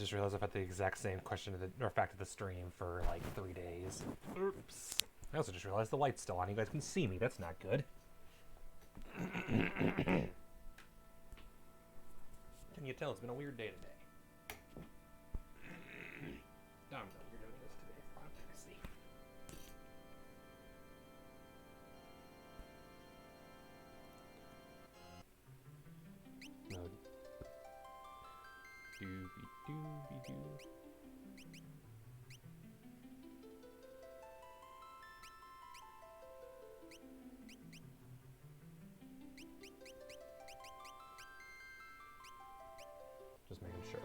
just realized I've had the exact same question or fact of the stream for like 3 days. Oops. I also just realized the light's still on. You guys can see me. That's not good. Can you tell it's been a weird day today? I'm glad you're doing this today for Final Fantasy. No. Doobie-doobie-doo. Just making sure.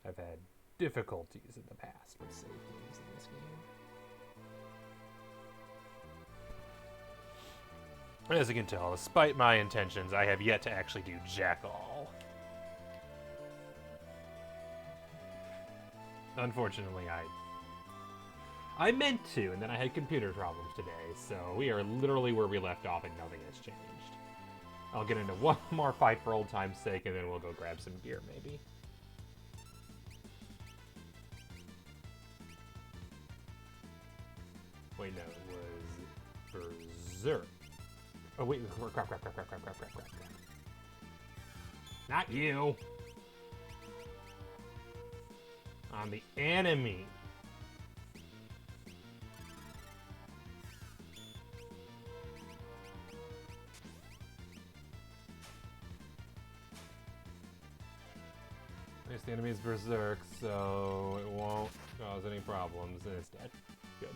I've had difficulties in the past with save games in this game. As you can tell, despite my intentions, I have yet to actually do jack all. Unfortunately, I meant to, and then I had computer problems today, so we are literally where we left off and nothing has changed. I'll get into one more fight for old time's sake, and then we'll go grab some gear, maybe. Wait, no, it was Berserk. Oh, wait, crap. Not you! On the enemy. I guess the enemy is Berserk, so it won't cause any problems, and it's dead. Good.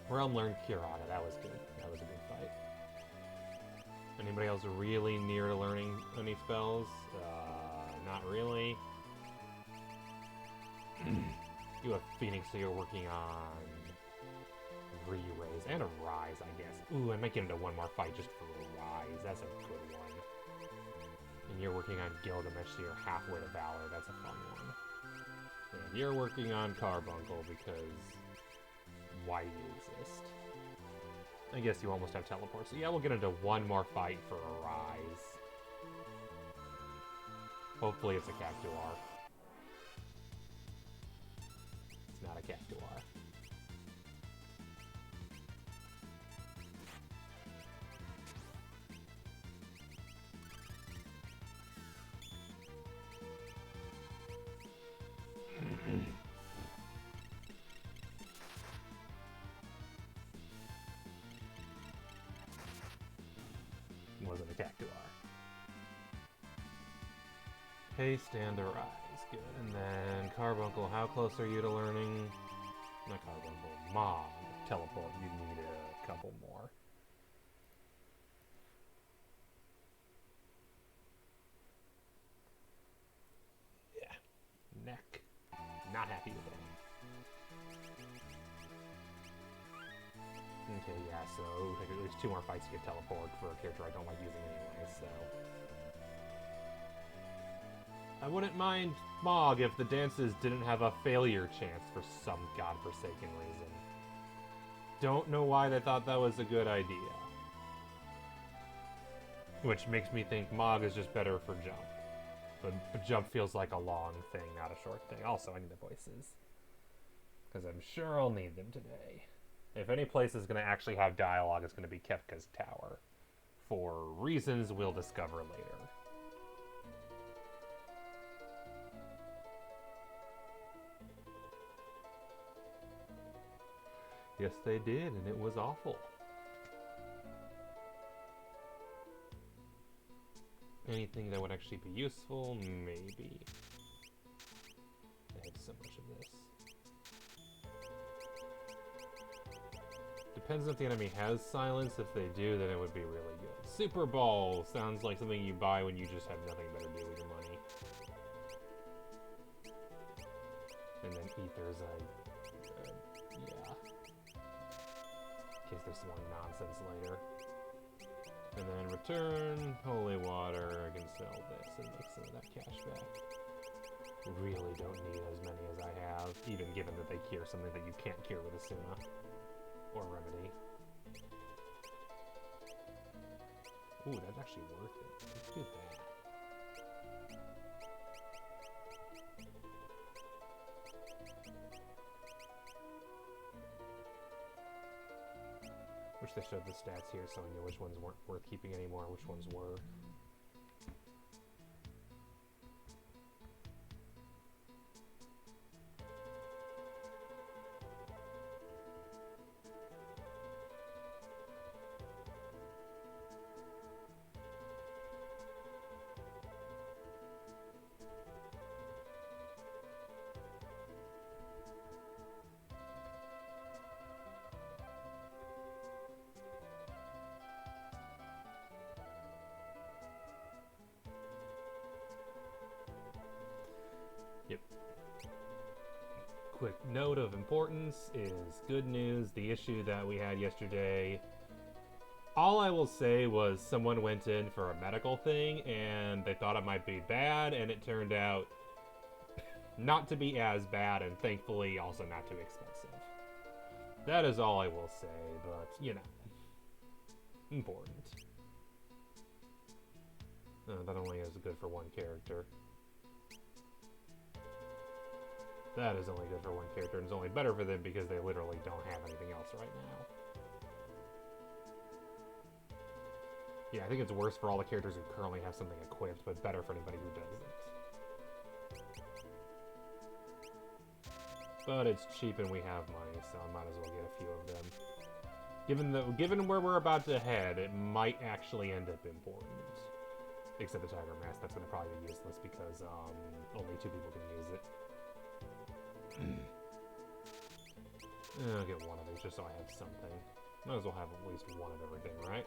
Realm learned Kirana, that was good. That was a good fight. Anybody else really near to learning any spells? Not really. You have Phoenix, so you're working on Re-Raise and a Rise, I guess. Ooh, I might get into one more fight just for a Rise. That's a good one. And you're working on Gilgamesh, so you're halfway to Valor. That's a fun one. And you're working on Carbuncle because why do you exist? I guess you almost have teleport. So yeah, we'll get into one more fight for a Rise. Hopefully it's a Cactuar. It's not a Cactuar. Wasn't a Cactuar. Haste and a Rise. Good. And then Carbuncle, how close are you to learning? Not Carbuncle, Mog. Teleport. You need a couple more. Yeah. Neck. Not happy with it. Okay, yeah, so take at least 2 more fights to get teleport for a character I don't like using anyway, so... I wouldn't mind Mog if the dances didn't have a failure chance for some godforsaken reason. Don't know why they thought that was a good idea. Which makes me think Mog is just better for jump. But jump feels like a long thing, not a short thing. Also, I need the voices. Because I'm sure I'll need them today. If any place is going to actually have dialogue, it's going to be Kefka's Tower. For reasons we'll discover later. Yes, they did, and it was awful. Anything that would actually be useful? Maybe. I have so much of this. Depends if the enemy has silence. If they do, then it would be really good. Super Ball sounds like something you buy when you just have nothing better to do with your money. And then Ethers, yeah. In case there's some more nonsense later. And then Return, Holy Water, I can sell this and make some of that cash back. Really don't need as many as I have, even given that they cure something that you can't cure with Asuna. Or Remedy. Ooh, that's actually worth it. Let's do that. Wish they showed the stats here so I knew which ones weren't worth keeping anymore, which ones were. Yep. Quick note of importance is good news. The issue that we had yesterday, all I will say was someone went in for a medical thing and they thought it might be bad, and it turned out not to be as bad, and thankfully also not too expensive. That is all I will say, but you know, important. That only is good for one character. That is only good for one character, and it's only better for them because they literally don't have anything else right now. Yeah, I think it's worse for all the characters who currently have something equipped, but better for anybody who doesn't. But it's cheap and we have money, so I might as well get a few of them. Given where we're about to head, it might actually end up important. Except the Tiger Mask, that's going to probably be useless because only 2 people can use it. I'll get one of these just so I have something. Might as well have at least one of everything, right?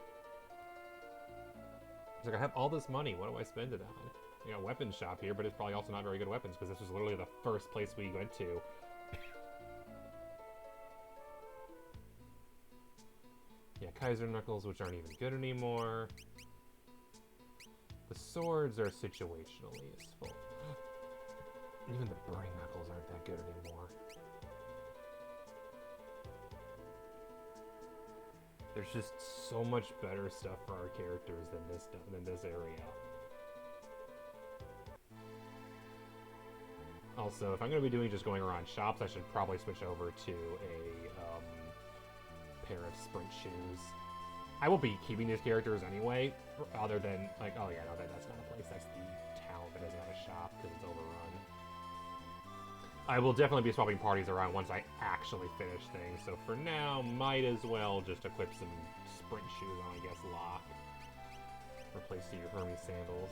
It's like, I have all this money, what do I spend it on? I got a weapons shop here, but it's probably also not very good weapons because this was literally the first place we went to. Yeah, Kaiser Knuckles, which aren't even good anymore. The swords are situationally useful. Even the Brain Knuckles aren't that good anymore. There's just so much better stuff for our characters than this area. Also, if I'm going to be doing just going around shops, I should probably switch over to a pair of sprint shoes. I will be keeping these characters anyway, other than, like, oh yeah, no, that's not a place, that's the town that doesn't have a shop because it's overrun. I will definitely be swapping parties around once I actually finish things, so for now, might as well just equip some sprint shoes on, I guess, Locke. Replace your Hermes sandals.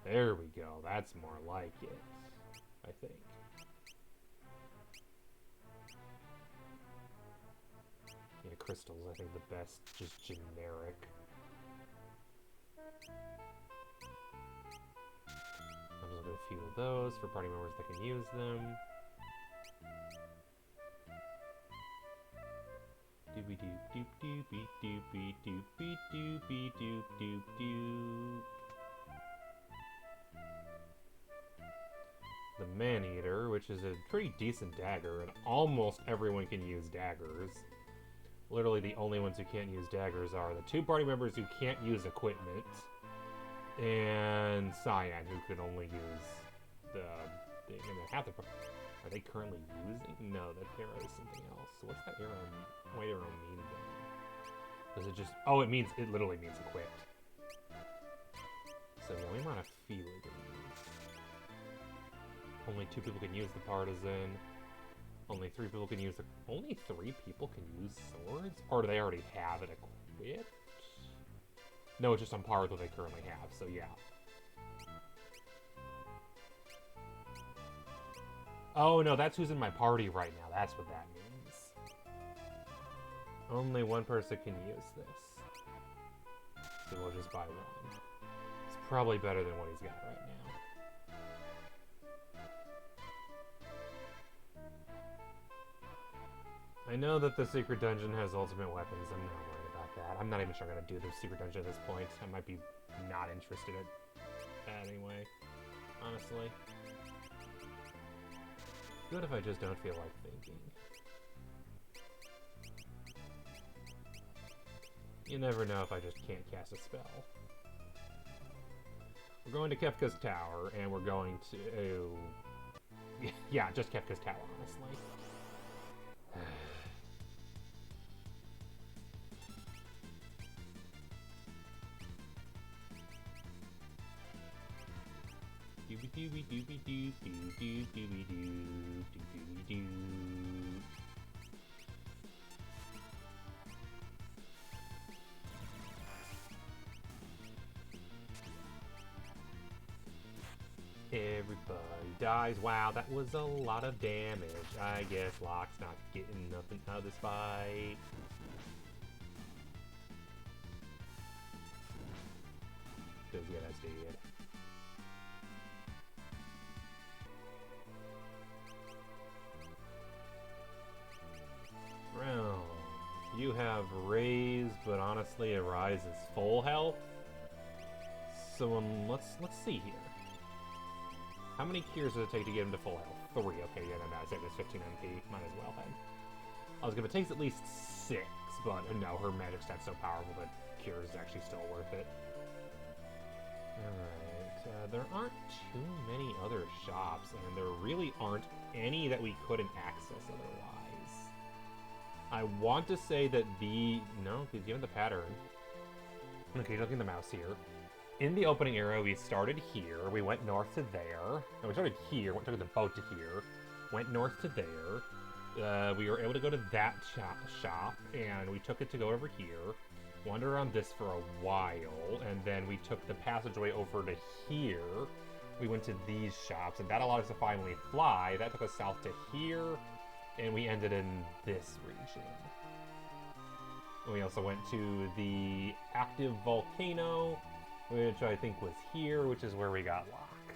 There we go, that's more like it, I think. Yeah, crystals, I think the best, just generic. I'll just do a few of those for party members that can use them. Doobie doop doop doopie doopie doopie doopie doop doop doop. The Man-Eater, which is a pretty decent dagger, and almost everyone can use daggers. Literally the only ones who can't use daggers are the 2 party members who can't use equipment, and Cyan, who can only use the thing. And then half the... Are they currently using? No, that arrow is something else. So what's that arrow, white arrow mean then? Does it just... Oh, it literally means equipped. So yeah, we might have fewer than these. Only 2 people can use the Partisan. Only 3 people can use the... Only 3 people can use swords? Or do they already have it equipped? No, it's just on par with what they currently have, so yeah. Oh no, that's who's in my party right now. That's what that means. Only 1 person can use this. So we'll just buy 1. It's probably better than what he's got right now. I know that the secret dungeon has ultimate weapons. I'm not worried about that. I'm not even sure I'm going to do the secret dungeon at this point. I might be not interested in that anyway, honestly. Good if I just don't feel like thinking. You never know if I just can't cast a spell. We're going to Kefka's tower, and we're going to... yeah, just Kefka's tower, honestly. Dooby-dooby-dooby-doo, Everybody dies. Wow, that was a lot of damage. I guess Locke's not getting nothing out of this fight. Because, yeah, that's dead. Round. You have raised, but honestly, a rise is full health. So let's see here. How many cures does it take to get him to full health? 3. Okay, yeah, then that's it. It's 15 MP. Might as well then. I was gonna take at least 6, but no, her magic stat's so powerful that cure is actually still worth it. Alright, there aren't too many other shops, and there really aren't any that we couldn't access otherwise. I want to say that no, because given the pattern... Okay, looking at the mouse here. In the opening area, we started here, we went north to there. No, we started here, took the boat to here, went north to there. We were able to go to that shop, and we took it to go over here, wander around this for a while, and then we took the passageway over to here. We went to these shops, and that allowed us to finally fly. That took us south to here, and we ended in this region. And we also went to the active volcano, which I think was here, which is where we got Locke.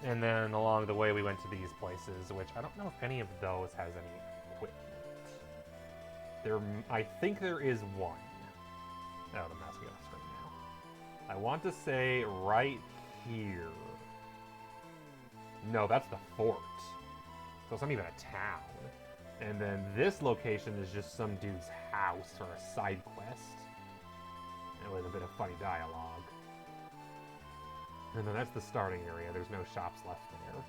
And then along the way we went to these places, which I don't know if any of those has any equipment. I think there is one. Oh, the mouse got off screen now. I want to say right here. No, that's the fort. So it's not even a town. And then this location is just some dude's house or a side quest. And with a bit of funny dialogue. And then that's the starting area. There's no shops left there.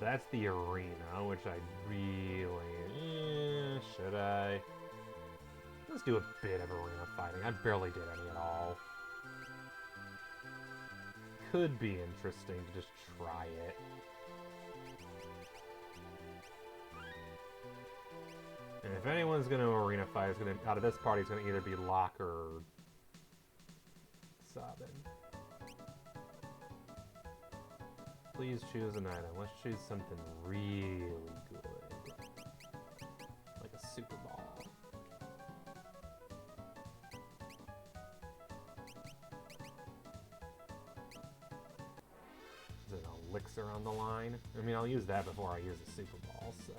That's the arena, which I really... should I? Let's do a bit of arena fighting. I barely did any at all. Could be interesting to just try it. And if anyone's going to arena fight, it's gonna, out of this party, it's going to either be Locke or Sabin. Please choose an item. Let's choose something really good. Like a Super Ball. Is it an elixir on the line? I mean, I'll use that before I use a Super Ball, so...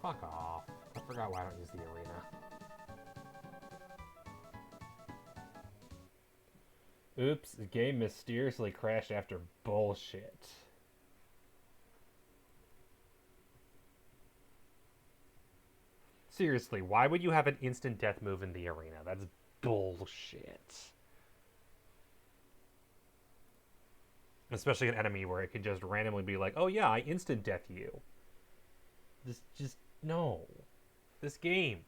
Fuck off. I forgot why I don't use the arena. Oops, the game mysteriously crashed after bullshit. Seriously, why would you have an instant death move in the arena? That's bullshit. Especially an enemy where it can just randomly be like, oh yeah, I instant death you. Just no. This game.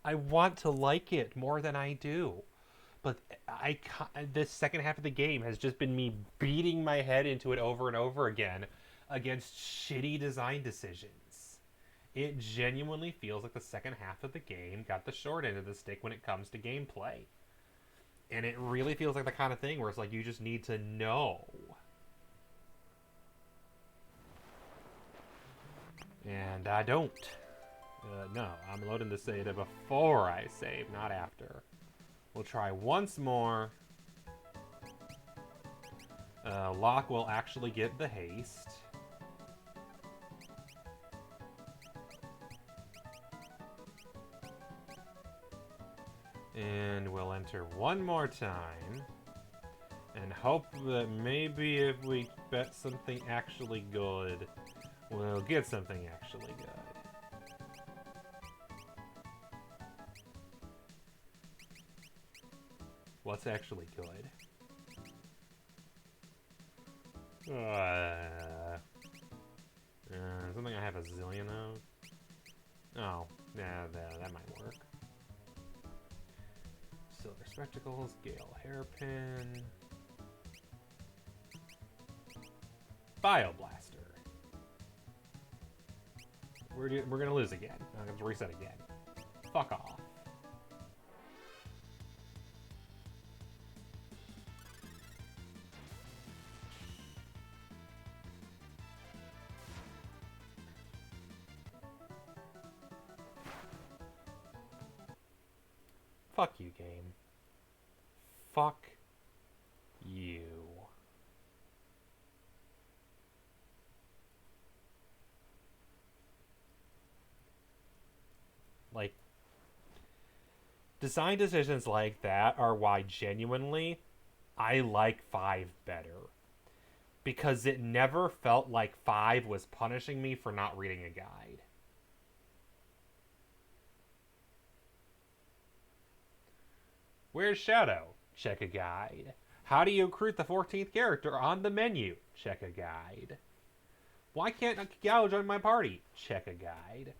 I want to like it more than I do. But this second half of the game has just been me beating my head into it over and over again against shitty design decisions. It genuinely feels like the second half of the game got the short end of the stick when it comes to gameplay. And it really feels like the kind of thing where it's like you just need to know. And I don't. No, I'm loading the data before I save, not after. We'll try once more. Locke will actually get the haste. And we'll enter one more time. And hope that maybe if we bet something actually good, we'll get something actually good. What's actually good? Something I have a zillion of? Oh, yeah, that might work. Silver Spectacles, Gale Hairpin... Bioblaster. We're gonna lose again. I'm gonna reset again. Fuck off. Fuck you, game. Fuck you. Like, design decisions like that are why genuinely I like 5 better. Because it never felt like 5 was punishing me for not reading a guide. Where's Shadow? Check a guide. How do you recruit the 14th character on the menu? Check a guide. Why can't Gao join my party? Check a guide.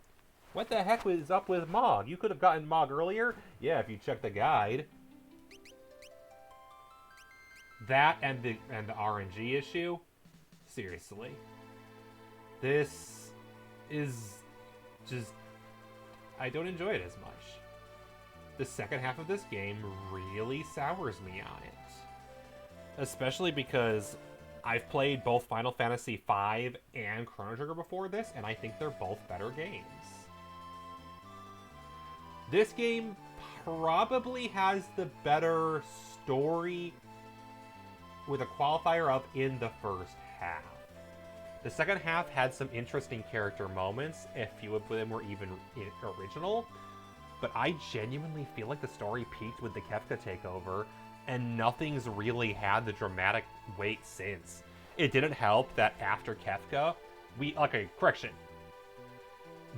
What the heck was up with Mog? You could have gotten Mog earlier? Yeah, if you check the guide. That and the RNG issue? Seriously. This is just... I don't enjoy it as much. The second half of this game really sours me on it. Especially because I've played both Final Fantasy V and Chrono Trigger before this, and I think they're both better games. This game probably has the better story with a qualifier of in the first half. The second half had some interesting character moments, a few of them were even original, but I genuinely feel like the story peaked with the Kefka takeover, and nothing's really had the dramatic weight since. It didn't help that after Kefka, okay, correction.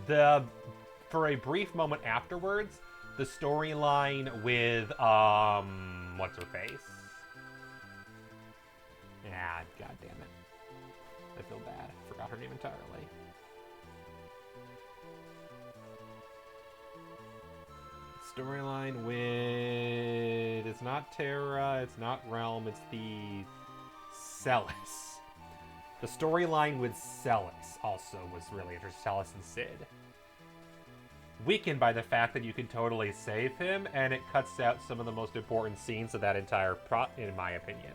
For a brief moment afterwards, the storyline with, what's her face? Ah, god damn it. I feel bad. Forgot her name entirely. Storyline with... It's not Terra, it's not Realm, it's the... Celes. The storyline with Celes also was really interesting. Celes and Sid. Weakened by the fact that you can totally save him, and it cuts out some of the most important scenes of that entire plot, in my opinion.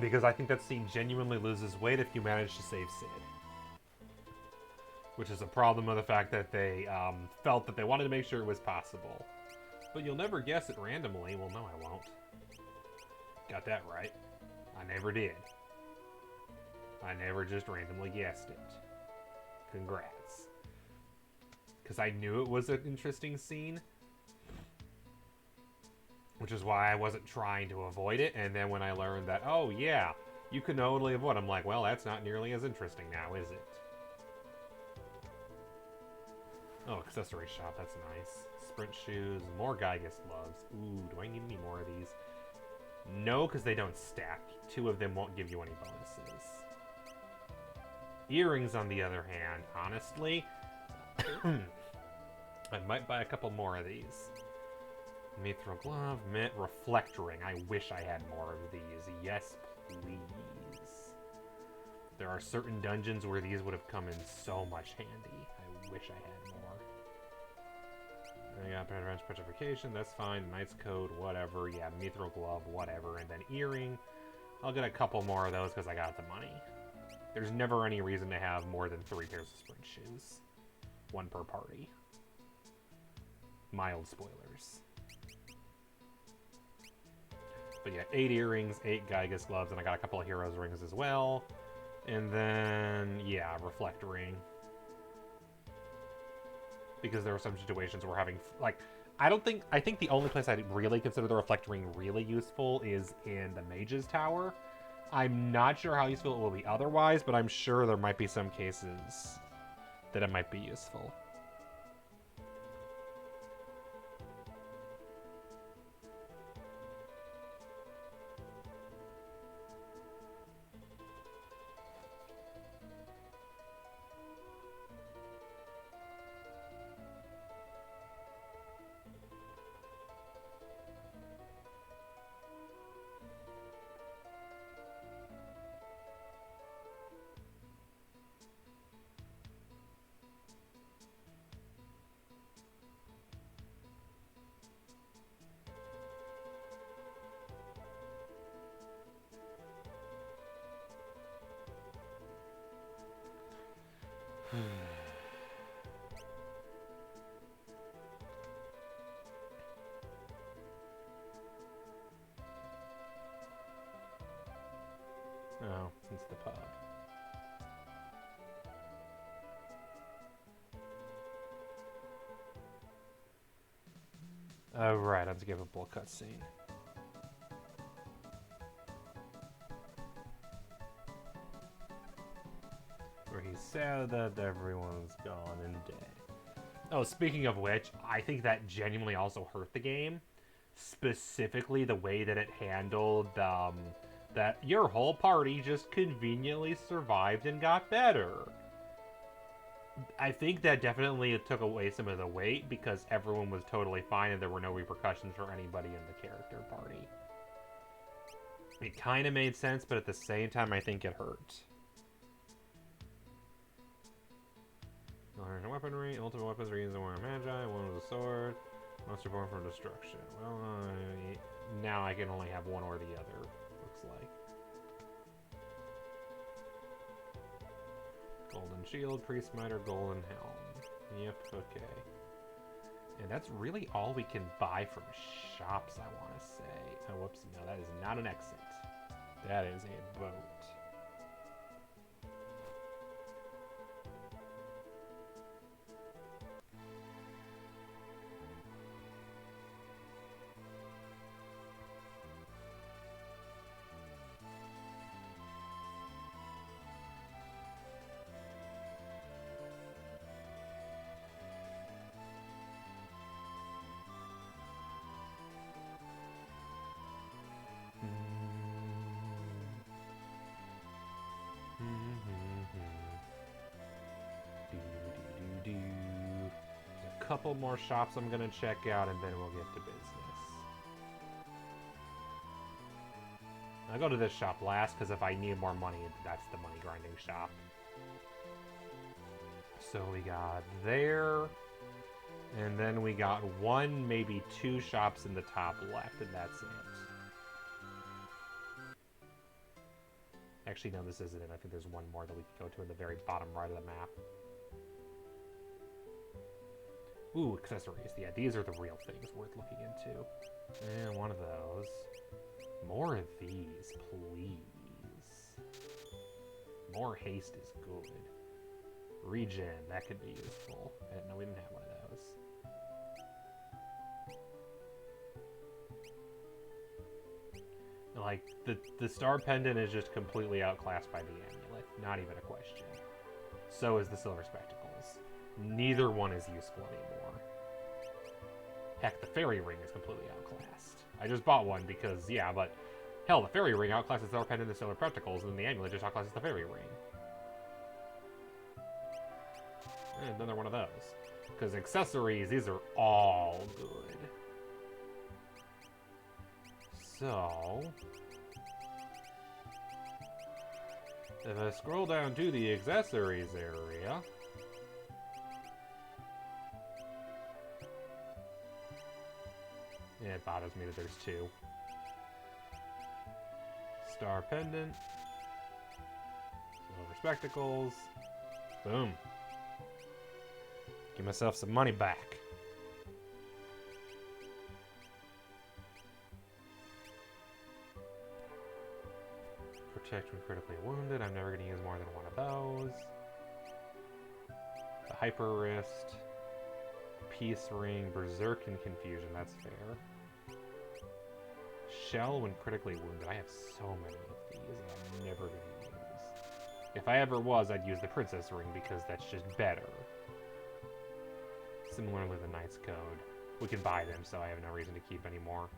Because I think that scene genuinely loses weight if you manage to save Sid. Which is a problem of the fact that they felt that they wanted to make sure it was possible. But you'll never guess it randomly. Well, no, I won't. Got that right. I never did. I never just randomly guessed it. Congrats. Because I knew it was an interesting scene. Which is why I wasn't trying to avoid it, and then when I learned that, oh yeah, you can totally avoid, I'm like, well, that's not nearly as interesting now, is it? Oh, accessory shop, that's nice. Sprint shoes, more Gygas gloves. Ooh, do I need any more of these? No, because they don't stack. 2 of them won't give you any bonuses. Earrings, on the other hand, honestly, I might buy a couple more of these. Mithril glove, reflect ring. I wish I had more of these. Yes, please. There are certain dungeons where these would have come in so much handy. I wish I had more. I got advanced petrification, that's fine. Knight's Code, whatever. Yeah, Mithril glove, whatever. And then earring. I'll get a couple more of those because I got the money. There's never any reason to have more than 3 pairs of sprint shoes. 1 per party. Mild spoilers. But yeah, 8 earrings, 8 Gygas gloves, and I got a couple of Heroes rings as well. And then, yeah, reflect ring. Because there were some situations where having, like, I think the only place I'd really consider the reflect ring really useful is in the Mage's Tower. I'm not sure how useful it will be otherwise, but I'm sure there might be some cases that it might be useful. Oh, it's the pub. Oh, right, unskippable cutscene. Where he said that everyone's gone and dead. Oh, speaking of which, I think that genuinely also hurt the game. Specifically, the way that it handled that your whole party just conveniently survived and got better. I think that definitely took away some of the weight because everyone was totally fine and there were no repercussions for anybody in the character party. It kind of made sense, but at the same time, I think it hurt. Learn weaponry, ultimate weapons are used in War of Magi, one was a sword, monster born from destruction. Well, now I can only have one or the other, looks like. Golden shield, priest smiter, golden helm. Yep, okay. And that's really all we can buy from shops, I want to say. Oh, whoops, no, that is not an exit. That is a boat. Couple more shops I'm gonna check out and then we'll get to business. I'll go to this shop last because if I need more money, that's the money grinding shop. So we got there, and then we got one, maybe two shops in the top left, and that's it. Actually, no, this isn't it. I think there's one more that we can go to in the very bottom right of the map. Ooh, accessories. Yeah, these are the real things worth looking into. And one of those. More of these, please. More haste is good. Regen, that could be useful. No, we didn't have one of those. Like, the star pendant is just completely outclassed by the amulet. Not even a question. So is the silver spectacles. Neither one is useful anymore. Heck, the fairy ring is completely outclassed. I just bought one because, yeah, but hell, the fairy ring outclasses the star pendant and the silver spectacles, and the amulet just outclasses the fairy ring. And another one of those. Because accessories, these are all good. So, if I scroll down to the accessories area, yeah, it bothers me that there's two. Star pendant, silver spectacles, boom. Give myself some money back. Checked when critically wounded. I'm never going to use more than one of those. The Hyper Wrist. Peace Ring. Berserk and Confusion. That's fair. Shell when critically wounded. I have so many of these that I'm never going to use. If I ever was, I'd use the Princess Ring because that's just better. Similarly, the Knight's Code. We can buy them, so I have no reason to keep any more.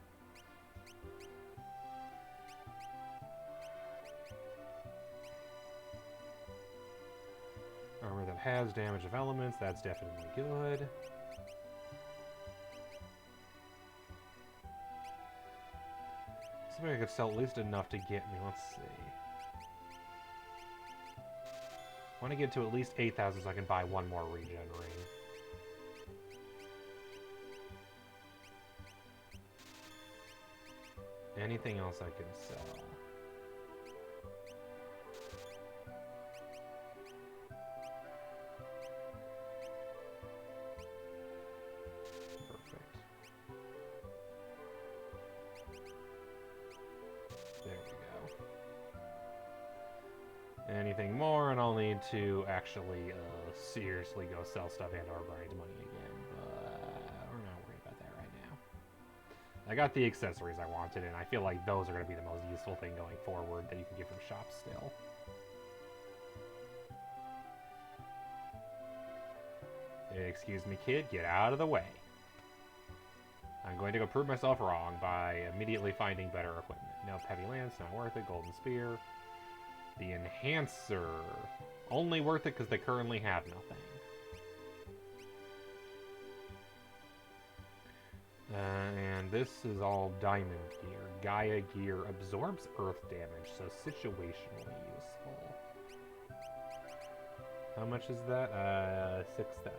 Armor that has damage of elements, that's definitely good. Something I could sell at least enough to get me, let's see. I want to get to at least 8,000 so I can buy one more regen ring. Anything else I can sell? Perfect. There we go. Anything more, and I'll need to actually seriously go sell stuff and or grind money again, but we're not worried about that right now. I got the accessories I wanted, and I feel like those are going to be the most useful thing going forward that you can get from shops still. Excuse me, kid, get out of the way. I'm going to go prove myself wrong by immediately finding better equipment. Nope, heavy lance, not worth it. Golden spear. The enhancer. Only worth it because they currently have nothing. And this is all diamond gear. Gaia gear absorbs earth damage, so situationally useful. How much is that? 6,000.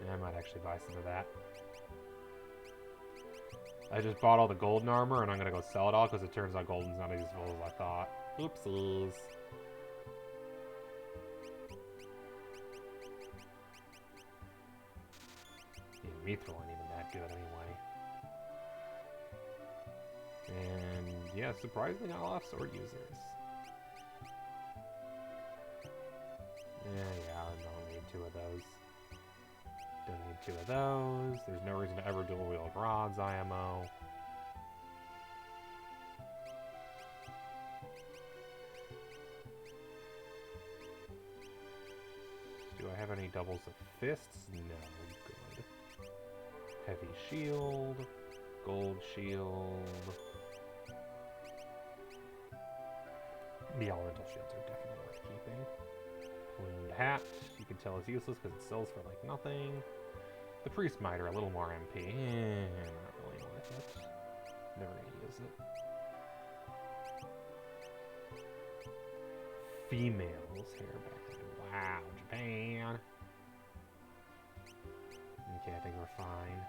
Yeah, I might actually buy some of that. I just bought all the golden armor, and I'm gonna go sell it all because it turns out golden's not as useful as I thought. Oopsies. Mithril ain't even that good anyway. And yeah, surprisingly not a lot of sword users. Yeah, I don't need 2 of those. Don't need 2 of those. There's no reason to ever dual wield rods, IMO. Do I have any doubles of fists? No, good. Heavy shield, gold shield. The elemental shields are definitely worth keeping. Plumed hat, you can tell is useless because it sells for like nothing. The priest miter, a little more MP. Not really worth it. Never gonna use it. Females hairband. Wow, Japan. Okay, I think we're fine.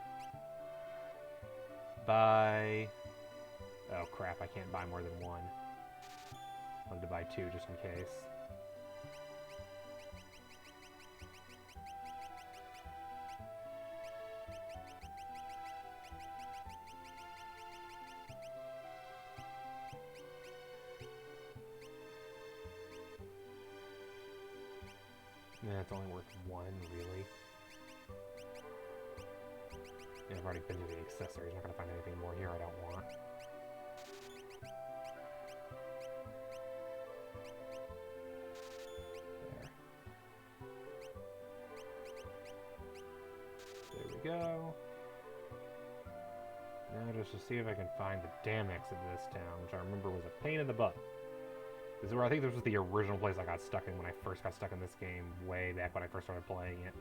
Buy. Oh crap, I can't buy more than 1. I wanted to buy 2 just in case. Yeah, it's only worth 1, really. Yeah, I've already been to the accessories. Not gonna find anything more here I don't want. There we go. Now just to see if I can find the damn exit to this town, which I remember was a pain in the butt. This is where I think this was the original place I got stuck in when I first got stuck in this game, way back when I first started playing it.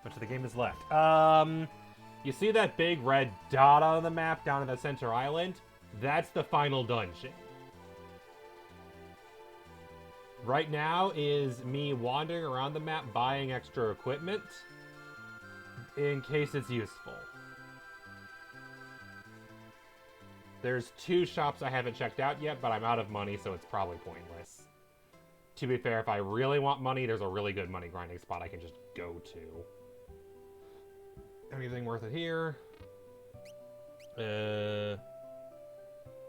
Much of the game is left. You see that big red dot on the map down in the center island? That's the final dungeon. Right now is me wandering around the map buying extra equipment in case it's useful. There's 2 shops I haven't checked out yet, but I'm out of money, so it's probably pointless. To be fair, if I really want money, there's a really good money grinding spot I can just go to. Anything worth it here?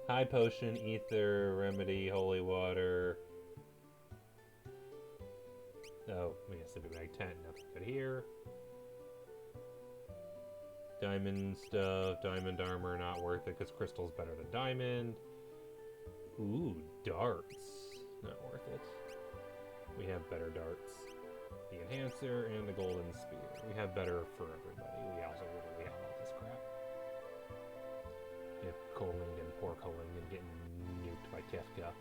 High potion, ether, remedy, holy water. Oh, we got Sippy Bag 10. Nothing good here. Diamond stuff, diamond armor, not worth it because crystal's better than diamond. Ooh, darts. Not worth it. We have better darts. The enhancer and the golden spear. We have better for everybody. We also literally have all this crap. Yep, Coling and poor Coling and getting nuked by Kefka.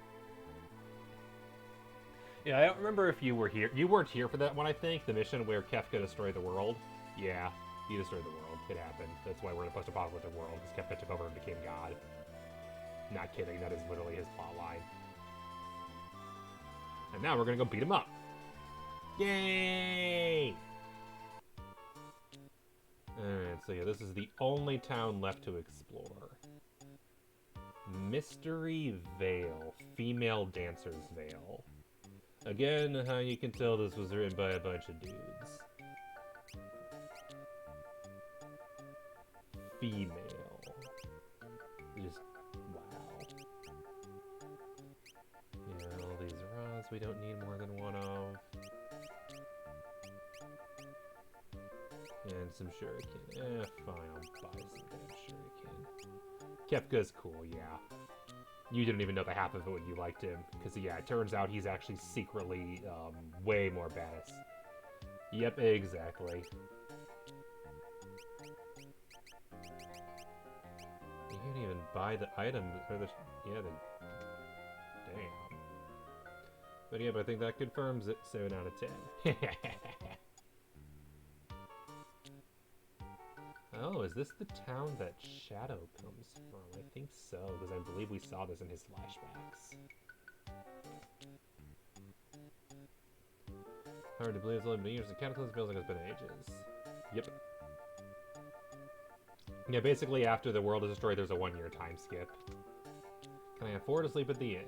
Yeah, I don't remember if you were here. You weren't here for that one, I think. The mission where Kefka destroyed the world. Yeah, he destroyed the world. It happened. That's why we're in a post-apocalyptic world, because Kefka took over and became God. Not kidding, that is literally his plotline. And now we're gonna go beat him up. Yay! Alright, so yeah, this is the only town left to explore. Mystery Vale. Female Dancer's Vale. Again, how you can tell this was written by a bunch of dudes. Female. Just, wow. Yeah, all these rods we don't need more than one of. And some shuriken. Fine, I'll buy some damn shuriken. Kefka's cool, yeah. You didn't even know the half of it when you liked him. Because, yeah, it turns out he's actually secretly way more badass. Yep, exactly. You can't even buy the item, or the, yeah, the, damn. But yeah, but I think that confirms it, 7 out of 10. Oh, is this the town that Shadow comes from? I think so, because I believe we saw this in his flashbacks. Hard to believe it's only been years. The Cataclysm feels like it's been ages. Yep. Yeah, basically after the world is destroyed, there's a 1-year time skip. Can I afford to sleep at the inn?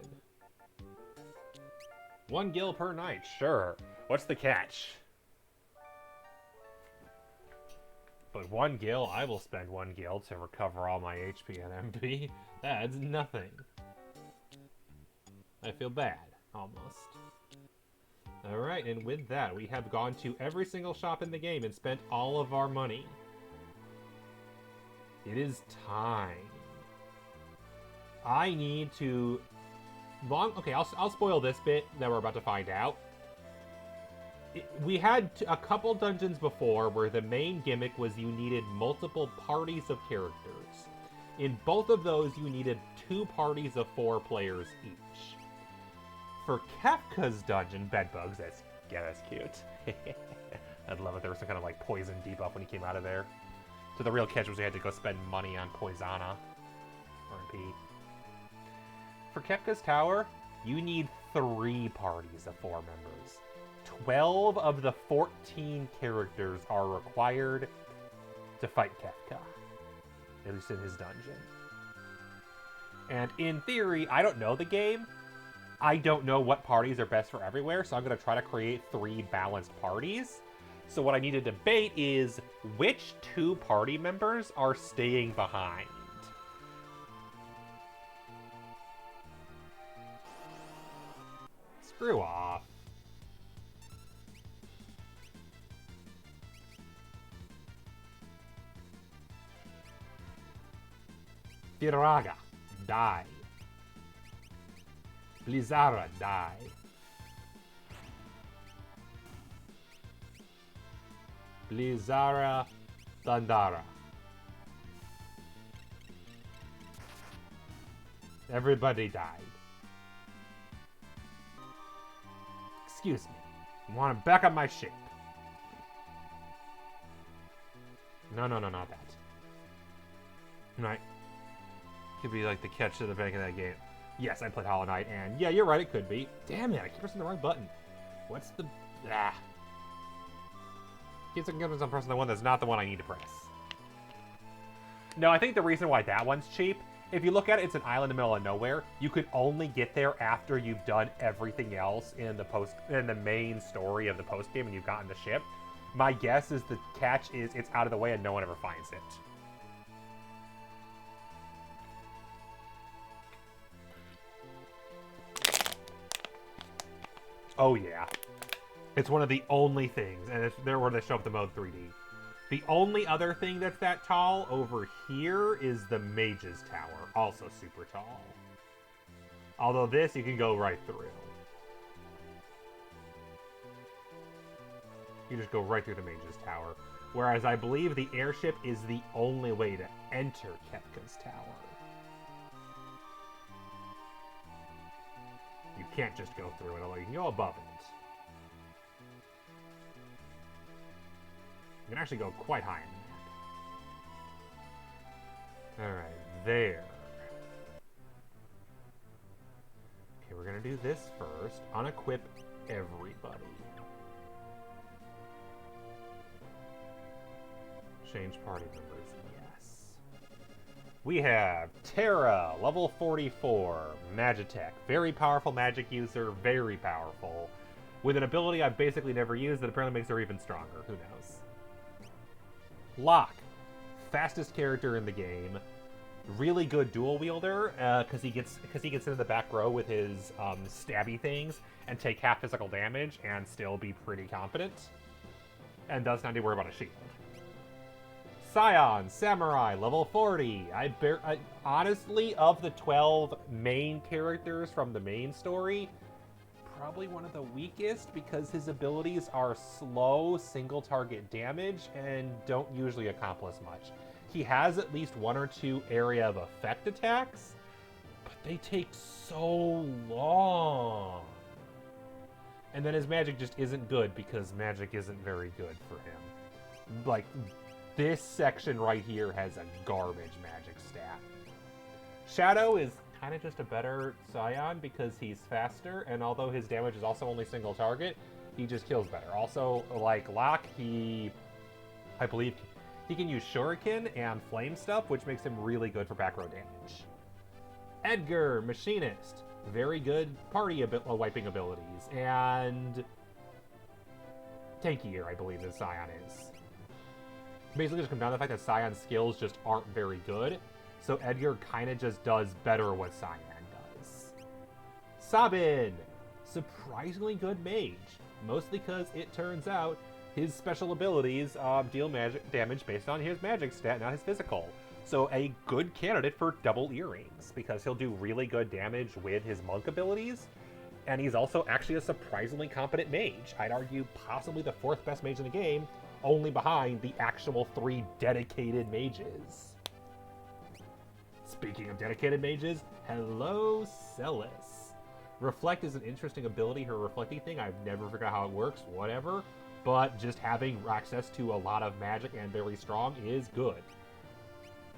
1 gil per night, sure. What's the catch? But 1 gil, I will spend 1 gil to recover all my HP and MP. That's nothing. I feel bad, almost. Alright, and with that, we have gone to every single shop in the game and spent all of our money. It is time. I need to... Okay, I'll spoil this bit that we're about to find out. We had a couple dungeons before where the main gimmick was you needed multiple parties of characters. In both of those, you needed 2 parties of 4 players each. For Kefka's dungeon, bedbugs, that's cute. I'd love it. There was some kind of like poison debuff when he came out of there. So the real catch was we had to go spend money on Poisana. RP. For Kefka's tower, you need 3 parties of 4 members. 12 of the 14 characters are required to fight Kefka. At least in his dungeon. And in theory, I don't know the game. I don't know what parties are best for everywhere, so I'm going to try to create 3 balanced parties. So what I need to debate is which 2 party members are staying behind. Screw off. Firaga, die. Blizzara, die. Blizzara, Thundara. Everybody died. Excuse me. I want to back up my ship. No, not that. Right. Could be like the catch to the bank of that game. Yes, I played Hollow Knight, and yeah, you're right, it could be. Damn it, I keep pressing the wrong button. What's the... Ah. Keeps on pressing the one that's not the one I need to press. No, I think the reason why that one's cheap, if you look at it, it's an island in the middle of nowhere. You could only get there after you've done everything else in the main story of the post game and you've gotten the ship. My guess is the catch is it's out of the way and no one ever finds it. Oh yeah. It's one of the only things, and it's there where they show up the mode 3D. The only other thing that's that tall over here is the Mage's Tower, also super tall. Although this, you can go right through. You just go right through the Mage's Tower. Whereas I believe the airship is the only way to enter Kefka's tower. You can't just go through it, although you can go above it. You can actually go quite high in the map. Alright, there. Okay, we're gonna do this first. Unequip everybody. Change party members, yes. We have Terra, level 44, Magitech. Very powerful magic user, very powerful. With an ability I've basically never used that apparently makes her even stronger. Who knows? Locke, fastest character in the game, really good dual wielder because he gets into the back row with his stabby things and take half physical damage and still be pretty confident, and does not need to worry about a shield. Cyan, samurai, level 40. I honestly, of the 12 main characters from the main story, probably one of the weakest because his abilities are slow, single target damage, and don't usually accomplish much. He has at least one or two area of effect attacks, but they take so long. And then his magic just isn't good because magic isn't very good for him. Like, this section right here has a garbage magic stat. Shadow is kind of just a better Cyan because he's faster, and although his damage is also only single target, he just kills better. Also, like Locke, I believe he can use Shuriken and flame stuff, which makes him really good for back row damage. Edgar, Machinist, very good party wiping abilities, and tankier, I believe, than Cyan is. Basically just comes down to the fact that Cyan's skills just aren't very good, so Edgar kind of just does better what Cyan does. Sabin, surprisingly good mage, mostly because it turns out his special abilities deal magic damage based on his magic stat, not his physical. So a good candidate for double earrings, because he'll do really good damage with his monk abilities, and he's also actually a surprisingly competent mage. I'd argue possibly the 4th best mage in the game, only behind the actual 3 dedicated mages. Speaking of dedicated mages, hello, Celes. Reflect is an interesting ability, her reflecting thing. I've never figured out how it works, whatever. But just having access to a lot of magic and very strong is good.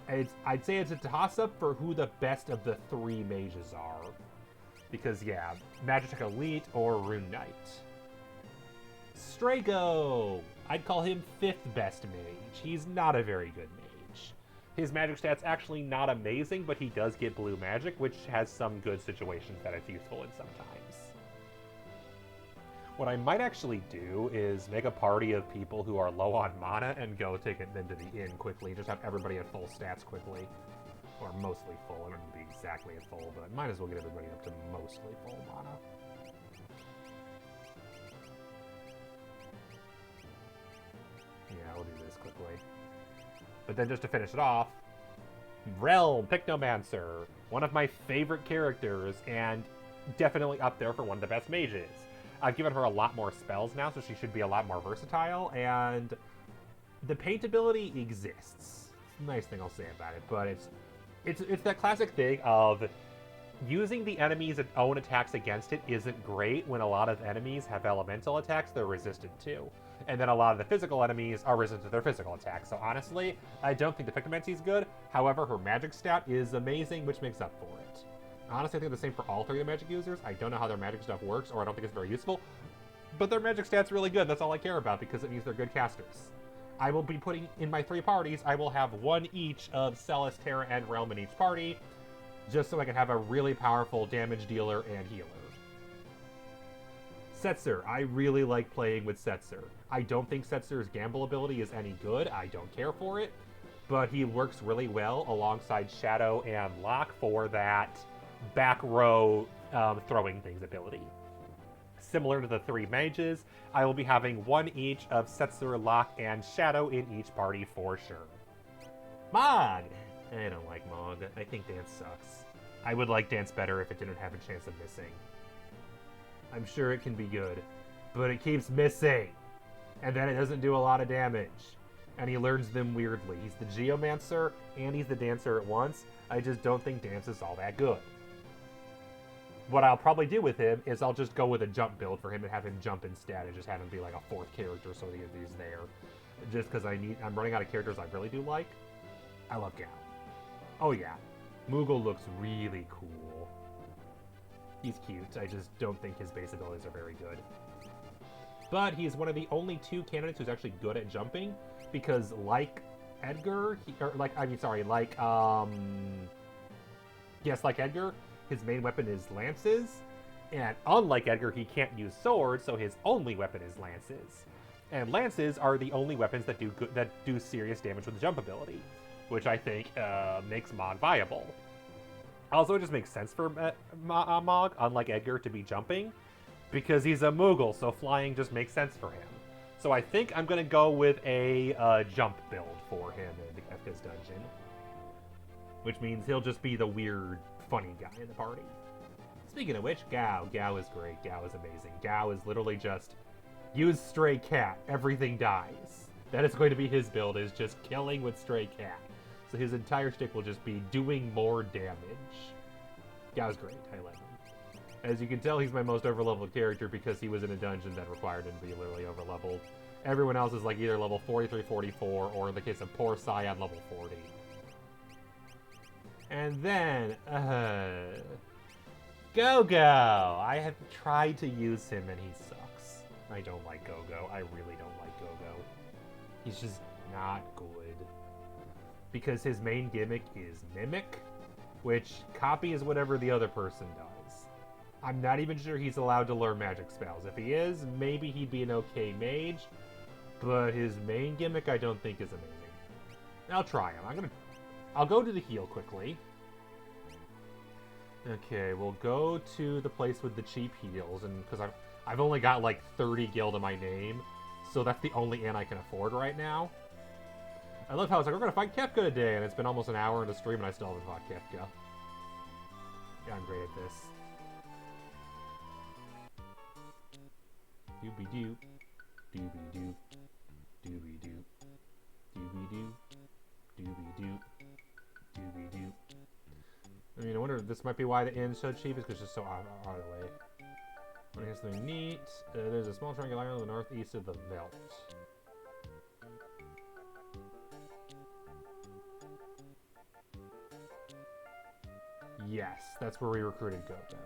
I'd say it's a toss-up for who the best of the 3 mages are. Because, yeah, Magitech Elite or Rune Knight. Strago! I'd call him 5th best mage. He's not a very good mage. His magic stat's actually not amazing, but he does get blue magic, which has some good situations that it's useful in sometimes. What I might actually do is make a party of people who are low on mana and go take it into the inn quickly. Just have everybody at full stats quickly. Or mostly full. I don't need to be exactly at full, but might as well get everybody up to mostly full mana. Yeah, we'll do this quickly. But then just to finish it off, Realm, Pycnomancer, one of my favorite characters, and definitely up there for one of the best mages. I've given her a lot more spells now, so she should be a lot more versatile, and the paint ability exists. Nice thing I'll say about it, but it's that classic thing of using the enemy's own attacks against it isn't great when a lot of enemies have elemental attacks they're resistant to. And then a lot of the physical enemies are resistant to their physical attacks. So honestly, I don't think the Pycnomancy is good, However, her magic stat is amazing, which makes up for it. Honestly, I think the same for all 3 of the magic users. I don't know how their magic stuff works, or I don't think it's very useful. But their magic stat's really good. That's all I care about, because it means they're good casters. I will be putting, in my 3 parties, I will have 1 each of Celes, Terra, and Realm in each party, just so I can have a really powerful damage dealer and healer. Setzer. I really like playing with Setzer. I don't think Setzer's gamble ability is any good. I don't care for it. But he works really well alongside Shadow and Locke for that back row throwing things ability. Similar to the 3 mages, I will be having 1 each of Setzer, Locke, and Shadow in each party for sure. Mog! I don't like Mog. I think Dance sucks. I would like Dance better if it didn't have a chance of missing. I'm sure it can be good, but it keeps missing. And then it doesn't do a lot of damage. And he learns them weirdly. He's the Geomancer, and he's the Dancer at once. I just don't think Dance is all that good. What I'll probably do with him is I'll just go with a jump build for him and have him jump instead and just have him be like a 4th character so he's there. Just because I'm running out of characters I really do like. I love Gao. Oh yeah. Moogle looks really cool. He's cute. I just don't think his base abilities are very good. But he's one of the only 2 candidates who's actually good at jumping, because like Edgar, like Edgar, his main weapon is lances, and unlike Edgar, he can't use swords, so his only weapon is lances. And lances are the only weapons that do serious damage with the jump ability, which I think makes Mog viable. Also, it just makes sense for Mog, unlike Edgar, to be jumping, because he's a Moogle, so flying just makes sense for him. So I think I'm going to go with a jump build for him in Kefka's dungeon. Which means he'll just be the weird, funny guy in the party. Speaking of which, Gao. Gao is great. Gao is amazing. Gao is literally just, use Stray Cat, everything dies. That is going to be his build, is just killing with Stray Cat. So his entire shtick will just be doing more damage. Gao's great. I love him. As you can tell, he's my most overleveled character because he was in a dungeon that required him to be literally overleveled. Everyone else is like either level 43, 44, or in the case of poor Cyan, level 40. And then, Go-Go! I have tried to use him and he sucks. I don't like Go-Go. I really don't like Go-Go. He's just not good. Because his main gimmick is Mimic, which copies whatever the other person does. I'm not even sure he's allowed to learn magic spells. If he is, maybe he'd be an okay mage, but his main gimmick I don't think is amazing. I'll try him. I'll go to the heal quickly. Okay, we'll go to the place with the cheap heals, and because I've only got like 30 gil to my name, so that's the only inn I can afford right now. I love how it's like, we're gonna fight Kefka today, and it's been almost an hour into stream and I still haven't fought Kefka. Yeah, I'm great at this. Doobie-doo, doobie-doo, doobie-doo, doobie-doo, doobie-doo, doobie-doo. I mean, I wonder if this might be why the inn's so cheap, is because it's just so out of the way. When here's something neat, there's a small triangle island to the northeast of the Veldt. Yes, that's where we recruited Go-Go.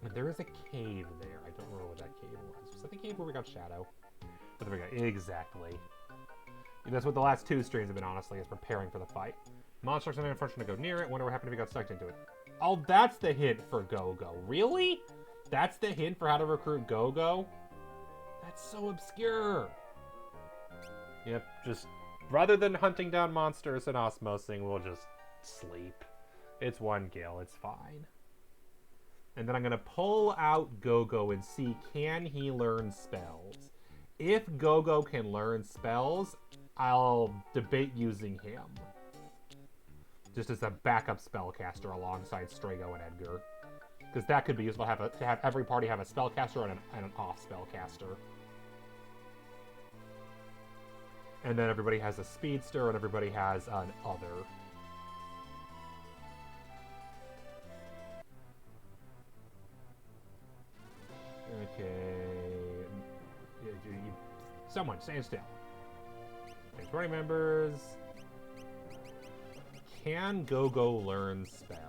And there is a cave there. I don't remember what that cave was. Was that the cave where we got Shadow? But there we go. Exactly. And that's what the last 2 streams have been, honestly, is preparing for the fight. Monsters are unfortunate to go near it. Wonder what happened if we got sucked into it. Oh, that's the hint for Go-Go. Really? That's the hint for how to recruit Go-Go? That's so obscure. Yep, just rather than hunting down monsters and osmosing, we'll just sleep. It's 1 gil. It's fine. And then I'm going to pull out Go-Go and see, can he learn spells? If Go-Go can learn spells, I'll debate using him. Just as a backup spellcaster alongside Strago and Edgar. Because that could be useful to have every party have a spellcaster and an off spellcaster. And then everybody has a speedster and everybody has an other. Okay. Someone, stand still. Okay, 20 members. Can Go-Go learn spells?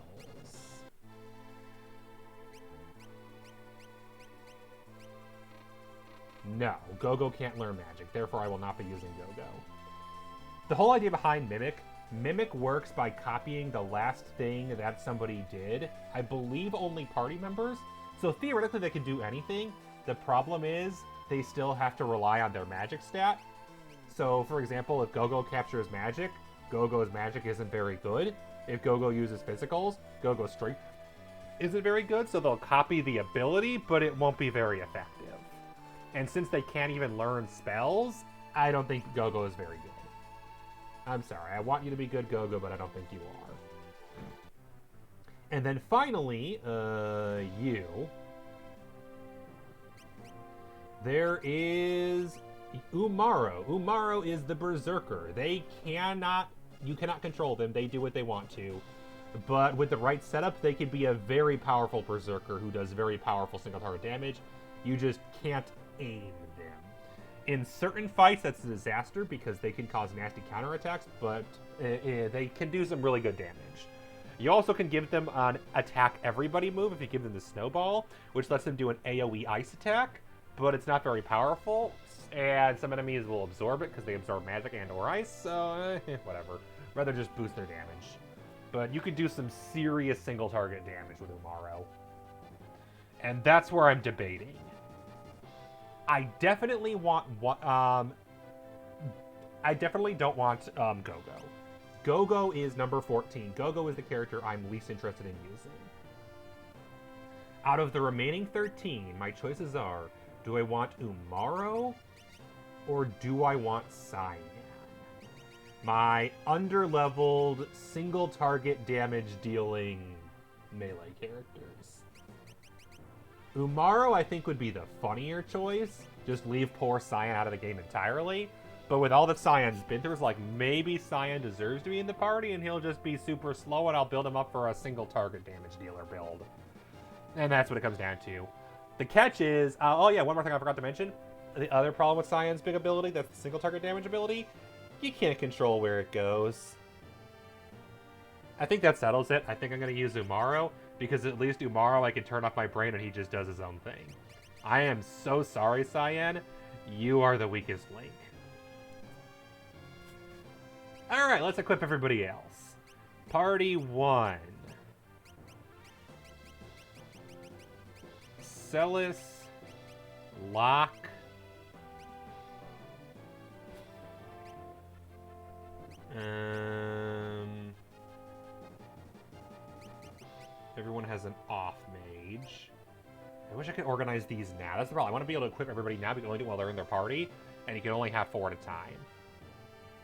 No, Go-Go can't learn magic, therefore I will not be using Go-Go. The whole idea behind Mimic works by copying the last thing that somebody did. I believe only party members, so theoretically they can do anything. The problem is they still have to rely on their magic stat. So, for example, if Go-Go captures magic, Go-Go's magic isn't very good. If Go-Go uses physicals, Go-Go's strength isn't very good, so they'll copy the ability, but it won't be very effective. And since they can't even learn spells, I don't think Go-Go is very good. I'm sorry, I want you to be good, Go-Go, but I don't think you are. And then finally, you. There is Umaro. Umaro is the Berserker. You cannot control them. They do what they want to. But with the right setup, they can be a very powerful Berserker who does very powerful single target damage. You just can't aim them. In certain fights, that's a disaster because they can cause nasty counterattacks, but they can do some really good damage. You also can give them an attack everybody move if you give them the snowball, which lets them do an AoE ice attack, but it's not very powerful, and some enemies will absorb it because they absorb magic and or ice, so whatever. Rather just boost their damage. But you can do some serious single target damage with Umaro. And that's where I'm debating. I definitely want I definitely don't want Go-Go. Go-Go is number 14. Go-Go is the character I'm least interested in using. Out of the remaining 13, my choices are, do I want Umaro or do I want Cyan? My under-leveled, single target damage dealing melee characters. Umaro, I think, would be the funnier choice. Just leave poor Cyan out of the game entirely. But with all that Cyan's been through, it's like, maybe Cyan deserves to be in the party, and he'll just be super slow, and I'll build him up for a single target damage dealer build. And that's what it comes down to. The catch is, oh yeah, one more thing I forgot to mention. The other problem with Cyan's big ability, that's the single target damage ability, you can't control where it goes. I think that settles it. I think I'm going to use Umaro, because at least Umaro, I can turn off my brain and he just does his own thing. I am so sorry, Cyan. You are the weakest link. Alright, let's equip everybody else. Party 1. Celes, Locke, everyone has an off mage. I wish I could organize these now. That's the problem. I want to be able to equip everybody now, but you can only do it while they're in their party, and you can only have 4 at a time.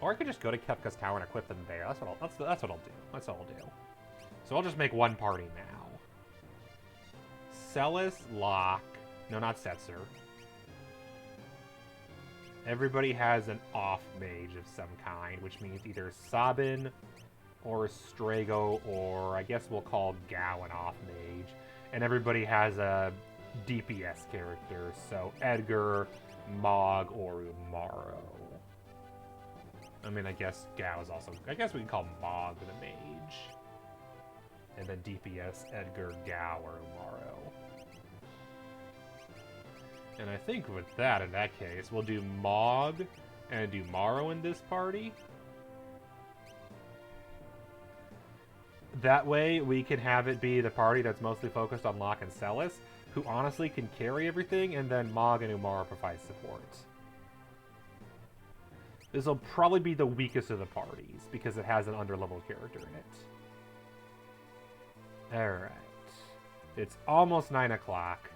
Or I could just go to Kefka's tower and equip them there. That's what I'll do. That's all I'll do. So I'll just make one party now. Celes, Locke. No, not Setzer. Everybody has an off mage of some kind, which means either Sabin or Strago, or I guess we'll call Gao an off mage. And everybody has a DPS character, so Edgar, Mog, or Umaro. I mean, I guess Gao is also... I guess we can call Mog the mage. And then DPS, Edgar, Gao, or Umaro. And I think with that, in that case, we'll do Mog and do Umaro in this party. That way, we can have it be the party that's mostly focused on Locke and Celes, who honestly can carry everything, and then Mog and Umaro provide support. This will probably be the weakest of the parties, because it has an underleveled character in it. Alright. It's almost 9 o'clock.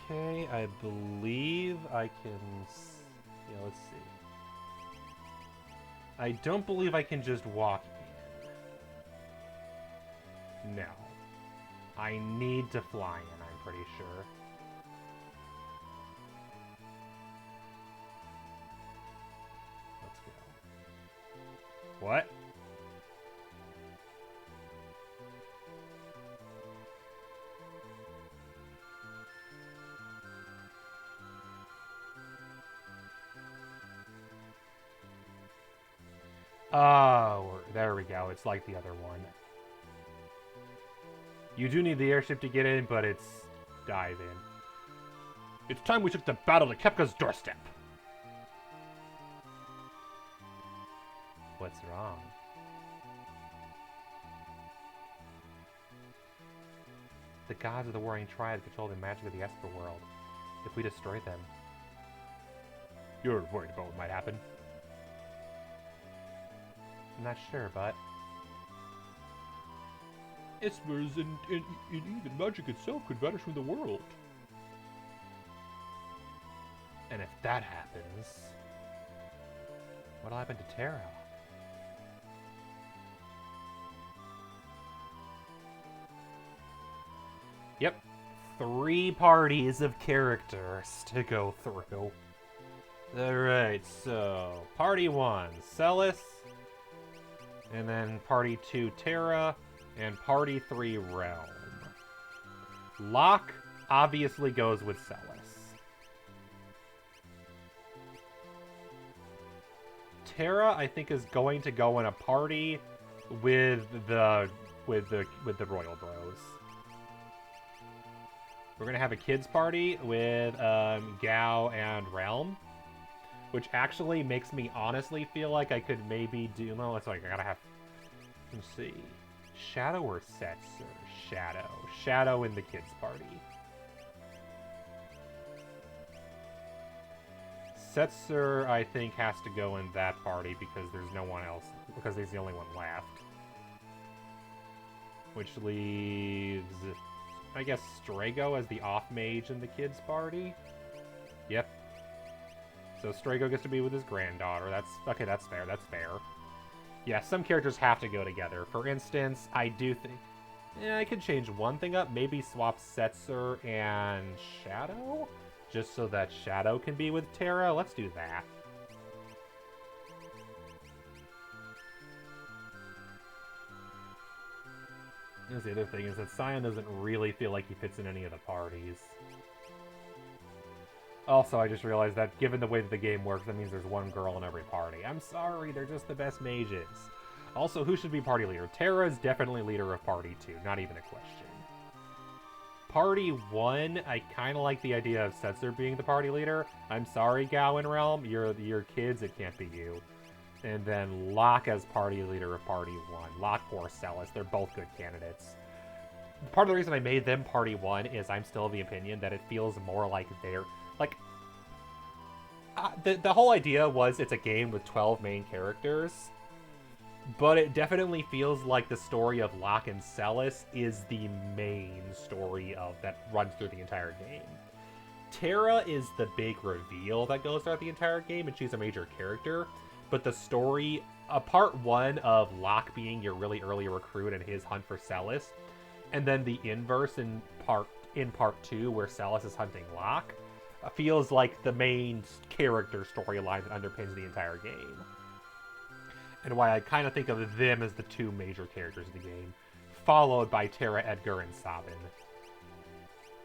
Okay, I believe I can... Yeah, let's see. I don't believe I can just walk in. No. I need to fly in, I'm pretty sure. Let's go. What? Oh, there we go. It's like the other one. You do need the airship to get in, but it's dive in. It's time we took the battle to Kefka's doorstep. What's wrong? The gods of the Warring Triad control the magic of the Esper world. If we destroy them... You're worried about what might happen? I'm not sure, but... Espers and even magic itself could vanish from the world. And if that happens... what'll happen to Terra? Yep. 3 parties of characters to go through. Alright, so... Party 1, Celes. And then Party 2, Terra. And Party 3, Realm. Locke obviously goes with Celes. Terra, I think, is going to go in a party with the Royal Bros. We're gonna have a kids party with Gao and Realm, which actually makes me honestly feel like I could maybe do. No, it's like I gotta have. Let's see, Shadow or Setzer? Shadow. Shadow in the kids party. Setzer, I think, has to go in that party because there's no one else. Because he's the only one left. Which leaves, I guess, Strago as the off-mage in the kids' party? Yep. So Strago gets to be with his granddaughter. That's okay, that's fair, that's fair. Yeah, some characters have to go together. For instance, I do think... I could change one thing up. Maybe swap Setzer and Shadow? Just so that Shadow can be with Terra? Let's do that. Here's the other thing, is that Cyan doesn't really feel like he fits in any of the parties. Also, I just realized that given the way that the game works, that means there's one girl in every party. I'm sorry, they're just the best mages. Also, who should be party leader? Terra is definitely leader of party 2, not even a question. Party 1, I kind of like the idea of Setzer being the party leader. I'm sorry, Gao and Realm, you're kids, it can't be you. And then Locke as party leader of Party 1. Locke or Celes, they're both good candidates. Part of the reason I made them Party 1 is I'm still of the opinion that it feels more like they're... Like, the whole idea was it's a game with 12 main characters, but it definitely feels like the story of Locke and Celes is the main story that runs through the entire game. Terra is the big reveal that goes throughout the entire game, and she's a major character. But the story, part 1 of Locke being your really early recruit and his hunt for Celes, and then the inverse in part 2 where Celes is hunting Locke, feels like the main character storyline that underpins the entire game. And why I kind of think of them as the 2 major characters of the game, followed by Terra, Edgar, and Sabin.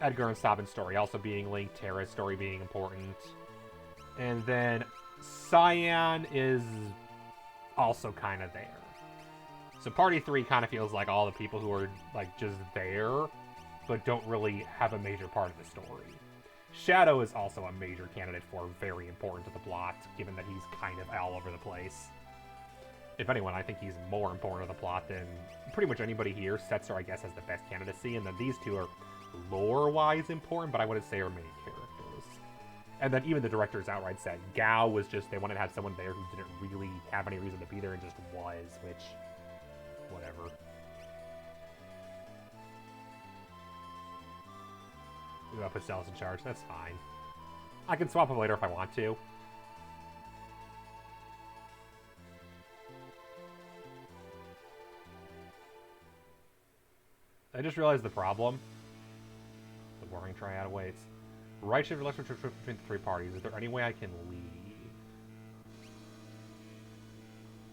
Edgar and Sabin's story also being linked, Terra's story being important. And then Cyan is also kind of there. So Party 3 kind of feels like all the people who are like just there, but don't really have a major part of the story. Shadow is also a major candidate for very important to the plot, given that he's kind of all over the place. If anyone, I think he's more important to the plot than pretty much anybody here. Setzer, I guess, has the best candidacy, and then these 2 are lore-wise important, but I wouldn't say are main characters. And then even the directors outright said Gao was just, they wanted to have someone there who didn't really have any reason to be there and just was, which, whatever. put Celes in charge. That's fine. I can swap them later if I want to. I just realized the problem. The boring triad awaits. Right shift electric trip between the 3 parties. Is there any way I can leave?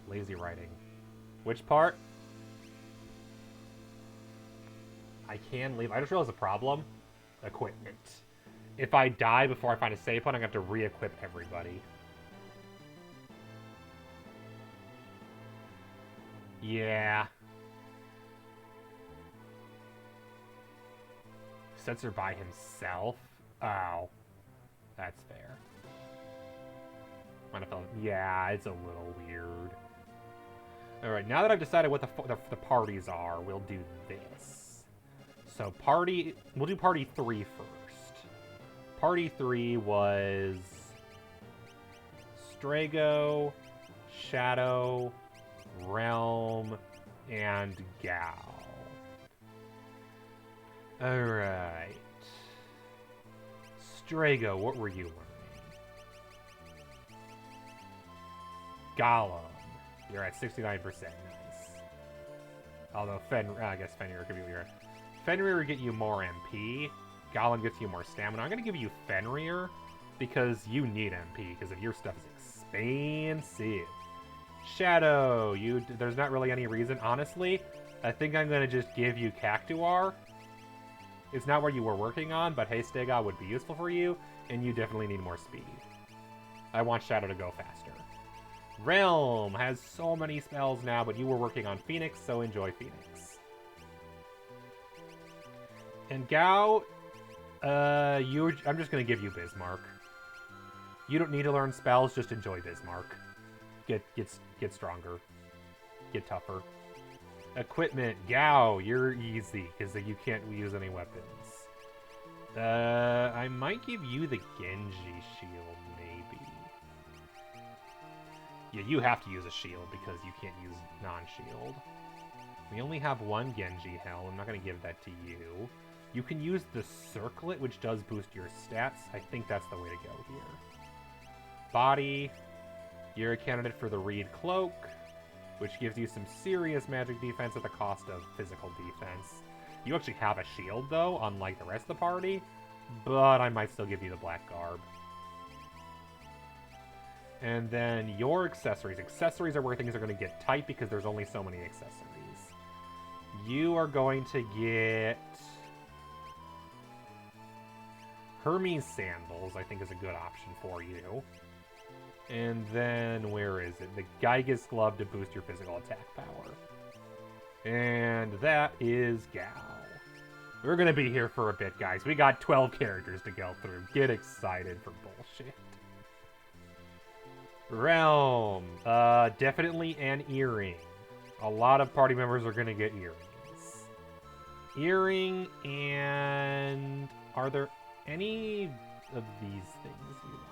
Lazy writing. Which part? I can leave. I just realized the problem. Equipment. If I die before I find a save point, I'm going to have to re-equip everybody. Yeah. Setzer by himself? Oh. That's fair. Yeah, it's a little weird. Alright, now that I've decided what the parties are, we'll do this. So we'll do party 3 first. Party 3 was Strago, Shadow, Realm, and Gao. Alright. Strago, what were you learning? Golem. You're at 69%. Nice. Although I guess Fenrir could be weird. Fenrir would get you more MP. Golem gets you more stamina. I'm going to give you Fenrir because you need MP because of your stuff is expensive. Shadow, there's not really any reason. Honestly, I think I'm going to just give you Cactuar. It's not what you were working on, but hey, Stega would be useful for you, and you definitely need more speed. I want Shadow to go faster. Realm has so many spells now, but you were working on Phoenix, so enjoy Phoenix. And Gao, I'm just going to give you Bismarck. You don't need to learn spells, just enjoy Bismarck. Get stronger. Get tougher. Equipment, Gao, you're easy, because you can't use any weapons. I might give you the Genji shield, maybe. Yeah, you have to use a shield, because you can't use non-shield. We only have one Genji Hell, I'm not going to give that to you. You can use the Circlet, which does boost your stats. I think that's the way to go here. Body, you're a candidate for the Reed Cloak, which gives you some serious magic defense at the cost of physical defense. You actually have a shield, though, unlike the rest of the party, but I might still give you the Black Garb. And then your accessories. Accessories are where things are going to get tight because there's only so many accessories. You are going to get Hermes Sandals, I think is a good option for you. And then, where is it? The Gygas Glove to boost your physical attack power. And that is Gao. We're going to be here for a bit, guys. We got 12 characters to go through. Get excited for bullshit. Realm. Definitely an earring. A lot of party members are going to get earrings. Earring and... Are there any of these things you want?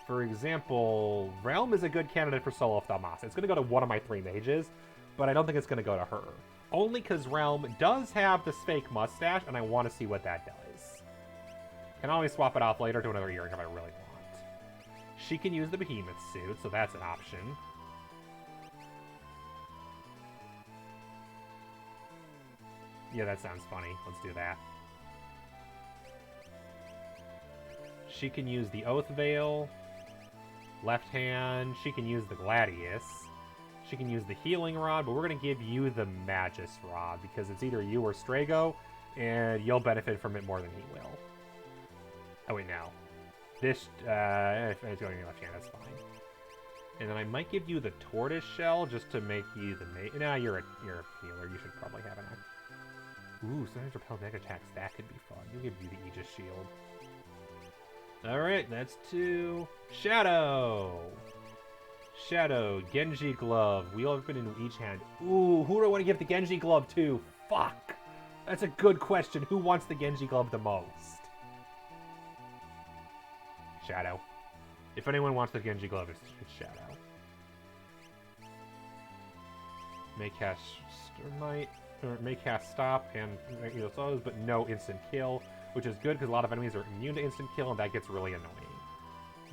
For example, Realm is a good candidate for Solo of Thalmasa. It's going to go to one of my 3 mages, but I don't think it's going to go to her. Only because Realm does have this fake mustache, and I want to see what that does. Can always swap it off later to another earring if I really want. She can use the Behemoth suit, so that's an option. Yeah, that sounds funny. Let's do that. She can use the Oath Veil. Left hand. She can use the Gladius. She can use the Healing Rod, but we're going to give you the Magus Rod because it's either you or Strago, and you'll benefit from it more than he will. Oh, wait, no. This, if it's going in your left hand, that's fine. And then I might give you the Tortoise Shell just to make you the mate. Nah, you're a healer. You should probably have an act. Ooh, sometimes repel mega attacks. That could be fun. We'll give you the Aegis Shield. Alright, that's 2. Shadow! Shadow, Genji Glove. Wheel open into each hand. Ooh, who do I want to give the Genji Glove to? Fuck! That's a good question. Who wants the Genji Glove the most? Shadow. If anyone wants the Genji Glove, it's Shadow. May cast Stermite. may cast stop and those, but no instant kill, which is good because a lot of enemies are immune to instant kill, and that gets really annoying.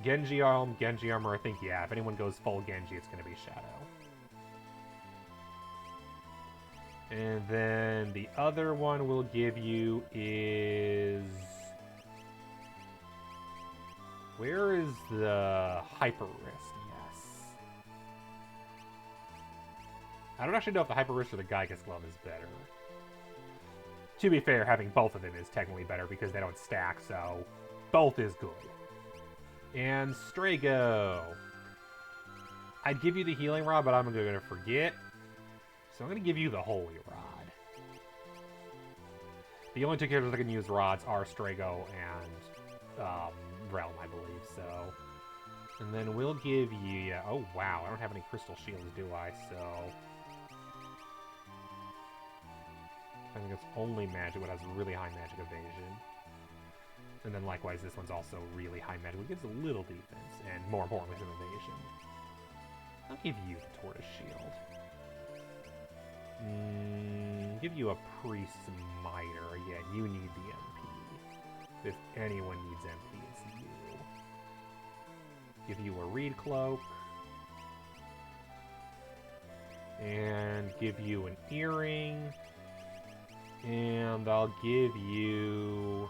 Genji armor, I think, yeah, if anyone goes full Genji, it's going to be Shadow. And then the other one we'll give you is... Where is the Hyper Wrist? Yes. I don't actually know if the Hyper Wrist or the Gygas Glove is better. To be fair, having both of them is technically better because they don't stack, so both is good. And Strago. I'd give you the Healing Rod, but I'm going to forget. So I'm going to give you the Holy Rod. The only two characters that can use rods are Strago and Realm, I believe, so... And then we'll give you... Yeah, oh, wow, I don't have any Crystal Shields, do I? So... I think it's only magic, but has really high magic evasion. And then likewise, this one's also really high magic, which gives a little defense, and more importantly, some evasion. I'll give you the Tortoise Shield. Give you a Priest's Miter. Yeah, you need the MP. If anyone needs MP, it's you. Give you a Reed Cloak. And give you an Earring. And I'll give you...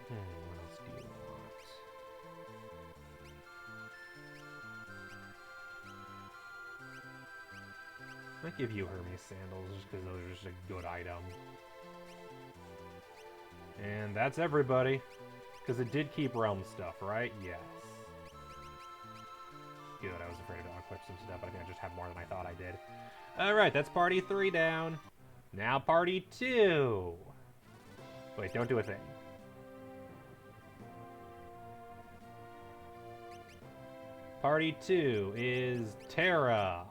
what else do you want? I might give you Hermes Sandals just because those are just a good item. And that's everybody. Because it did keep Realm stuff, right? Yes. Good, I was afraid to unequip some stuff, but I think I just have more than I thought I did. Alright, that's party 3 down. Now party 2. Wait, don't do a thing. Party 2 is Terra,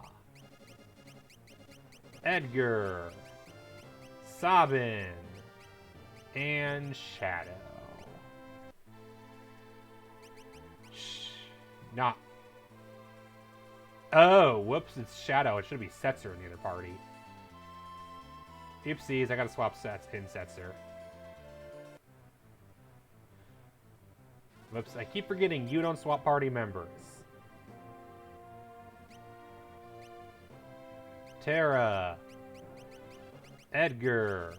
Edgar, Sabin, and Shadow. Not. Oh, whoops, it's Shadow. It should be Setzer in the other party. Oopsies, I gotta swap sets in Setzer. Whoops, I keep forgetting you don't swap party members. Terra, Edgar,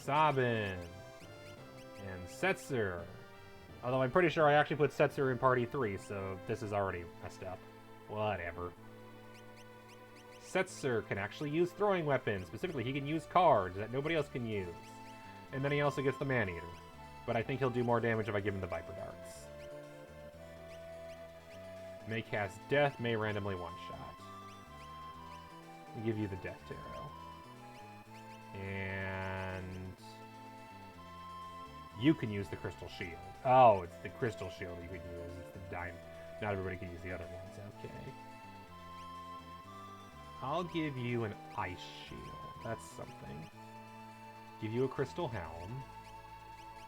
Sabin, and Setzer. Although I'm pretty sure I actually put Setzer in party 3, so this is already messed up. Whatever. Setzer can actually use throwing weapons. Specifically, he can use cards that nobody else can use. And then he also gets the Man-Eater. But I think he'll do more damage if I give him the Viper Darts. May cast Death, may randomly one-shot. I'll give you the Death Tarot. And... you can use the Crystal Shield. Oh, it's the Crystal Shield you can use. It's the Diamond. Not everybody can use the other ones. Okay. I'll give you an Ice Shield. That's something. Give you a Crystal Helm.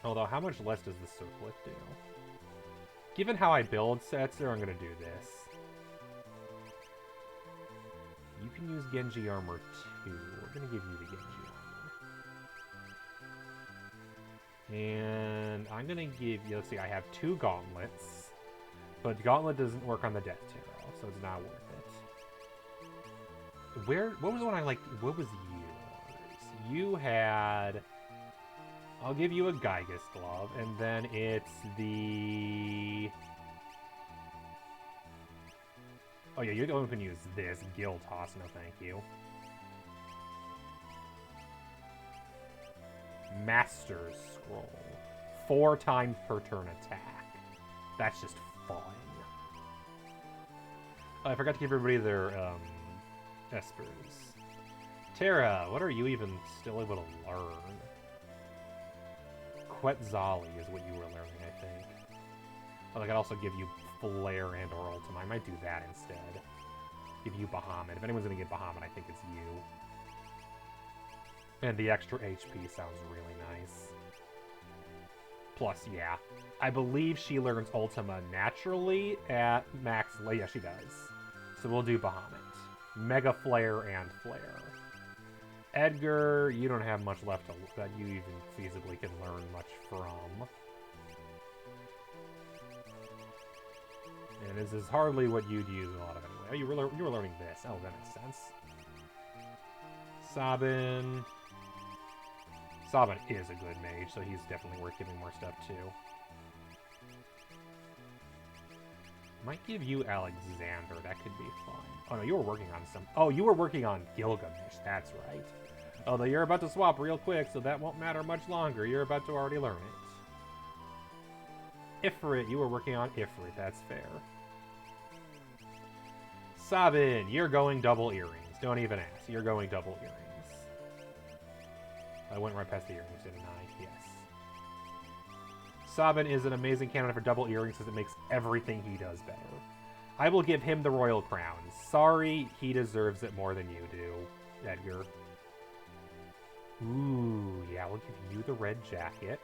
Although, how much less does the Circlet do? Given how I build Setzer, I'm going to do this. You can use Genji Armor too. We're going to give you the Genji Armor. And I'm going to give you... Let's see, I have 2 Gauntlets. But Gauntlet doesn't work on the Death Tarot, so it's not worth it. What was the one I liked? What was yours? You had... I'll give you a Gygas Glove, and then it's the... Oh yeah, you're the one who can use this. Guild Toss, no thank you. Master's Scroll. 4 times per turn attack. That's just fun. Oh, I forgot to give everybody their, Espers. Terra, what are you even still able to learn? Quetzali is what you were learning, I think. Oh, I could also give you Flare and or Ultima. I might do that instead. Give you Bahamut. If anyone's going to get Bahamut, I think it's you. And the extra HP sounds really nice. Plus, yeah. I believe she learns Ultima naturally at max... Yeah, she does. So we'll do Bahamut. Mega Flare and Flare. Edgar, you don't have much left that you even feasibly can learn much from. And this is hardly what you'd use a lot of anyway. Oh, you were learning this. Oh, that makes sense. Sabin. Sabin is a good mage, so he's definitely worth giving more stuff to. Might give you Alexander. That could be fun. Oh, no, you were working on some... Oh, you were working on Gilgamesh. That's right. Although you're about to swap real quick, so that won't matter much longer. You're about to already learn it. Ifrit. You were working on Ifrit. That's fair. Sabin. You're going double earrings. Don't even ask. You're going double earrings. I went right past the earrings, didn't I? Yes. Sabin is an amazing candidate for double earrings because it makes everything he does better. I will give him the royal crown. Sorry, he deserves it more than you do, Edgar. Ooh, yeah, we'll give you the red jacket.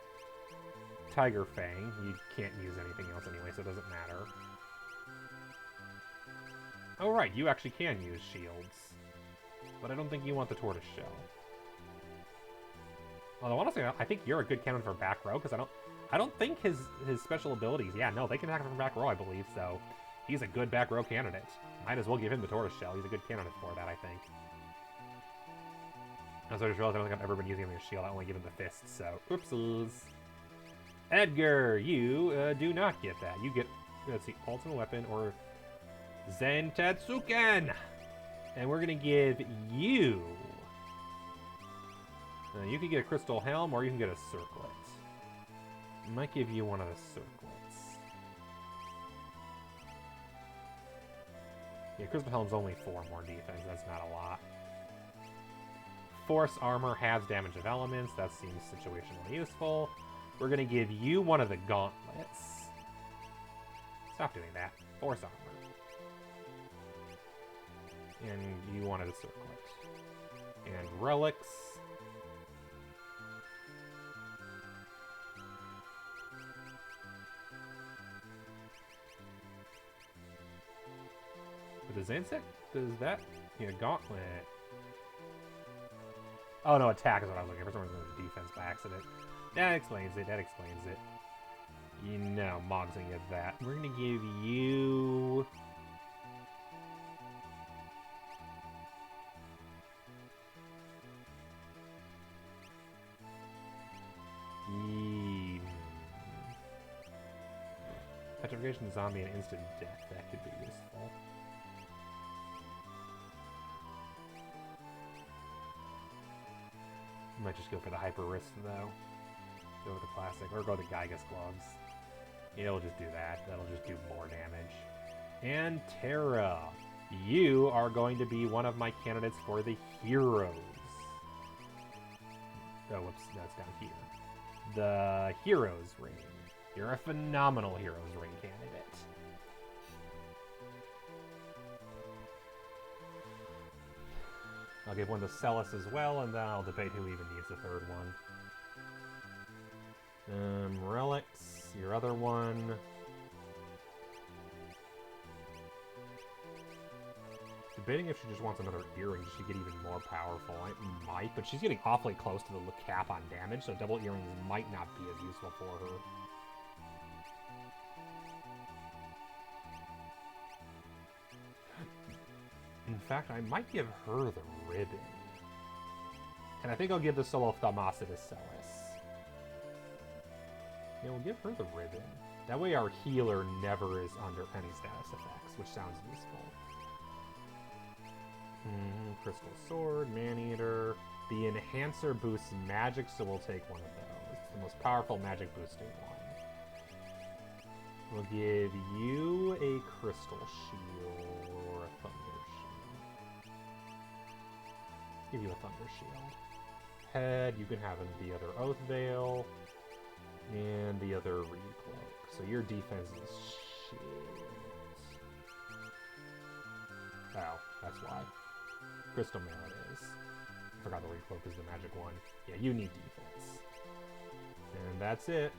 Tiger Fang. You can't use anything else anyway, so it doesn't matter. Oh, right, you actually can use shields. But I don't think you want the tortoise shell. Although, honestly, I think you're a good candidate for back row, because I don't think his special abilities... Yeah, no, they can attack from back row, I believe, so... He's a good back row candidate. Might as well give him the tortoise shell. He's a good candidate for that, I think. Also, I just realized I don't think I've ever been using him as a shield. I only give him the fist, so... Oopsies. Edgar, you do not get that. You get, let's see, ultimate weapon or Zen Tetsuken. And we're going to give you... you can get a crystal helm or you can get a circlet. I might give you one of the circlets. Yeah, crystal helm's only 4 more defense. That's not a lot. Force armor halves damage of elements. That seems situationally useful. We're going to give you one of the gauntlets. Stop doing that. Force armor. And you wanted a circlet. And relics. But does insect... Does that... Yeah, gauntlet... Oh, no, attack is what I was looking for. For some reason, it was defense by accident. That explains it. That explains it. You know, Mog's gonna get that. We're gonna give you... Petrification, zombie, and instant death. That could be useful. Might just go for the hyper wrist though. Go with the classic, or go the Gygas gloves. Yeah, we'll just do that. That'll just do more damage. And Terra, you are going to be one of my candidates for the heroes. Oh, whoops, that's down here. The heroes ring. You're a phenomenal heroes ring candidate. I'll give one to Celes as well, and then I'll debate who even needs the third one. Relics, your other one. Debating if she just wants another earring, does she get even more powerful? It might, but she's getting awfully close to the cap on damage, so double earrings might not be as useful for her. In fact, I might give her the ribbon. And I think I'll give the Soul of Thamasa to Celes. Yeah, we'll give her the ribbon. That way our healer never is under any status effects, which sounds useful. Crystal Sword, Man-Eater. The Enhancer boosts magic, so we'll take one of those. It's the most powerful magic boosting one. We'll give you a Crystal Shield or a Thunder Shield. Give you a Thunder Shield. Head, you can have the other Oath Veil. And the other Reed Cloak. So your defense is shit. Oh, that's why. Crystal Mail it is. I forgot the Reed Cloak is the magic one. Yeah, you need defense. And that's it.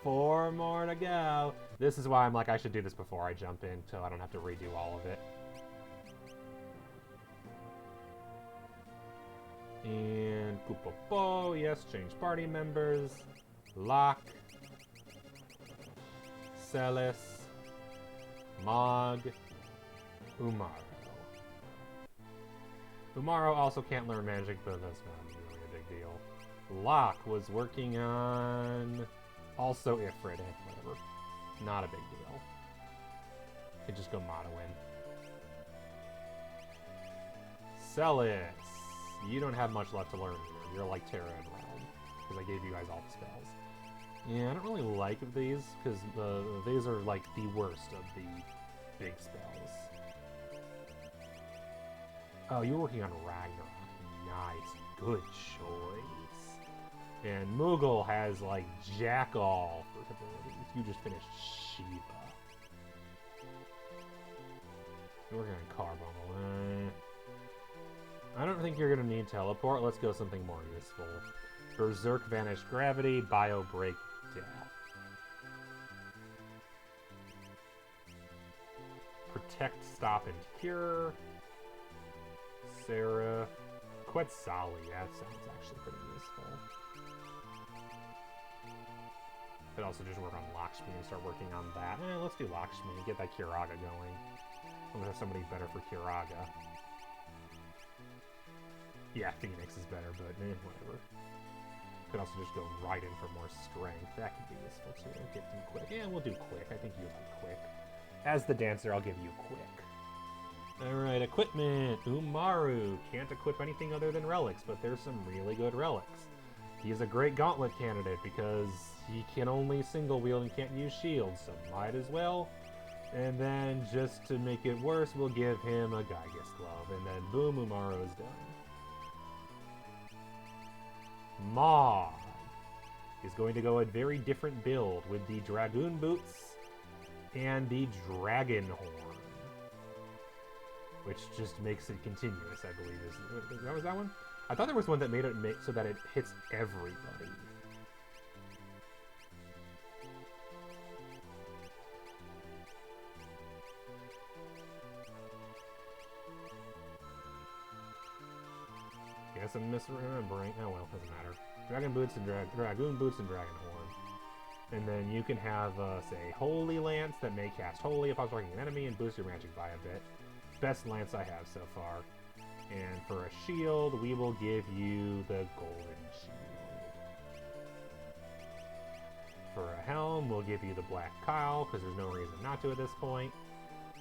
4 more to go. This is why I'm like, I should do this before I jump in, so I don't have to redo all of it. And Kupopo, yes, change party members. Locke. Celes. Mog. Umaro. Umaro also can't learn magic, but that's not really a big deal. Locke was working on... Also Ifrit, whatever. Not a big deal. Could just go Mono in. Celes. You don't have much left to learn here. You're like Terra and Realm, because I gave you guys all the spells. Yeah, I don't really like these, because these are like the worst of the big spells. Oh, you're working on Ragnarok. Nice. Good choice. And Moogle has, like, Jack-All for abilities. You just finished Shiva. You're working on Carbuncle. I don't think you're going to need Teleport. Let's go something more useful. Berserk, Vanish Gravity, Bio Break, Death. Protect, Stop, and Cure. Sarah. Quetzali, that sounds actually pretty useful. Could also just work on Lakshmi and start working on that. Let's do Lakshmi, get that Kiraga going. I'm gonna have somebody better for Kiraga. Yeah, Phoenix is better, but whatever. Could also just go right in for more strength. That could be useful too. Get them quick. Yeah, we'll do quick. I think you like quick. As the dancer, I'll give you quick. Alright, equipment. Umaro. Can't equip anything other than relics, but there's some really good relics. He is a great gauntlet candidate because he can only single wield and can't use shields, so might as well. And then, just to make it worse, we'll give him a Gygas glove, and then boom, Umaro is done. Mog is going to go a very different build with the Dragoon Boots and the Dragon Horn. Which just makes it continuous, I believe. Was that one? I thought there was one that made it so that it hits everybody. Guess I'm misremembering. Oh well, doesn't matter. Dragoon Boots and Dragon Horn. And then you can have, say, Holy Lance that may cast Holy upon striking an enemy and boost your magic by a bit. Best lance I have so far. And for a shield, we will give you the golden shield. For a helm, we'll give you the black cowl, because there's no reason not to at this point.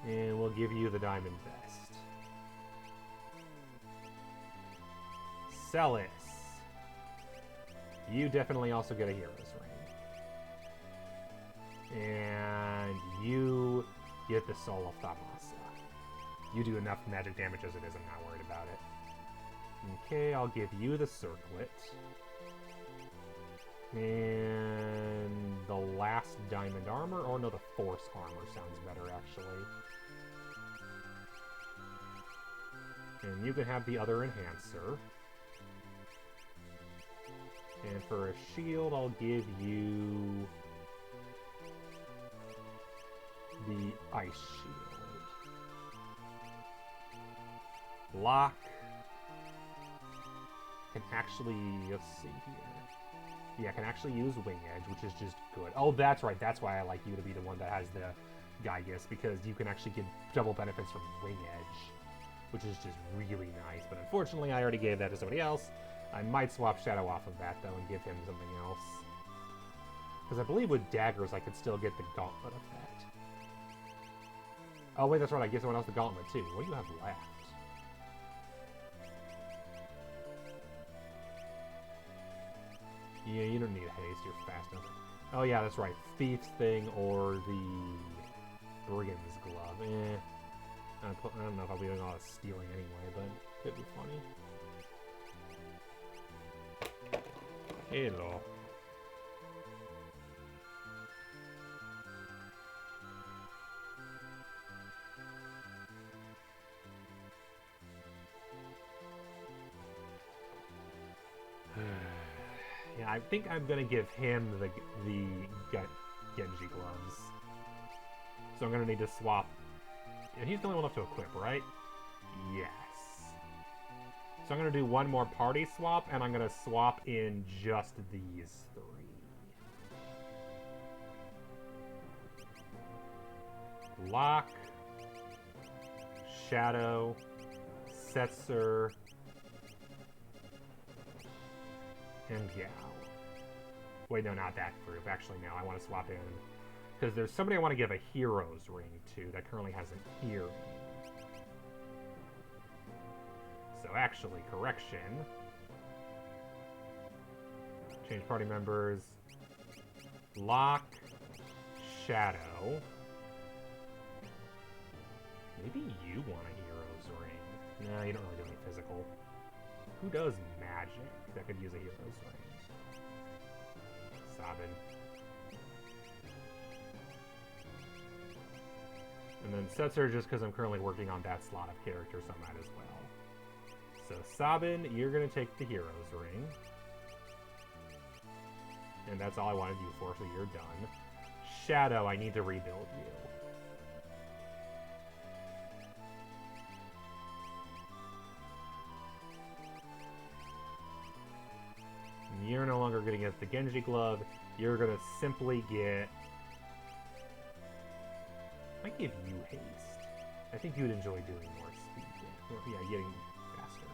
And we'll give you the diamond vest. Celes. You definitely also get a hero's ring. And you get the Soul of Thamasa. You do enough magic damage as it is, I'm not worried about it. Okay, I'll give you the circlet. And the last diamond armor, or no, the force armor sounds better actually. And you can have the other enhancer. And for a shield, I'll give you the ice shield. Locke can actually, let's see here. Yeah, can actually use Wing Edge, which is just good. Oh, that's right. That's why I like you to be the one that has the Gygas, because you can actually get double benefits from Wing Edge, which is just really nice. But unfortunately, I already gave that to somebody else. I might swap Shadow off of that, though, and give him something else. Because I believe with daggers, I could still get the Gauntlet effect. Oh, wait, that's right. I give someone else the Gauntlet, too. What do you have left? Yeah, you don't need haste. You're fast enough. Oh, yeah, that's right. Thief's thing or the Brigand's glove. I don't know if I'll be doing a lot of stealing anyway, but it could be funny. Hello. Yeah, I think I'm gonna give him the Genji gloves. So I'm gonna need to swap. And he's the only one left to equip, right? Yes. So I'm gonna do one more party swap, and I'm gonna swap in just these three. Locke, Shadow, Setzer, and Gao. Wait, no, not that group. Actually, no, I want to swap in. Because there's somebody I want to give a hero's ring to that currently has an earring. So actually, correction. Change party members. Locke, Shadow. Maybe you want a hero's ring. No, you don't really do any physical. Who does magic that could use a hero's ring? Sabin. And then Setzer, just because I'm currently working on that slot of characters, I might as well. So Sabin, you're going to take the hero's ring. And that's all I wanted you for, so you're done. Shadow, I need to rebuild you. You're no longer going to get the Genji glove. You're going to simply get... I might give you haste. I think you'd enjoy doing more speed. Yeah, getting faster.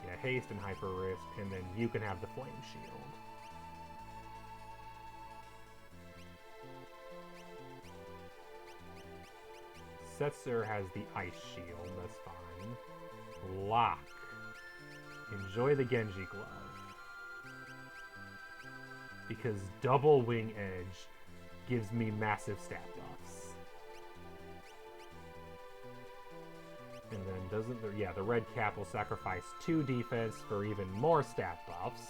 Yeah, haste and hyper risk, and then you can have the flame shield. Setzer has the ice shield, that's fine. Locke. Enjoy the Genji glove. Because double wing edge gives me massive stat buffs. And then doesn't the, yeah, the red cap will sacrifice 2 defense for even more stat buffs.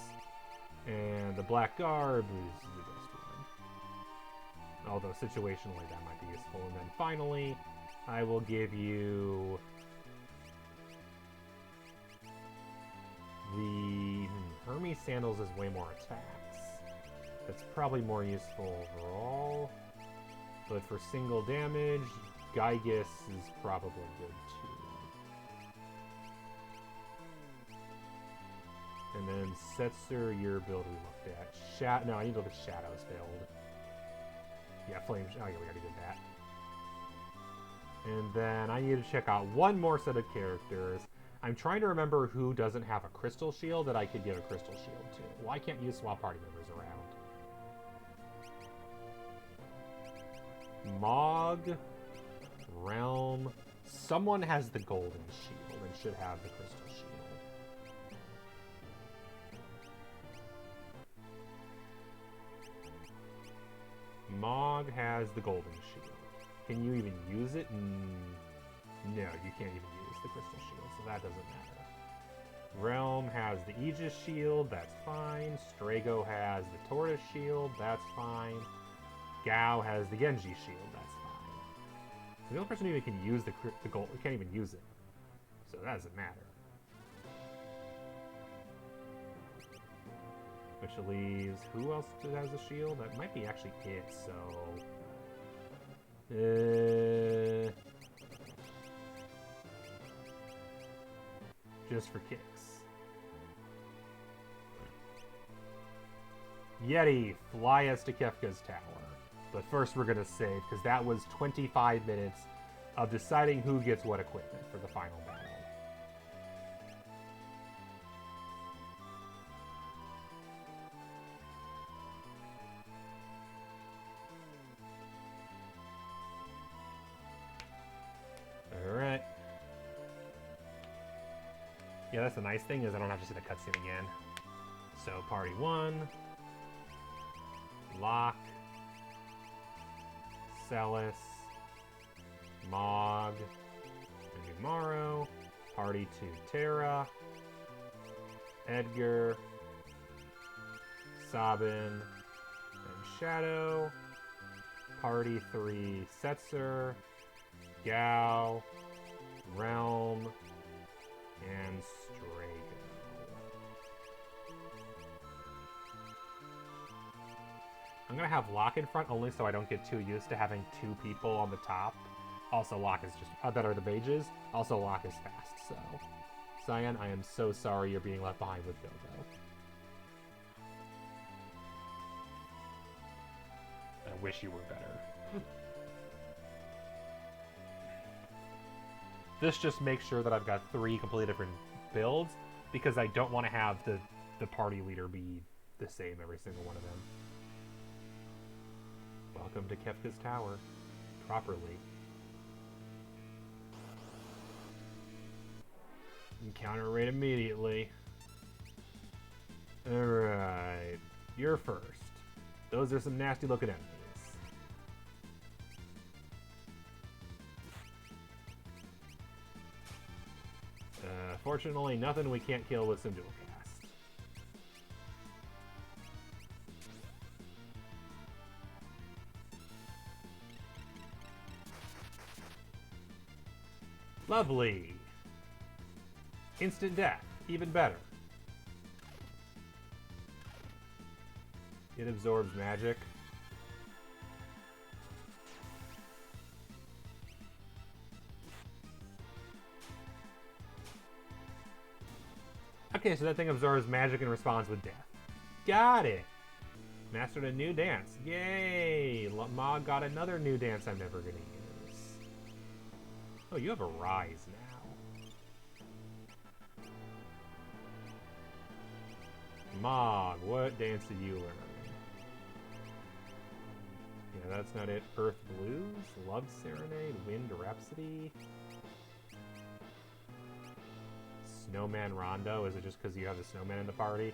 And the black garb is the best one. Although situationally that might be useful. And then finally, I will give you the Hermes Sandals is way more attacks. That's probably more useful overall. But for single damage, Gygus is probably good too. And then Setzer, your build we looked at. No, I need to look at Shadow's build. Yeah, Flames. Oh yeah, we already did that. And then I need to check out one more set of characters. I'm trying to remember who doesn't have a crystal shield that I could give a crystal shield to. Why can't you swap party members around? Mog, Realm. Someone has the golden shield and should have the crystal shield. Mog has the golden shield. Can you even use it? No, you can't even use the crystal shield, so that doesn't matter. Realm has the Aegis shield, that's fine. Strago has the Tortoise shield, that's fine. Gao has the Genji shield, that's fine. So the only person who can use the gold can't even use it. So that doesn't matter. Which leaves... Who else has a shield? That might be actually it, so... just for kicks. Yeti, fly us to Kefka's tower. But first we're going to save, because that was 25 minutes of deciding who gets what equipment for the final battle. Alright. Yeah, that's the nice thing, is I don't have to see the cutscene again. So, party 1. Locke. Celes, Mog, and Umaro. Party 2, Terra, Edgar, Sabin, and Shadow. Party 3, Setzer, Gao, Realm, and Strago. gonna have Locke in front only so I don't get too used to having two people on the top. Also, Locke is just that are the mages. Also, Locke is fast, so Cyan, I am so sorry you're being left behind with Bilbo. I wish you were better. This just makes sure that I've got 3 completely different builds, because I don't want to have the party leader be the same every single one of them. Welcome to Kefka's Tower. Properly. Encounter rate immediately. Alright. You're first. Those are some nasty looking enemies. Fortunately, nothing we can't kill with some dual cast. Lovely! Instant death. Even better. It absorbs magic. Okay, so that thing absorbs magic and responds with death. Got it! Mastered a new dance. Yay! Mog got another new dance I'm never gonna use. Oh, you have a rise now. Mog, what dance did you learn? Yeah, that's not it. Earth Blues, Love Serenade, Wind Rhapsody. Snowman Rondo? Is it just because you have the snowman in the party?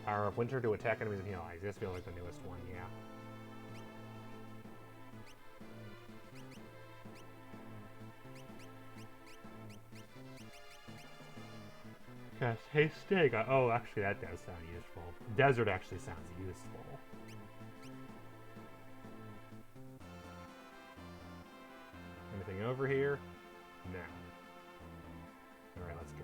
Power of Winter to attack enemies and heal eyes. This feels like the newest one, yeah. Yes, hey Stig. Oh, actually, that does sound useful. Desert actually sounds useful. Anything over here? No. Alright, let's go.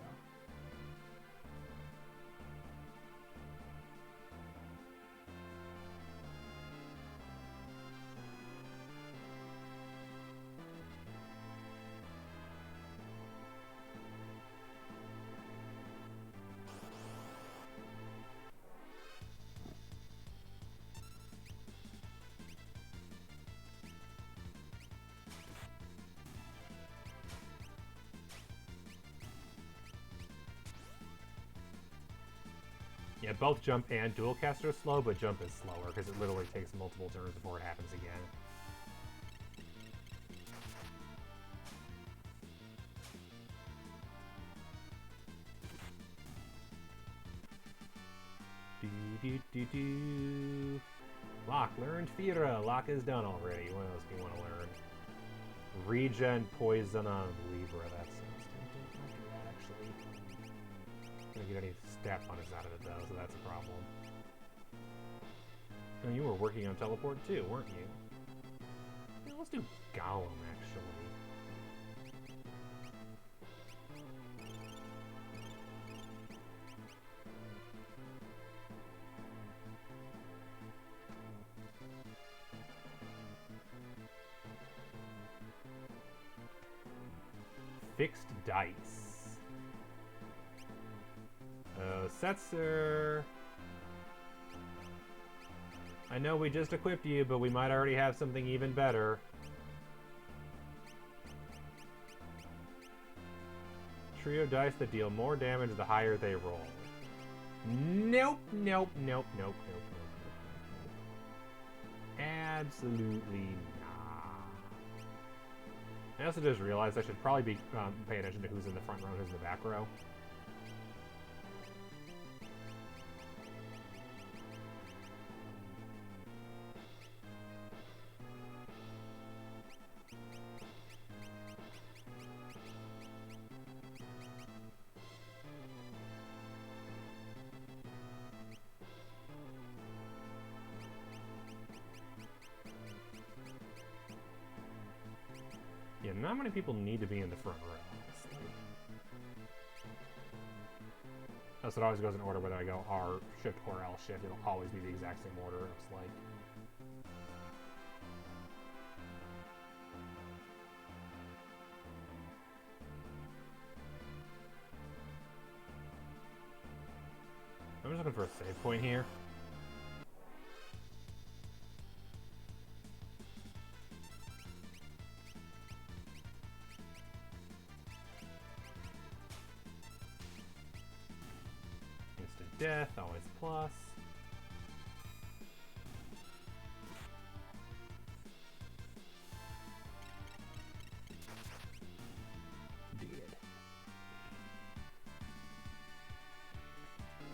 Yeah, both jump and dual cast are slow, but jump is slower because it literally takes multiple turns before it happens again. Do. Locke learned Fira. Locke is done already. What else do you want to learn? Regen Poison on Libra. That sounds tempting. I'll do that actually. I'm gonna get any stat bonus out of it though, so that's a problem. Oh, you were working on teleport too, weren't you? Yeah, let's do Golem actually. Fixed dice. Setzer. I know we just equipped you, but we might already have something even better. Trio dice that deal more damage the higher they roll. Nope, nope, nope, nope, nope, nope, nope, nope. Absolutely not. I also just realized I should probably be paying attention to who's in the front row and who's in the back row. Yeah, not many people need to be in the front row, honestly. That's what always goes in order whether I go R shift or L shift. It'll always be the exact same order, it looks like. for a save point here. Instant death, always plus.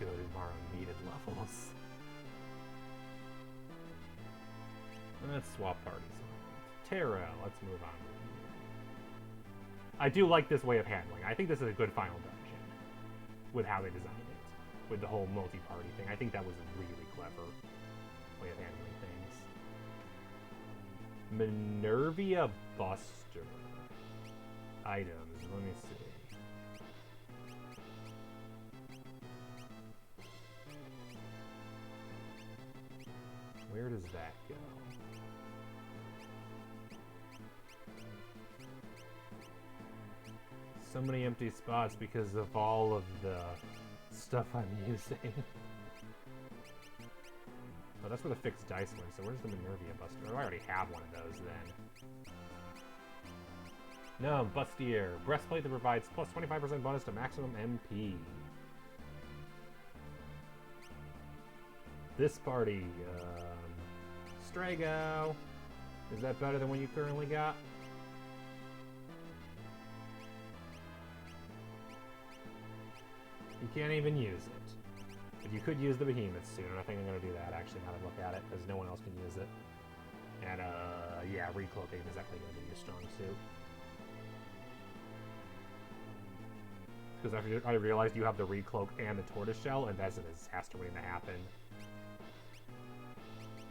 Good Umaro needed levels. Let's swap parties. Terra, let's move on. I do like this way of handling. I think this is a good final dungeon with how they designed it. With the whole multi-party thing. I think that was a really clever way of handling things. Minervia Buster. Items, let me see. Where does that go? So many empty spots because of all of the stuff I'm using. Oh, that's where the fixed dice went, so where's the Minervia Buster? Oh, I already have one of those then. No, Bustier. Breastplate that provides plus 25% bonus to maximum MP. This party, Strago. Is that better than what you currently got? You can't even use it. But you could use the Behemoth soon, and I think I'm going to do that, actually, now that I look at it, because no one else can use it. And, yeah, recloaking is definitely going to be your strong suit. Because I realized you have the recloak and the tortoiseshell, and that's a disaster waiting to happen.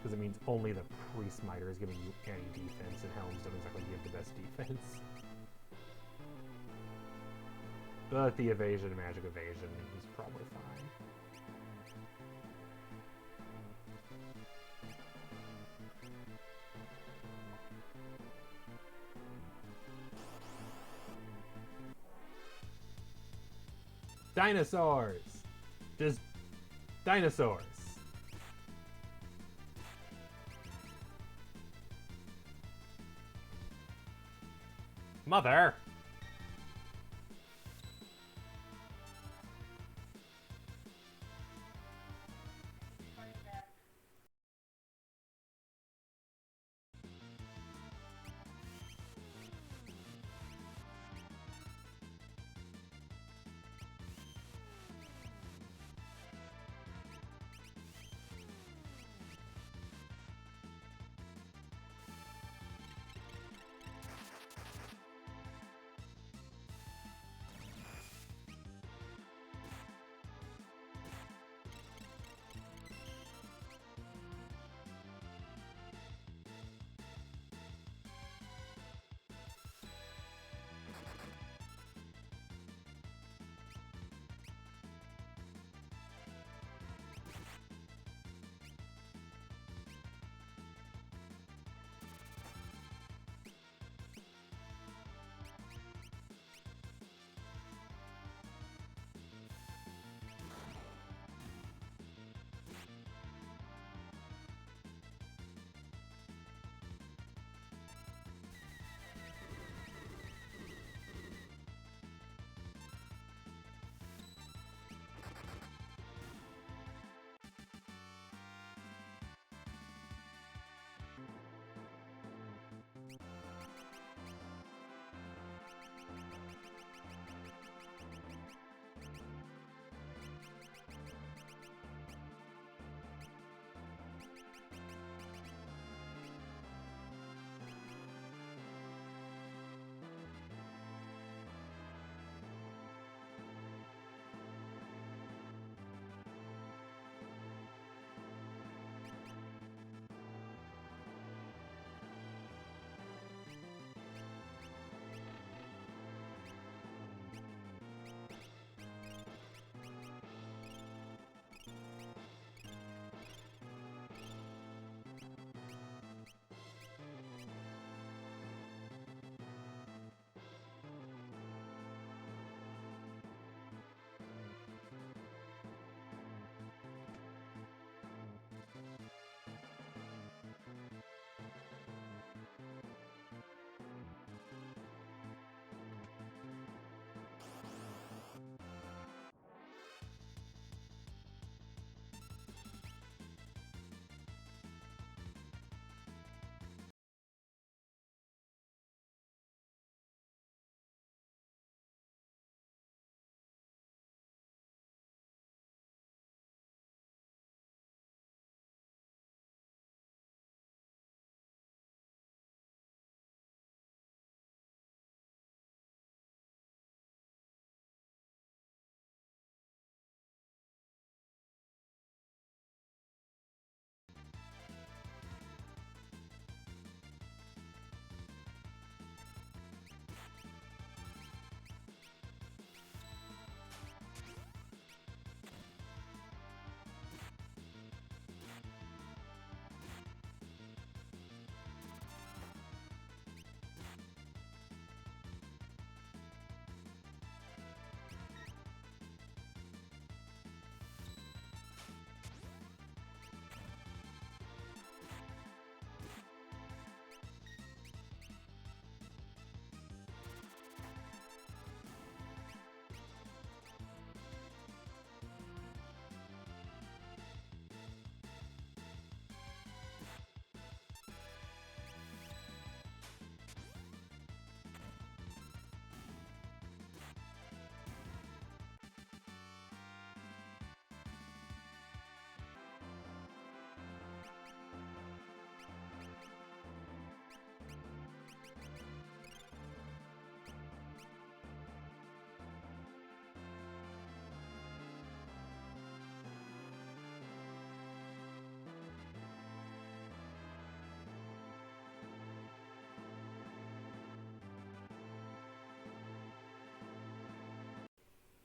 Because it means only the Priest-Miter is giving you any defense, and Helms doesn't exactly give the best defense. But the evasion, magic evasion, is probably fine. Dinosaurs! Just dinosaurs. Mother!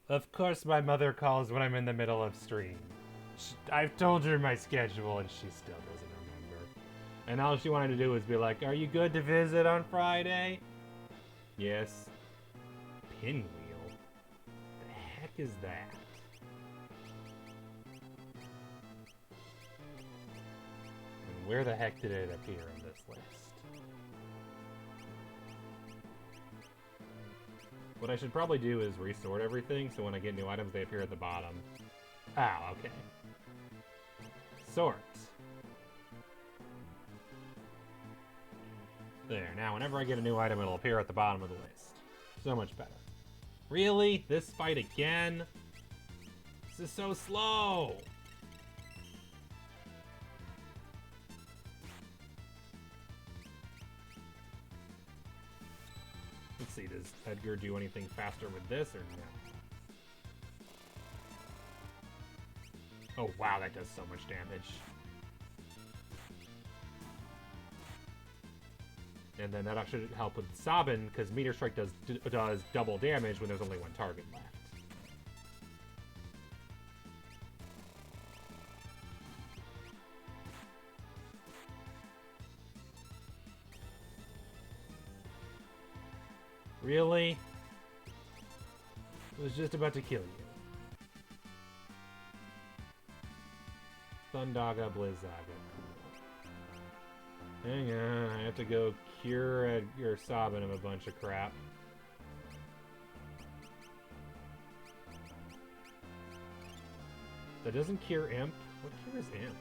Of course my mother calls when I'm in the middle of stream. I've told her my schedule and she still doesn't remember. And all she wanted to do was be like, are you good to visit on Friday? Yes. Pinwheel? The heck is that? And where the heck did it appear in this list? What I should probably do is resort everything, so when I get new items, they appear at the bottom. Ah, okay. Sort. There, now whenever I get a new item, it'll appear at the bottom of the list. So much better. Really? This fight again? This is so slow! Let's see, does Edgar do anything faster with this or no? Oh wow, that does so much damage. And then that should help with Sabin, because Meteor Strike does double damage when there's only one target left. Really? I was just about to kill you. Thundaga, Blizzaga. Hang on, I have to go cure Edgar Sabin of a bunch of crap. That doesn't cure Imp? What cures Imp?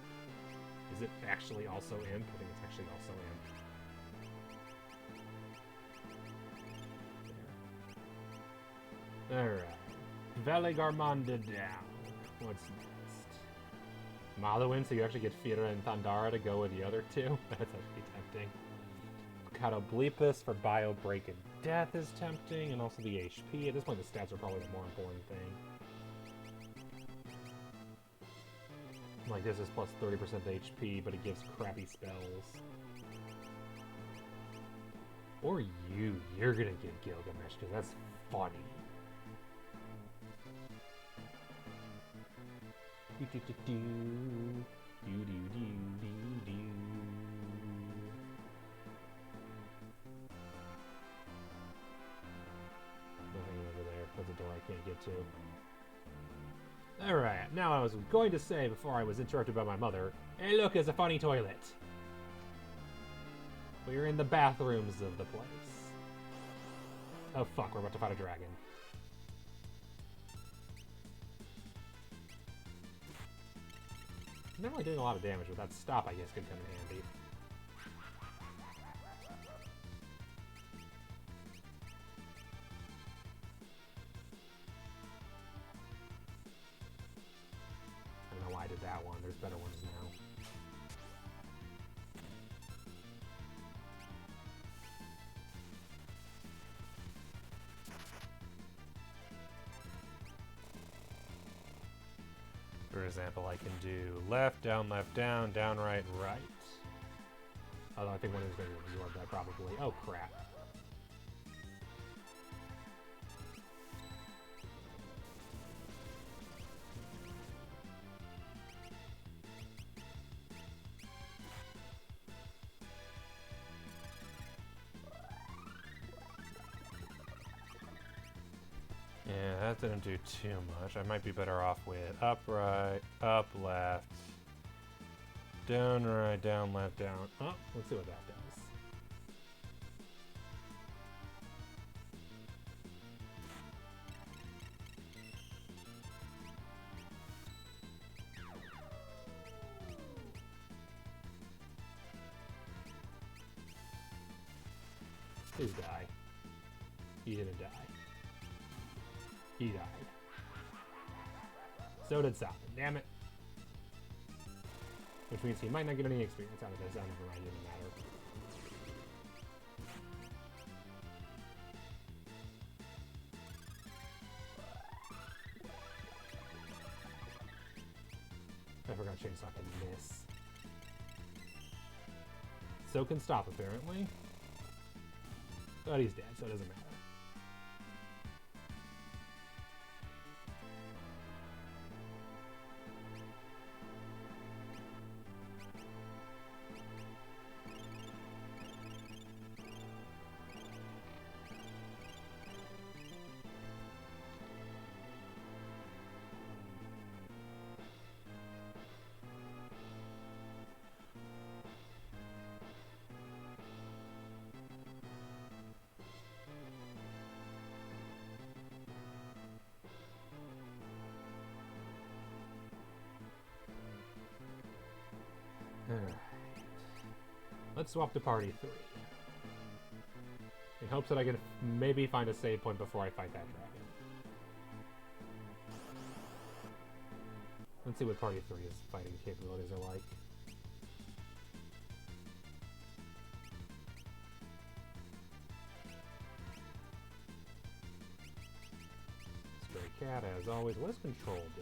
Is it actually also Imp? I think it's actually also Imp. Alright. Veligarmonda down. What's next? Maluin, so you actually get Fira and Thundara to go with the other two? That's actually tempting. Catoblepus for Bio Break and Death is tempting, and also the HP. At this point, the stats are probably the more important thing. Like, this is plus 30% HP, but it gives crappy spells. Or you're gonna get Gilgamesh, because that's funny. Do do do do do do do do do. Nothing over there. There's a door I can't get to. Alright, now I was going to say before I was interrupted by my mother, hey look, it's a funny toilet. We're in the bathrooms of the place. Oh fuck, we're about to fight a dragon. I'm not really doing a lot of damage, but that stop, I guess, could come in handy. I don't know why I did that one. There's better ones now. For example, I can do left, down, right, right. Although I think one is going to absorb that probably. Oh, crap. Yeah, that didn't do too much. I might be better off with up, right, up, left, down, right, down, left, down. Oh, let's see what that does. Please die. He didn't die. He died. So did Sabin. Damn it. Which means he might not get any experience out of this. Never mind, it didn't matter. I forgot Chainsaw can miss. So can stop, apparently. But he's dead, so it doesn't matter. Let's swap to party 3. In hopes that I can maybe find a save point before I fight that dragon. Let's see what party 3's fighting capabilities are like. Stray cat, as always. What does control do?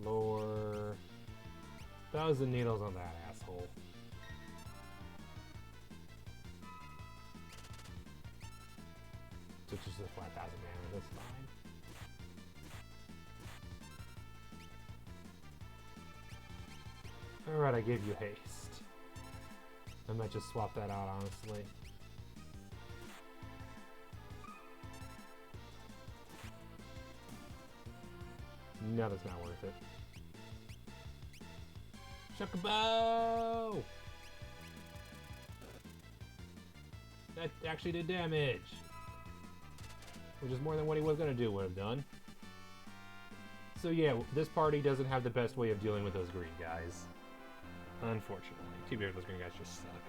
Lore. 1,000 needles on that asshole. So it's just a flat 1,000 damage, that's fine. Alright, I gave you haste. I might just swap that out, honestly. No, that's not worth it. Chocobo! That actually did damage! Which is more than what he was gonna do would have done. So yeah, this party doesn't have the best way of dealing with those green guys. Unfortunately. Too bad those green guys just suck.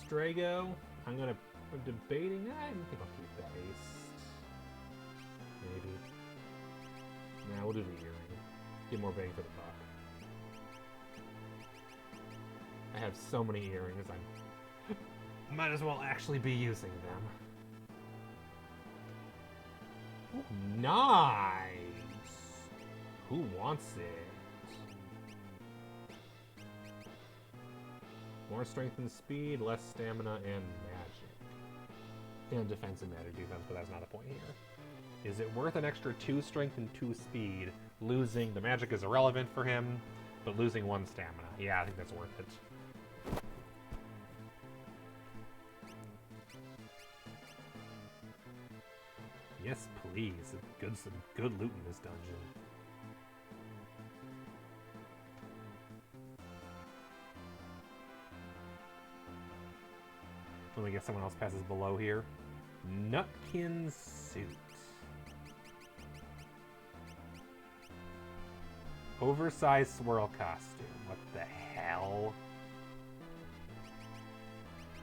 Strago. I'm debating. I think I'll keep that haste. Maybe. Nah, we'll do the earring. Get more bang for the buck. I have so many earrings, I might as well actually be using them. Ooh, nice! Who wants it? More strength and speed, less stamina and magic. And defense and magic defense, but that's not the point here. Is it worth an extra 2 strength and 2 speed? Losing the magic is irrelevant for him, but losing 1 stamina. Yeah, I think that's worth it. Yes, please. Some good loot in this dungeon. Let me guess someone else passes below here. Nutkin suit. Oversized swirl costume. What the hell?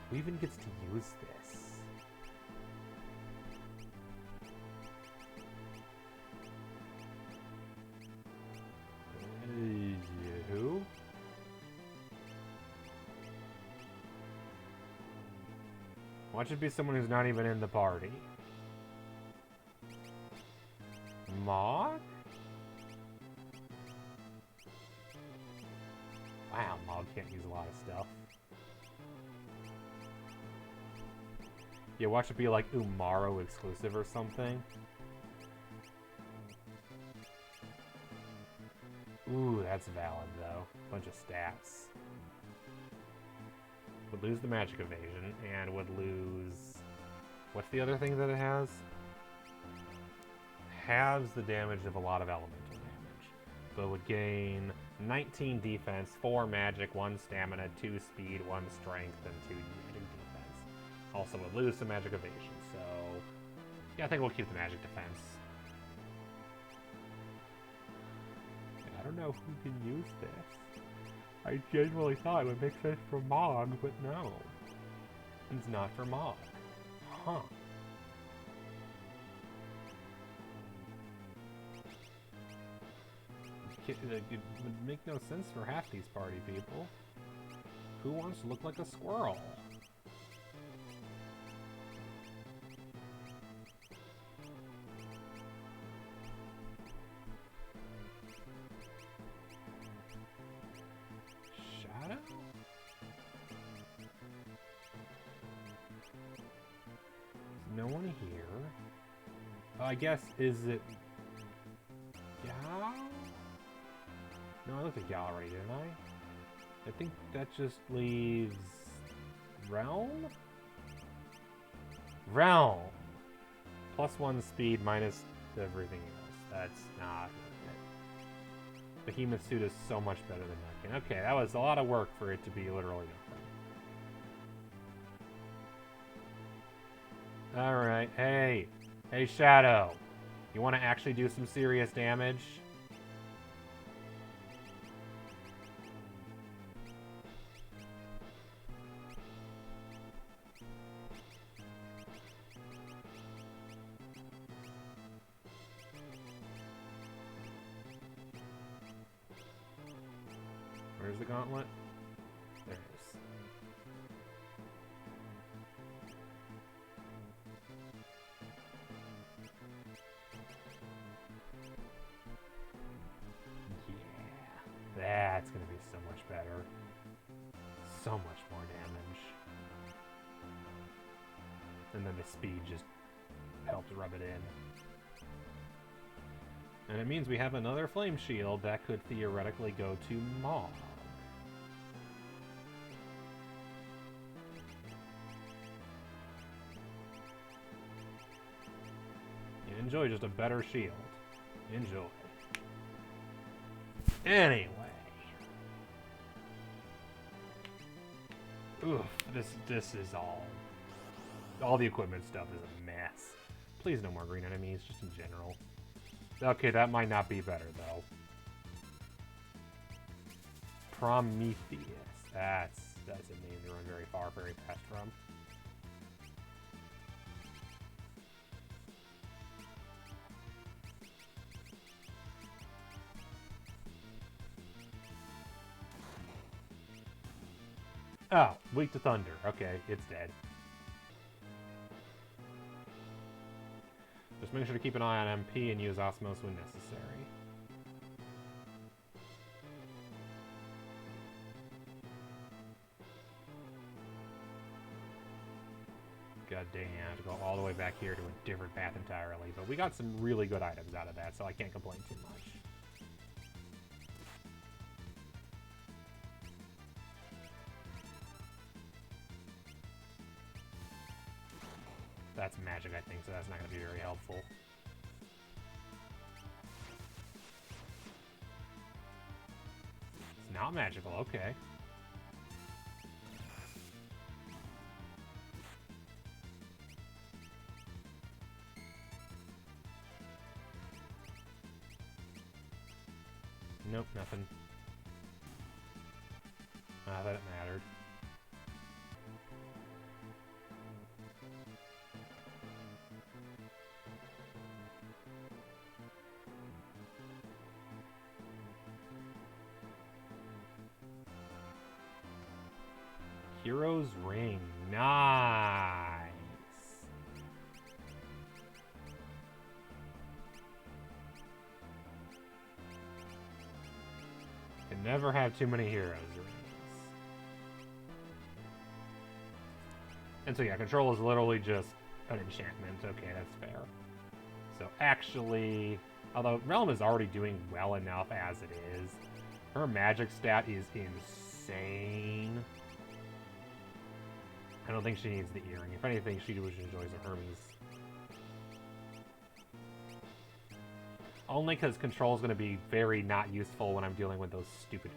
Who even gets to use this? Who? Watch it be someone who's not even in the party. Mog? Wow, Mog can't use a lot of stuff. Yeah, watch it be like Umaro exclusive or something. Ooh, that's valid though. Bunch of stats. Would lose the magic evasion, and would lose... What's the other thing that it has? Halves the damage of a lot of elemental damage. But would gain 19 defense, 4 magic, 1 stamina, 2 speed, 1 strength, and 2 magic defense. Also would lose some magic evasion, so... Yeah, I think we'll keep the magic defense. I don't know who can use this. I genuinely thought it would make sense for Mog, but no. It's not for Mog. Huh. It would make no sense for half these party people. Who wants to look like a squirrel? Shadow? There's no one here. I guess, is it... Gal? No, I looked at Gal already, didn't I? I think that just leaves... Realm? Realm! +1 speed minus everything else. That's not worth it. Behemoth suit is so much better than Nutkin. Okay, that was a lot of work for it to be literally nothing. Alright, hey! Hey, Shadow. You want to actually do some serious damage? Where's the gauntlet? There it is. Yeah, that's gonna be so much better. So much more damage. And then the speed just helps rub it in. And it means we have another flame shield that could theoretically go to Maw. Enjoy just a better shield. Enjoy. Anyway. Oof, this is all the equipment stuff is a mess. Please no more green enemies, just in general. Okay, that might not be better though. Prometheus. That's a name to run very far, very fast from. Oh, weak to thunder. Okay, it's dead. Just make sure to keep an eye on MP and use Osmos when necessary. God dang, I have to go all the way back here to a different path entirely. But we got some really good items out of that, so I can't complain too much. That's magic, I think, so that's not going to be very helpful. It's not magical, okay. Nope, nothing. Not that it mattered. Hero's Ring. Nice. Can never have too many heroes rings. And so yeah, control is literally just an enchantment. Okay, that's fair. So actually, although Realm is already doing well enough as it is, her magic stat is insane. I don't think she needs the earring. If anything, she just enjoys a Hermes. Only because control is going to be very not useful when I'm dealing with those stupid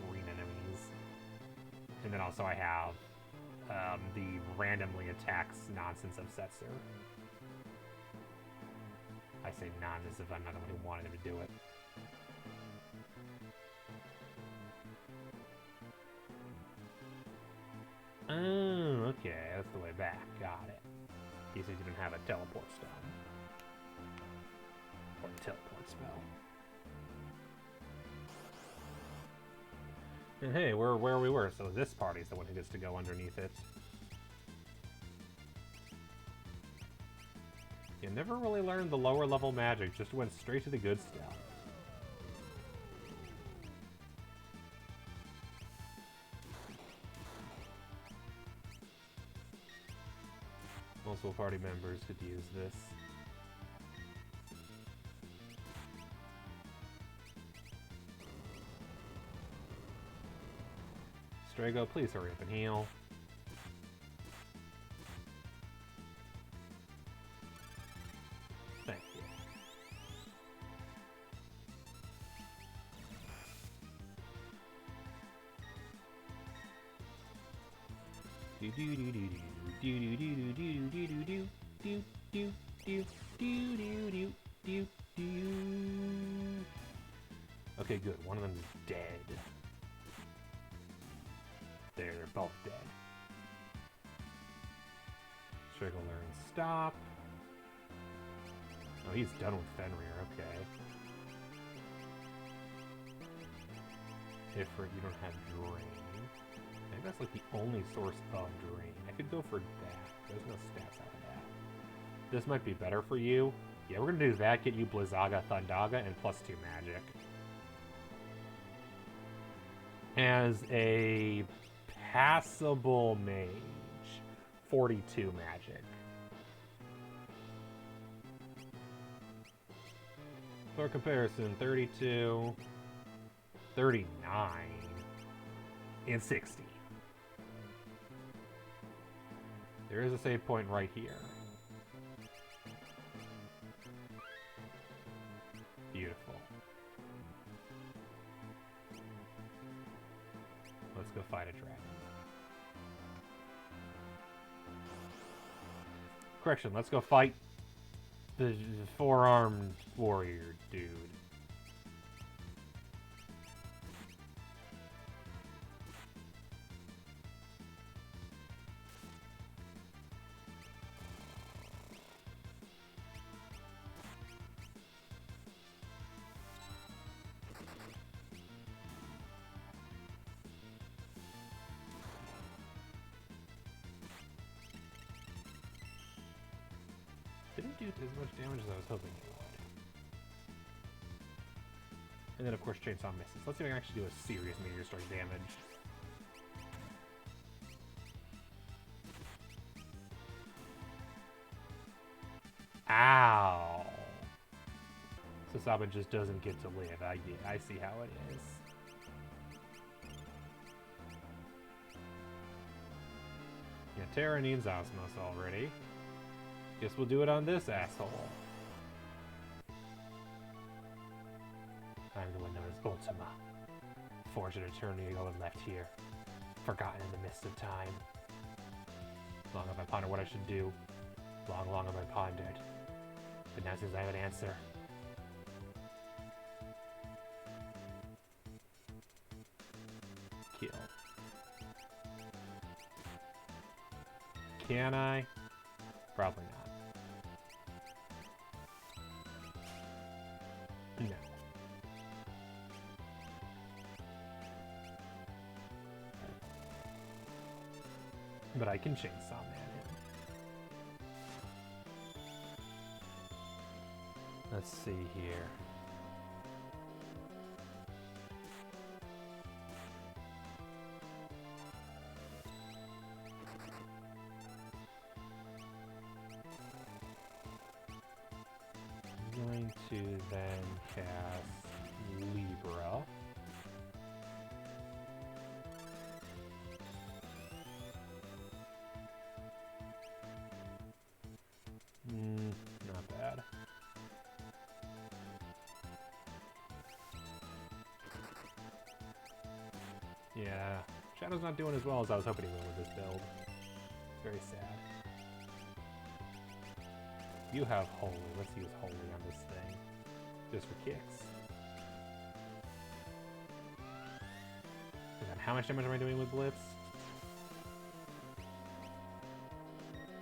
green enemies. And then also I have the randomly attacks nonsense of Setzer. I say non as if I'm not the one who wanted him to do it. Oh, okay, that's the way back. Got it. He said he didn't have a teleport stone. Or a teleport spell. And hey, we're where we were, so this party's the one who gets to go underneath it. You never really learned the lower level magic, just went straight to the good stuff. Multiple party members could use this. Strago, please hurry up and heal. Thank you. Do do do do do do do do do do do do do do do. Do do do do do. Okay, good. One of them's dead. They're both dead. Trigger learn stop. Oh, he's done with Fenrir. Okay. Ifrit, you don't have drain. I think that's like the only source of drain. I could go for that. There's no stats out of that. This might be better for you. Yeah, we're gonna do that. Get you Blizzaga, Thundaga, and +2 magic. As a passable mage, 42 magic. For comparison, 32, 39, and 60. There is a save point right here. Beautiful. Let's go fight a dragon. Correction, let's go fight the four-armed warrior dude. Didn't do as much damage as I was hoping it would. And then, of course, Chainsaw misses. Let's see if I can actually do a serious Meteor Strike damage. Ow! So Sabin just doesn't get to live. I see how it is. Yeah, Terra needs Osmos already. Guess we'll do it on this asshole. I'm the one known as Ultima. Forged an eternity ago and left here. Forgotten in the mist of time. Long have I pondered what I should do. Long, long have I pondered. But now since I have an answer. Kill. Can I? Probably not. No. But I can Chainsaw Man him. Let's see here. I'm going to then cast Libra. Not bad. Yeah, Shadow's not doing as well as I was hoping he would with this build. Very sad. You have Holy. Let's use Holy on this thing. Just for kicks. And then how much damage am I doing with Blitz?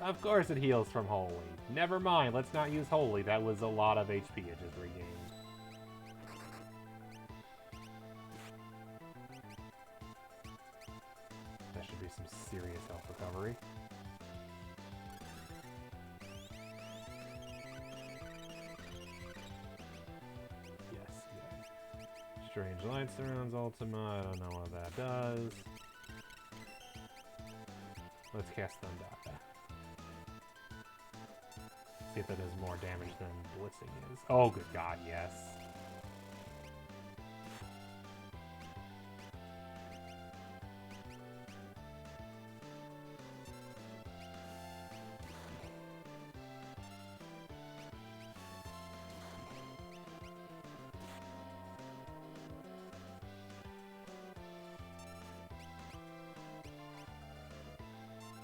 Of course it heals from Holy. Never mind, let's not use Holy. That was a lot of HP it just regained. That should be some serious health recovery. Yes, good. Strange Light Surrounds Ultima. I don't know what that does. Let's cast Thundaga. See if that does more damage than Blitzing is. Oh, good God, yes.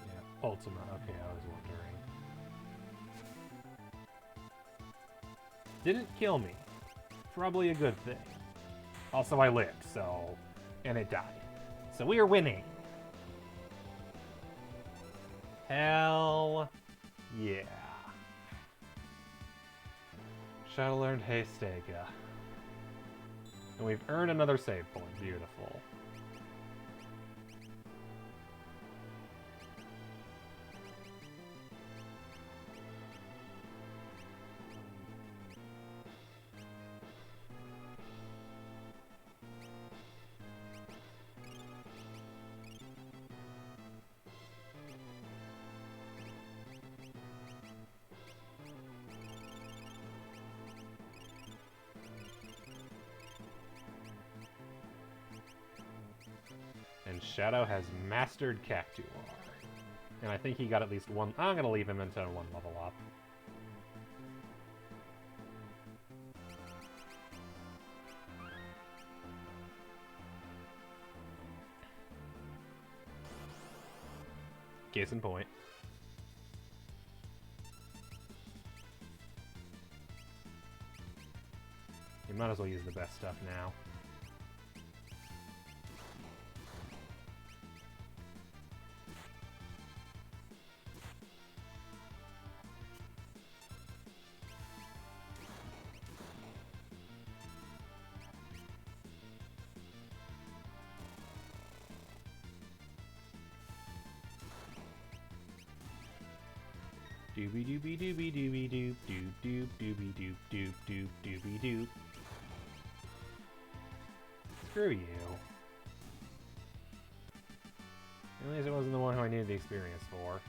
Yeah, Ultima. Okay, I was wondering. Didn't kill me. Probably a good thing. Also, I lived, so... And it died. So we are winning. Hell yeah. Shadow learned Haystega. And we've earned another save point. Beautiful. And Shadow has mastered Cactuar. And I think he got at least one... I'm going to leave him until one level up. Case in point. You might as well use the best stuff now. Doobie doobie doobie doobie doop doop doop doobie doop doop doop doobie doop. Screw you. At least it wasn't the one who I needed the experience for.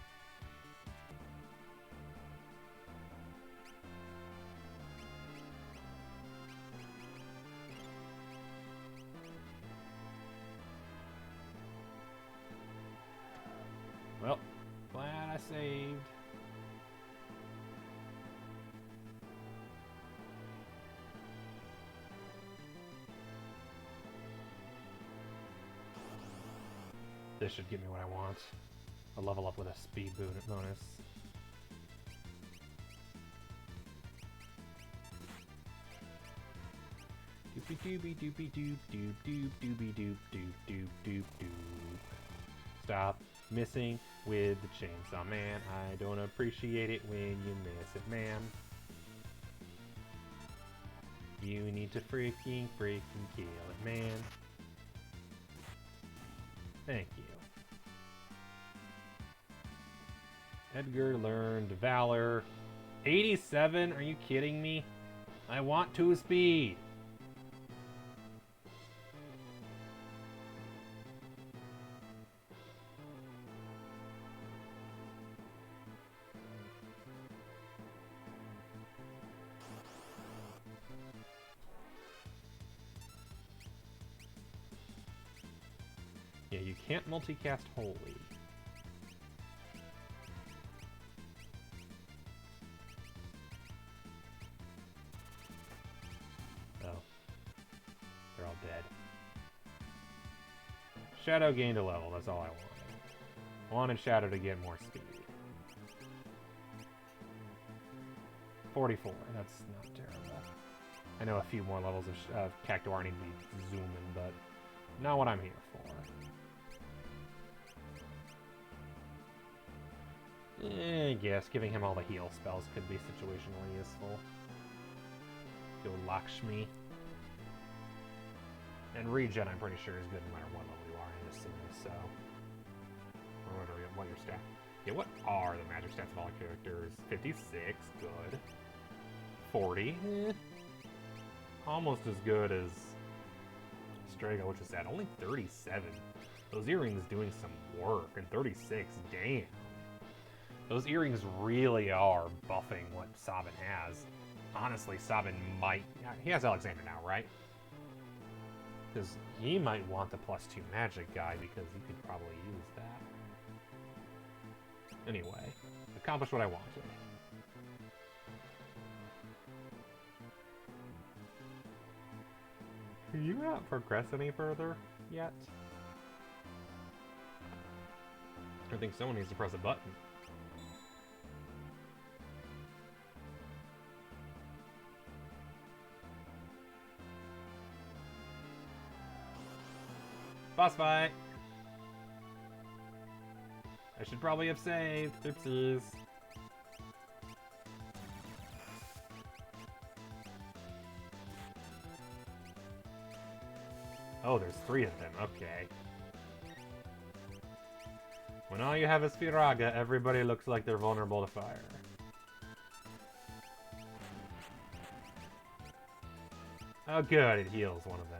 Well, glad I saved. This should give me what I want. A level up with a speed bonus. Doopy doopy doopy doop doop doop doopy doop doop doop doop doop. Stop messing with the chainsaw man. I don't appreciate it when you miss it, man. You need to freaking kill it, man. Thank you. Edgar learned Valor. 87? Are you kidding me? I want 2 speed. Yeah, you can't multicast Holy. Oh. They're all dead. Shadow gained a level, that's all I wanted. I wanted Shadow to get more speed. 44, that's not terrible. I know a few more levels of Cactuar need to be zooming, but not what I'm here for. I guess giving him all the heal spells could be situationally useful. Go Lakshmi. And regen, I'm pretty sure, is good no matter what level you are in this series, so... Or what your stat... Yeah, what are the magic stats of all characters? 56, good. 40, almost as good as Strega, which is at only 37. Those earrings doing some work, and 36, damn. Those earrings really are buffing what Sabin has. Honestly, Sabin might... He has Alexander now, right? Because he might want the +2 magic guy, because he could probably use that. Anyway, accomplished what I wanted. Can you not progress any further yet? I think someone needs to press a button. Boss fight! I should probably have saved. Oopsies. Oh, there's 3 of them. Okay. When all you have is Firaga, everybody looks like they're vulnerable to fire. Oh good, it heals one of them.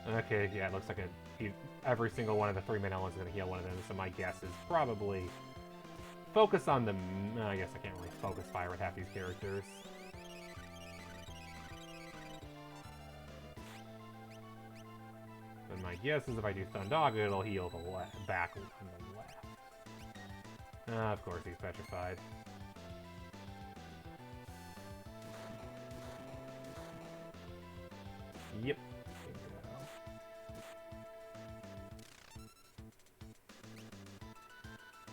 Okay, yeah, it looks like every single one of the 3-man elements is going to heal one of them, so my guess is probably focus on the... I guess I can't really focus fire with half these characters. But my guess is if I do Thundaga, it'll heal the back on the left. Of course, he's petrified. Yep.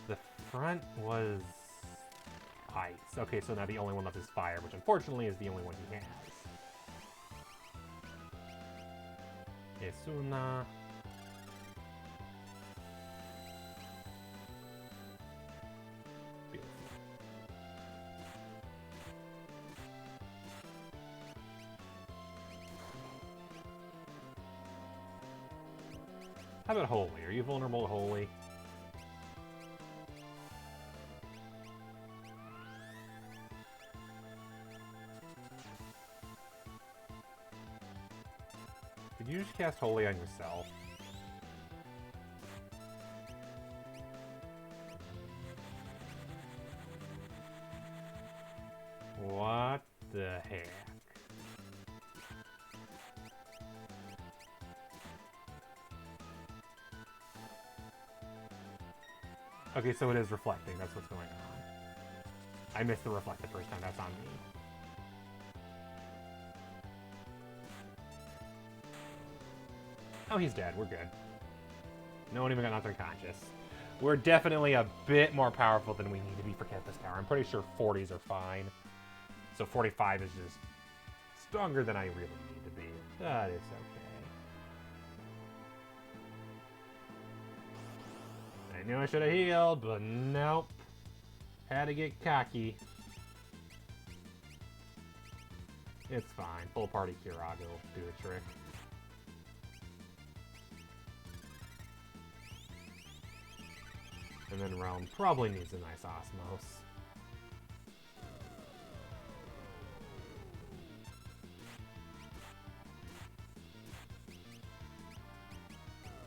The front was ice. Okay, so now the only one left is fire, which unfortunately is the only one he has. Esuna. How about Holy? Are you vulnerable to Holy? Did you just cast Holy on yourself? What the heck? Okay, so it is reflecting. That's what's going on. I missed the reflect the first time. That's on me. Oh, he's dead. We're good. No one even got knocked unconscious. We're definitely a bit more powerful than we need to be for Kefka's Tower. I'm pretty sure 40s are fine. So 45 is just stronger than I really need to be. That is okay. I knew I should have healed, but nope. Had to get cocky. It's fine. Full party Kiraga will do the trick. And then Realm probably needs a nice Osmos.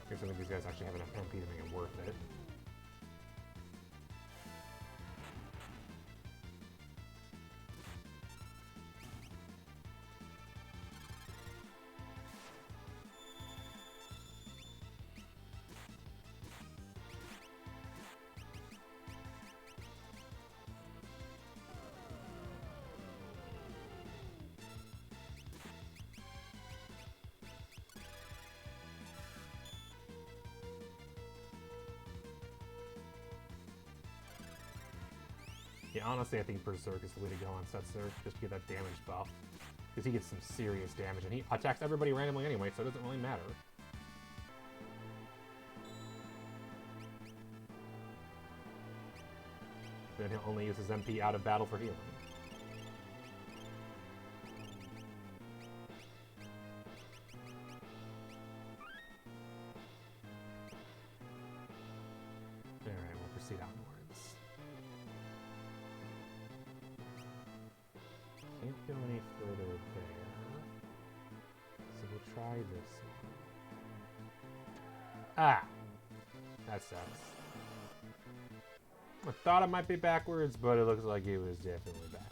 Because I think these guys actually have enough MP to make it worth it. Yeah, honestly, I think Berserk is the way to go on Setzer, just to get that damage buff. Because he gets some serious damage, and he attacks everybody randomly anyway, so it doesn't really matter. Then he'll only use his MP out of battle for healing. Alright, we'll proceed onwards. Can't go any further there. So we'll try this one. Ah! That sucks. I thought it might be backwards, but it looks like it was definitely backwards.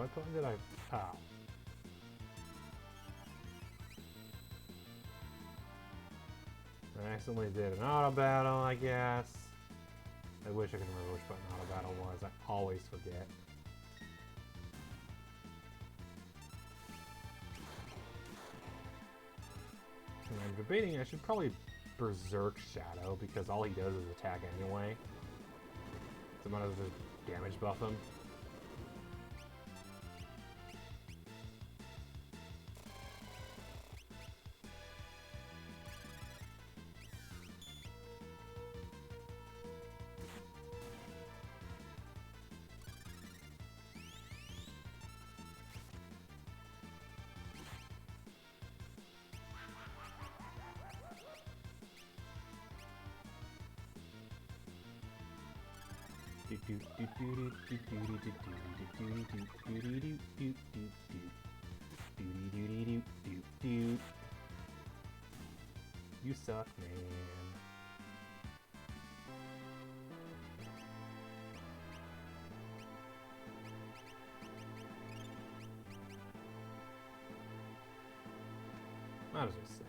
what button did I... Oh. I accidentally did an auto battle, I guess. I wish I could remember which button auto battle was. I always forget. And I'm debating I should probably Berserk Shadow because all he does is attack anyway. So I might as well just damage buff him. You suck, man. Might as well save.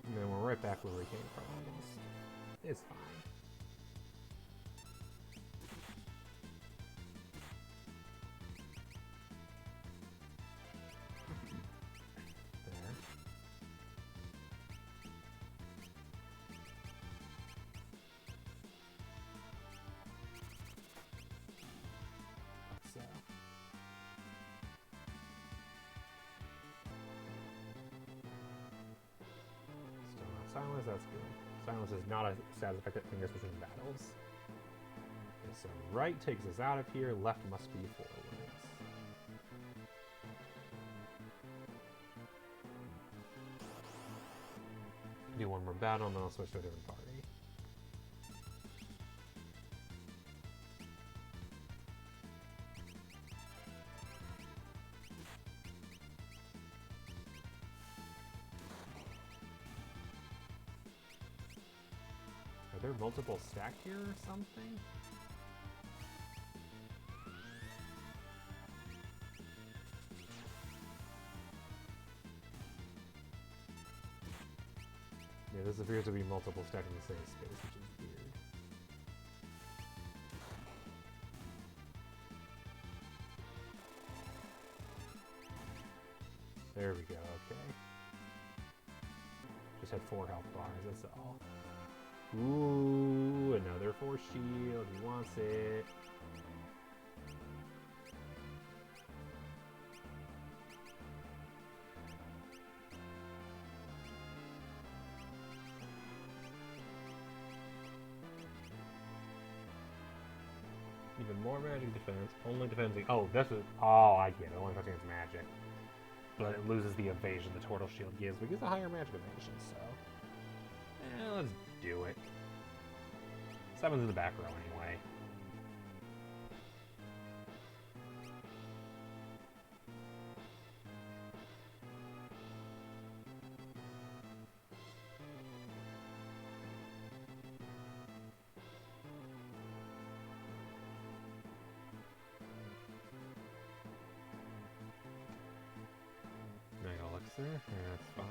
And then we're right back where we came from almost. It's fine. There. Like so. Silence, that's good. Silence is not a stat effect that lingers between battles. Okay, so right takes us out of here, left must be forwards. Do one more battle and then I'll switch to a different party. Are there multiple stacked here or something? Yeah, this appears to be multiple stacked in the same space, which is weird. There we go, okay. Just had 4 health bars, that's all. Ooh, another force shield. He wants it. Even more magic defense. Only defends the... Oh, this is... Oh, I get it. Only defends against magic. But it loses the evasion the Turtle Shield gives. But it gives a higher magic evasion, so... let's do it. 7's in the back row anyway. Mega Elixir, that's fine.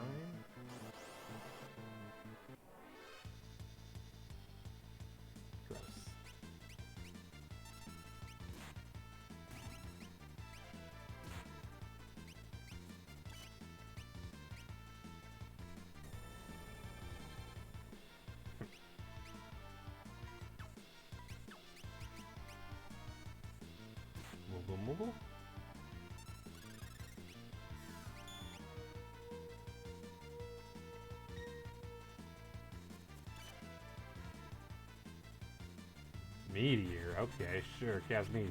Mobile. Meteor, okay, sure, cast Meteor.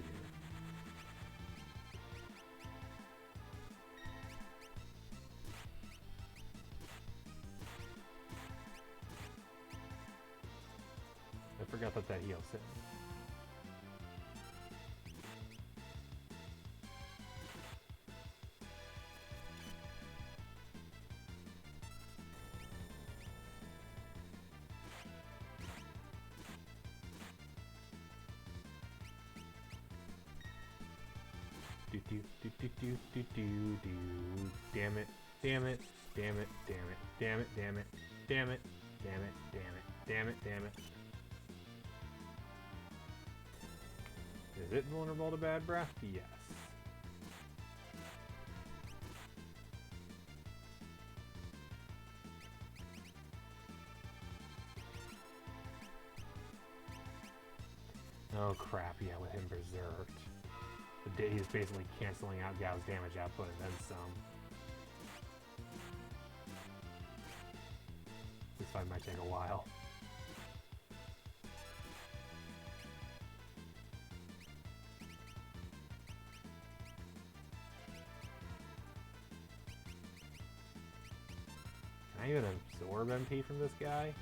I forgot that heals him. Damn it. Damn it. Damn it. Damn it. Damn it. Damn it. Damn it. Damn it. Damn it. Damn it. Damn it. Is it vulnerable to bad breath? Yes. Oh crap, yeah, with him berserked. He's basically canceling out Gao's damage output and then some. This fight might take a while. Can I even absorb MP from this guy?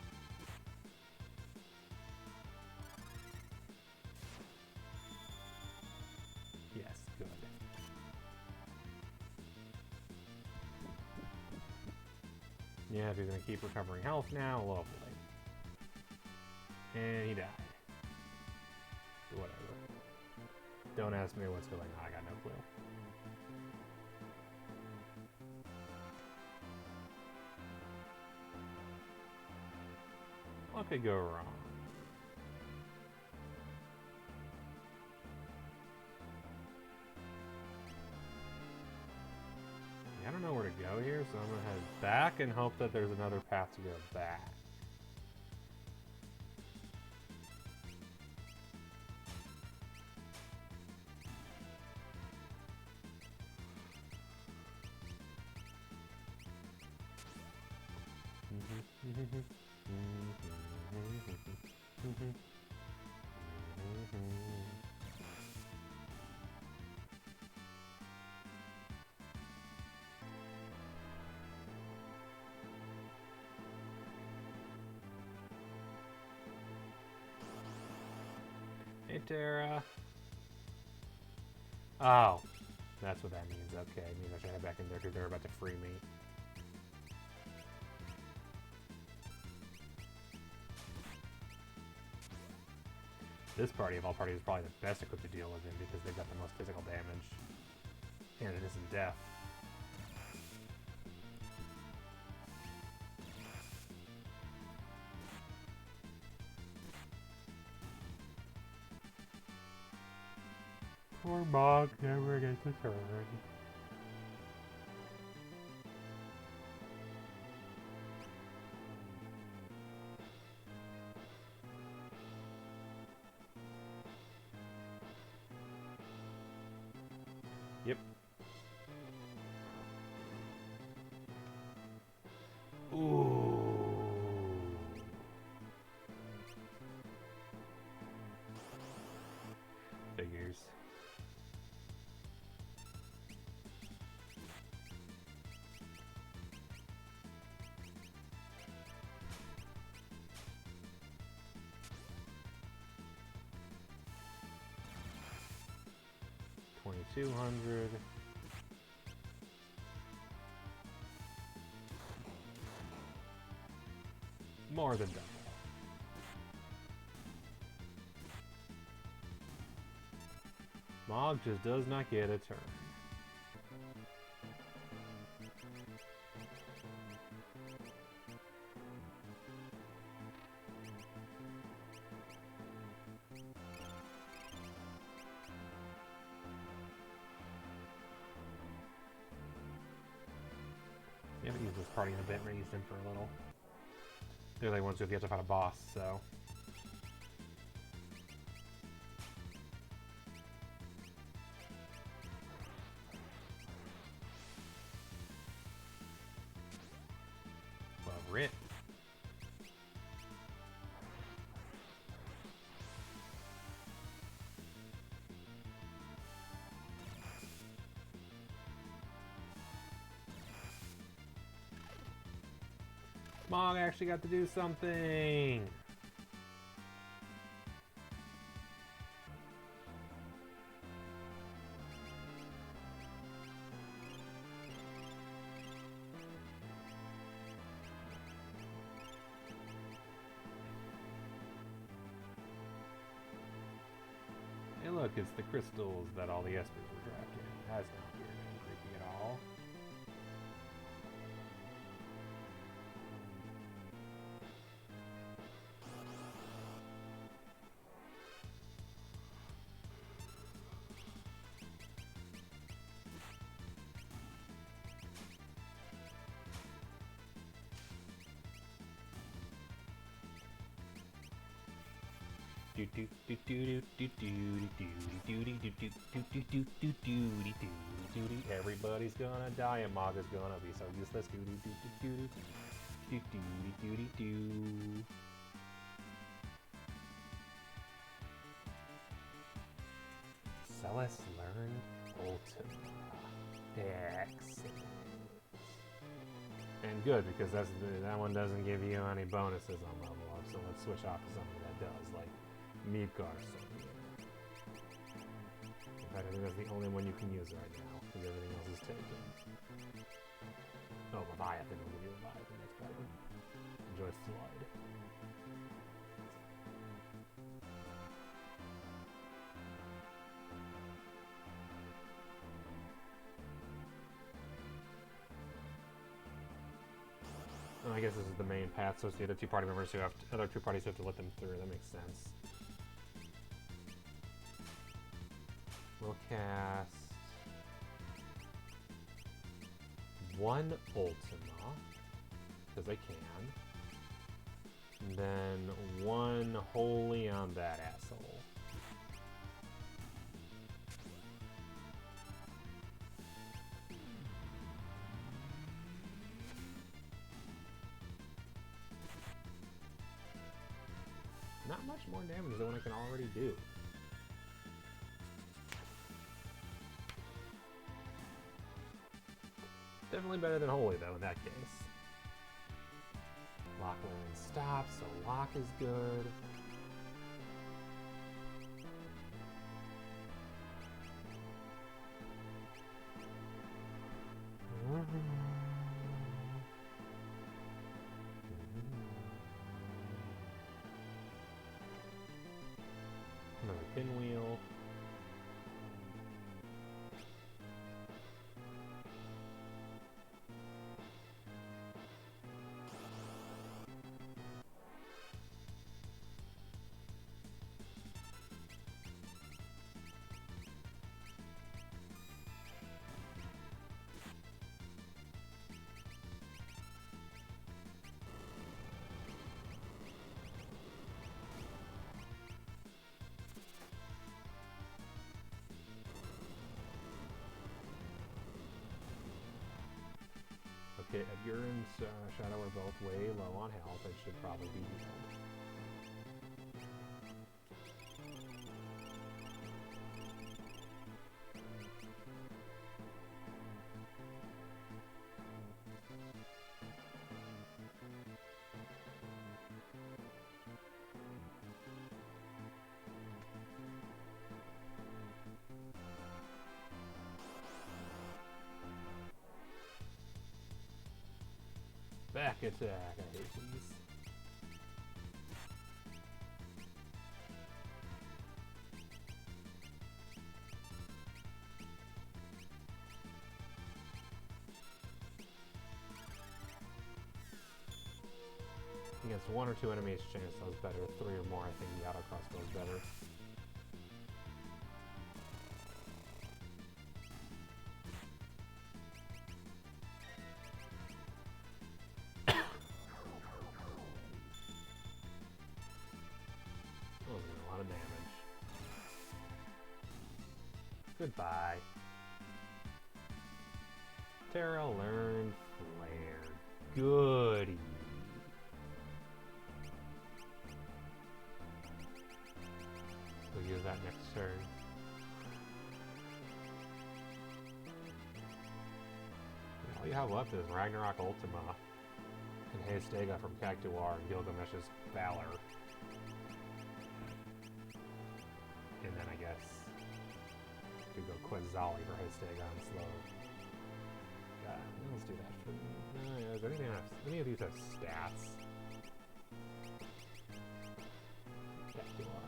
Yes, good. Yeah, if he's gonna keep recovering health now, lovely. And he died. Whatever. Don't ask me what's going on, I got no clue. What could go wrong? I don't know where to go here, so I'm gonna head back and hope that there's another path to go back. Hey, Terra. Oh, that's what that means. Okay, it means I should head back in there because they're about to free me. This party of all parties is probably the best equipped to deal with him because they've got the most physical damage. And it isn't death. Poor Mog never gets a turn. Yep. Ooh. Figures. $2,200. More than double. Mog just does not get a turn. I haven't used this party in a bit, but I used him for a little. They're like ones who have yet to fight a boss, so. Well, rip. Mog actually got to do something! Hey look, Look, it's the crystals that all the espers were trapped in. That's not weird and creepy at all. Everybody's gonna die and Maga's gonna be so useless. Celes learned Ultima. Excellent. And good, because that one doesn't give you any bonuses on level up, so let's switch off to something that does, like Midgar. In fact, I think that's the only one you can use right now, because everything else is taken. Oh, Leviathan will give you Leviathan, that's better. Enjoy Flood. Oh, I guess this is the main path, so it's the other two party members who have to, other two parties who have to let them through. That makes sense. We'll cast one Ultima, because I can. And then one Holy on that asshole. Not much more damage than what I can already do. Definitely better than Holy, though, in that case. Locke learns stop, so Locke is good. Another pinwheel. Okay, Edgar and Shadow are both way low on health. It should probably be healed. Back attack, I hate these. Against one or two enemies, chance those better. Three or more, I think the auto crossbow's better. A lot of damage. Goodbye. Terra learned Flare. Goody. We'll use that next turn. And all you have left is Ragnarok Ultima and Hastega from Cactuar and Gilgamesh's Valor. And then I guess you could go Quetzali for Hastega and slow. God, let's do that for me. Does any of these have stats? Cactuar.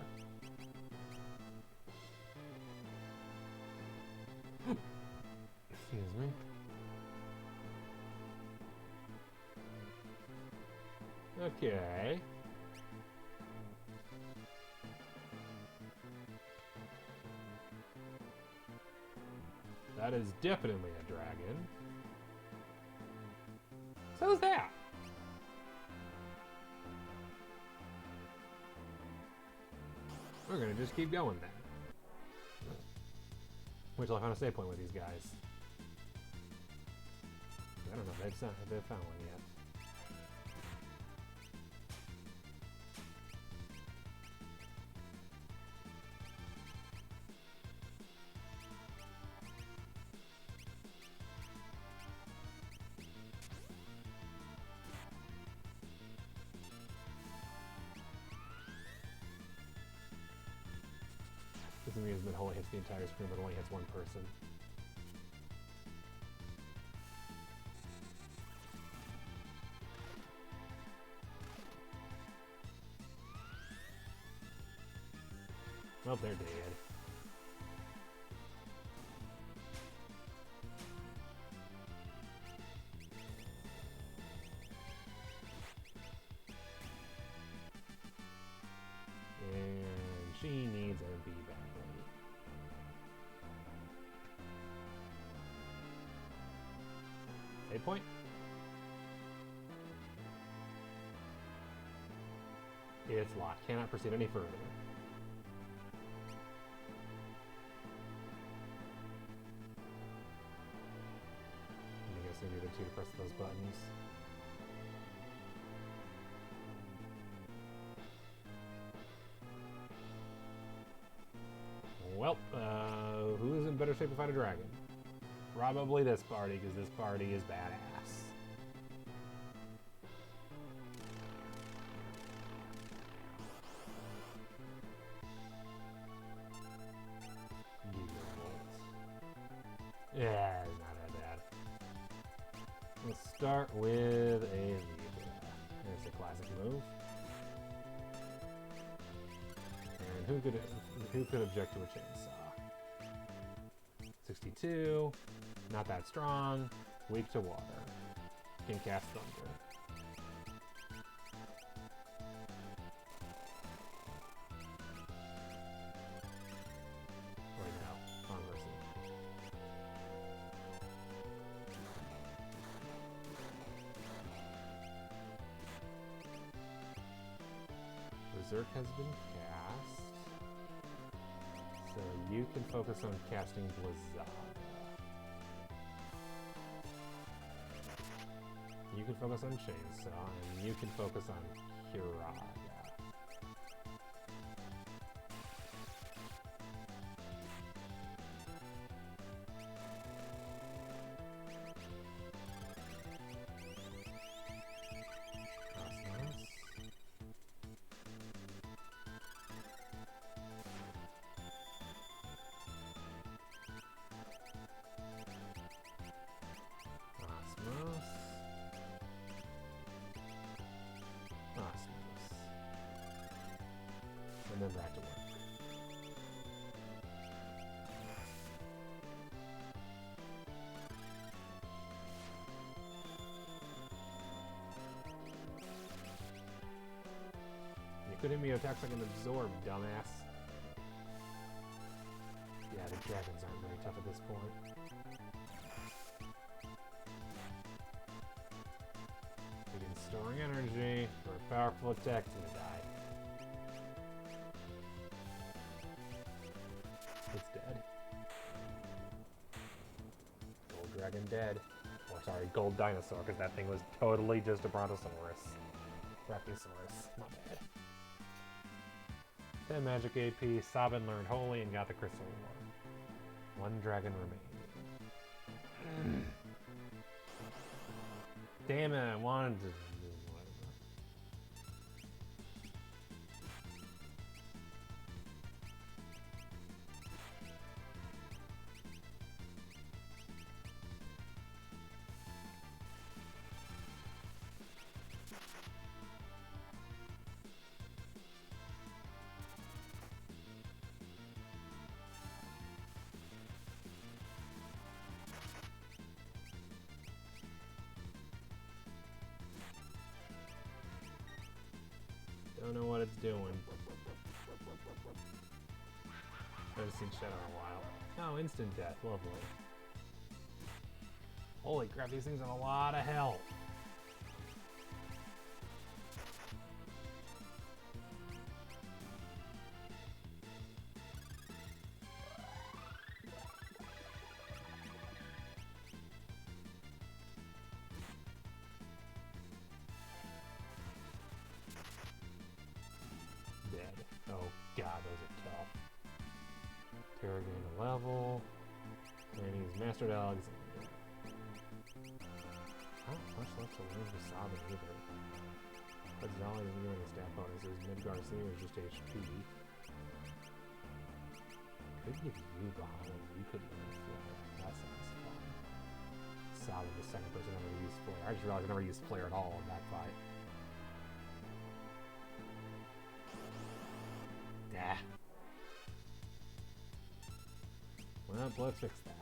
Excuse me. Okay. That is definitely a dragon. So is that. We're gonna just keep going then. Wait till I find a save point with these guys. I don't know if they've found one yet. This amusement only hits the entire screen, but only hits one person. Well, they're dead. And she needs MP badly. Save point? It's locked. Cannot proceed any further. I guess I need the two to press those buttons. Well, who's in better shape to fight a dragon? Probably this party, because this party is badass. Yeah, it's not that bad. Let's start with a Libra. There's a classic move. And who could object to a chainsaw? 62. Not that strong. Weak to water. Can cast thunder. Right now, on mercy. Berserk has been cast. So you can focus on casting Blizzaga. You can focus on Chainsaw, and you can focus on Kiraga. And then back to work. You could hit me with attacks I can absorb, dumbass. Yeah, the dragons aren't very tough at this point. Begin storing energy for a powerful attack to die. It's dead. Gold dragon dead. Or sorry, gold dinosaur, because that thing was totally just a brontosaurus. Brachiosaurus, my bad. 10 magic AP, Sabin learned Holy and got the crystal reward. 1 dragon remaining. Damn it, I wanted to... don't know what it's doing. I haven't seen Shadow in a while. Oh, instant death. Lovely. Holy crap, these things have a lot of health. Dead. Oh god, those are tough. Terra gained a level. And he's Master Dogs. Not much left to learn for Sabin either. But Zali isn't giving a stat bonuses. Midgar Senior is just HP. Could give you behind. You could learn Flare. That sounds fun. Sabin, the second person ever to use Flare. I just realized I never used Flare at all in that fight. Nah. Well, let's fix that.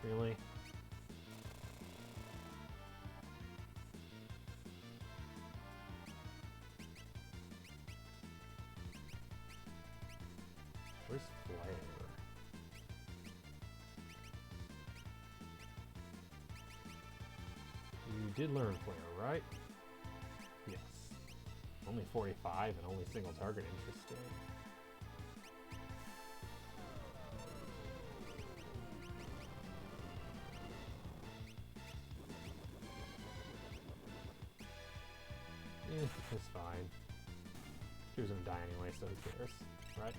Really? Where's Flare? You did learn Flare, right? Yes. Only 45 and only single target, interesting. It's fine. She was gonna die anyway, so who cares, right?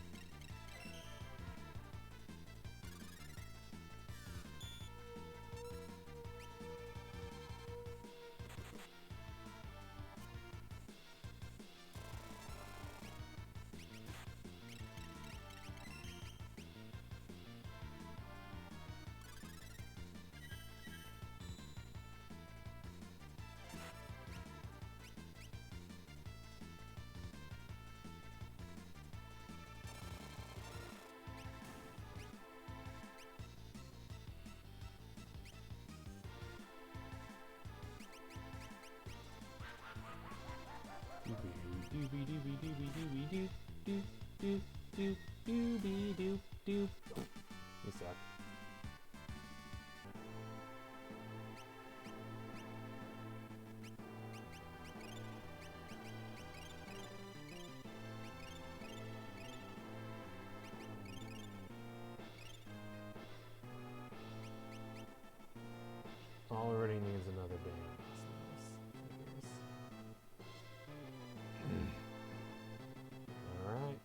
Doobie doobie doobie doobie doo doo doo doo doobie doo doo. You suck. Already needs another dance. Alright.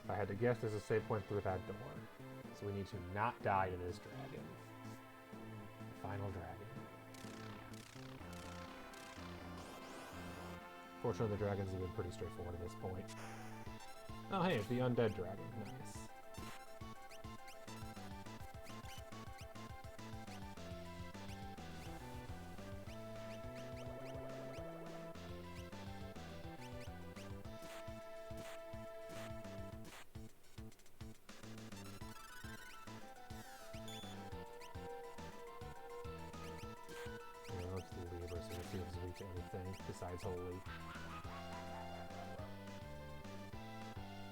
If I had to guess, there's a save point through that door. So we need to not die to this dragon. Final dragon. Fortunately, the dragons have been pretty straightforward at this point. Oh hey, it's the undead dragon. Nice. To anything besides holy.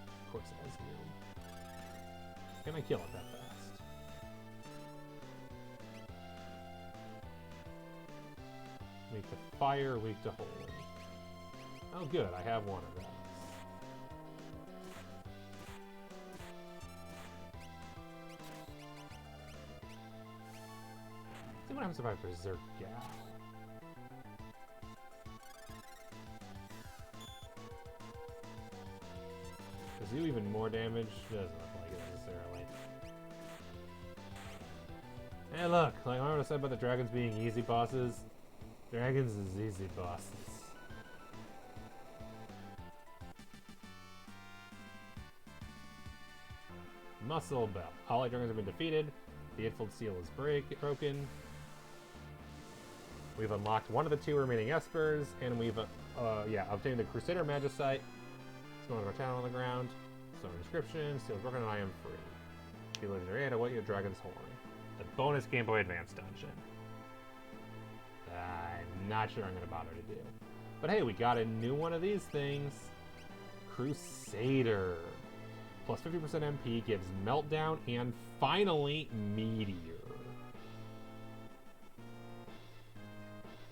Of course it has healed. Can I kill it that fast? Weak to fire, weak to holy. Oh good, I have one of those. See what happens if I berserk Gal. Does do even more damage? Doesn't look like it necessarily. Hey look, like I said about the dragons being easy bosses. Dragons is easy bosses. Muscle Belt. All light dragons have been defeated. The infield seal is broken. We've unlocked one of the 2 remaining espers, and we've obtained the Crusader Magicite. Smell of our channel on the ground. So inscription, seal's broken, and I am free. Be legendary and await your dragon's horn. The bonus Game Boy Advance dungeon. I'm not sure I'm gonna bother to do. But hey, we got a new one of these things. Crusader. Plus 50% MP, gives Meltdown, and finally, Meteor.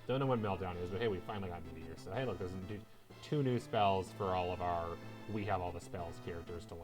Don't know what Meltdown is, but hey, we finally got Meteor. So hey, look, there's 2 new spells for all of our We Have All the Spells characters to learn.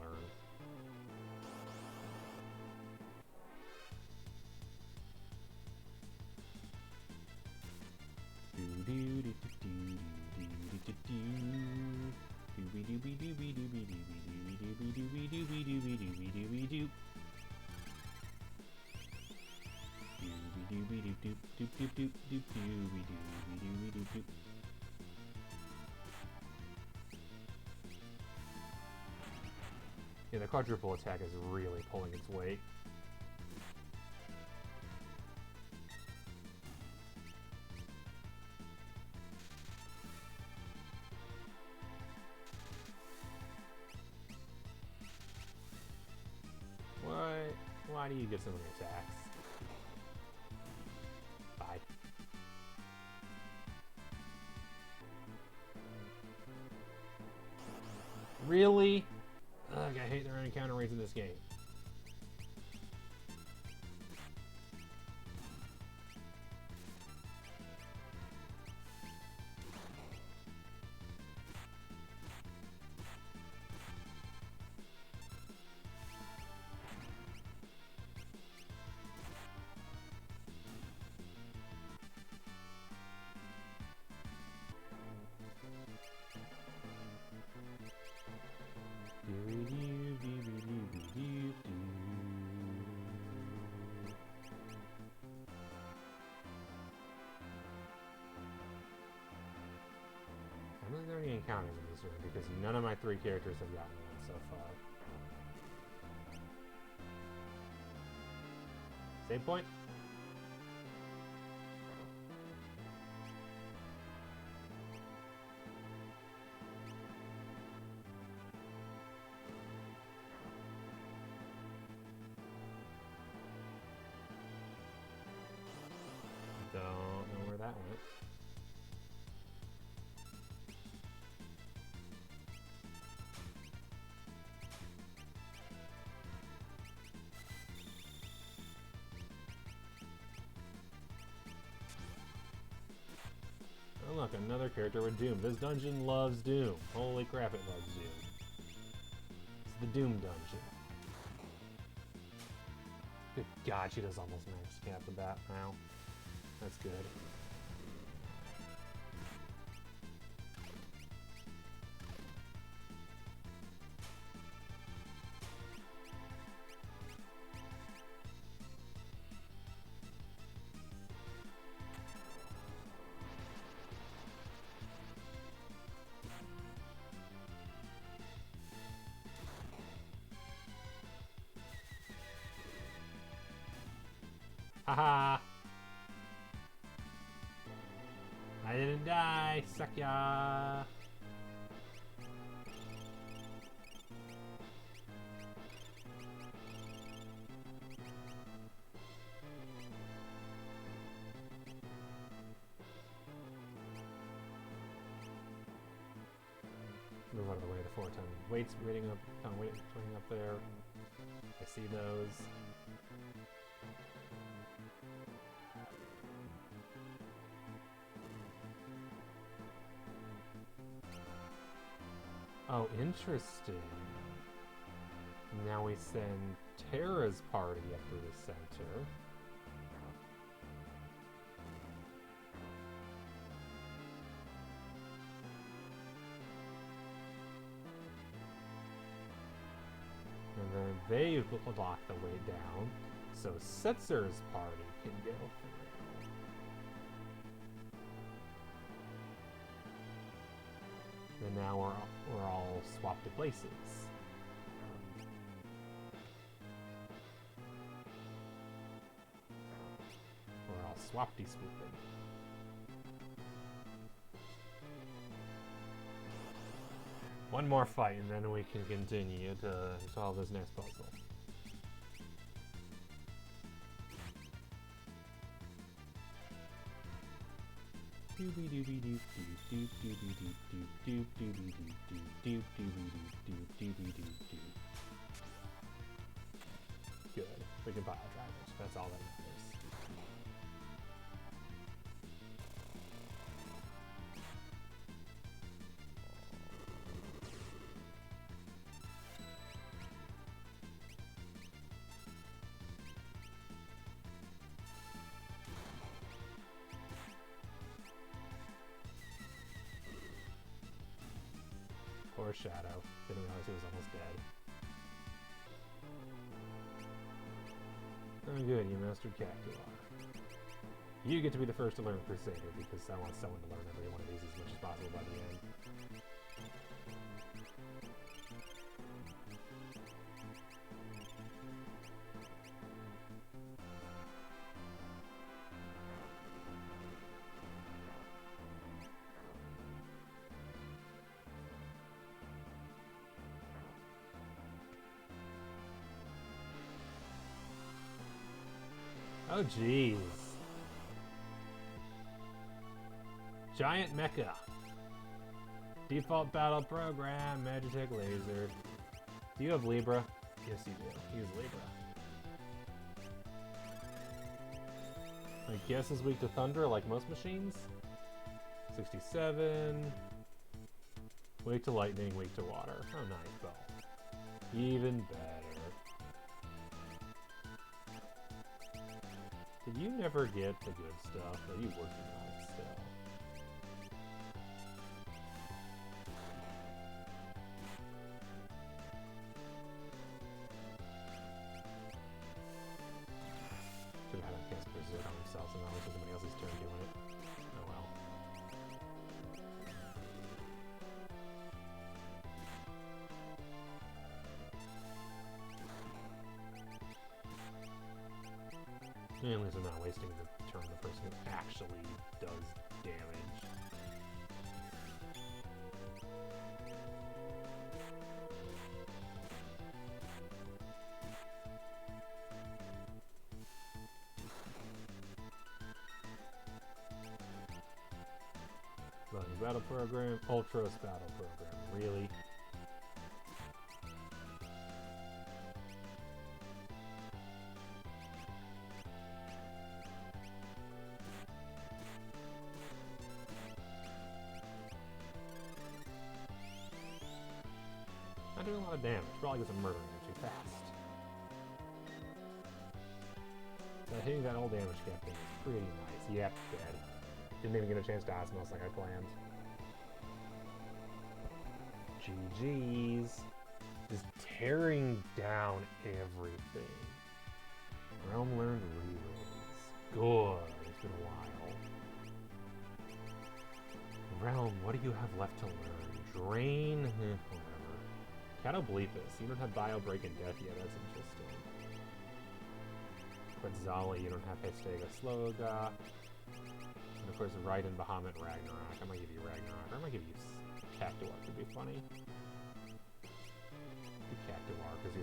Yeah, the quadruple attack is really pulling its weight. Why do you get so many attacks? Bye. Really? Ugh, I hate their encounter rates in this game. I'm not there any encounters in this room because none of my 3 characters have gotten one so far. Save point? Don't know where that went. Oh look, another character with Doom. This dungeon loves Doom. Holy crap, it loves Doom. It's the Doom dungeon. Good God, she does almost max cap the bat now. That's good. Haha! I didn't die! Suck ya! Move out of the way, the 4-ton weights waiting up, waiting up there. I see those. Oh, interesting. Now we send Terra's party up to the center. And then they lock the way down, so Setzer's party can go through. And now we're all swapped to places. swapty swooping. One more fight, and then we can continue to solve this next puzzle. Good. We can pile drivers. That's all that matters. Poor Shadow. Didn't realize he was almost dead. Oh good, you mastered Cactuar. You get to be the first to learn Crusader, because I want someone to learn every one of these as much as possible by the end. Oh jeez. Giant Mecha. Default battle program, Magitech laser. Do you have Libra? Yes you do. Use Libra. I guess is weak to thunder like most machines. 67. Weak to lightning, weak to water. Oh nice, though. Even better. Did you never get the good stuff? Or are you working on it still? Should have had him cast Berserk on himself, so now it's somebody else's turn doing it. Oh well. At least I'm not wasting the turn the person who actually does damage. Running battle program, Ultros battle program, really? Not doing a lot of damage, probably because I'm murdering him too fast. But hitting that old damage cap thing is pretty nice. Yep, dead. Didn't even get a chance to Osmos like I planned. GG's. Just tearing down everything. Realm learned re-raise. Good. It's been a while. Realm, what do you have left to learn? Drain? Whatever. Catobleepus. You don't have Bio Break and Death yet. That's interesting. Quetzali, you don't have Hestega Sloga. And of course, Raiden, Bahamut, Ragnarok. I might give you Ragnarok. Or I might give you Cactuar. Could be funny. Do Cactuar, because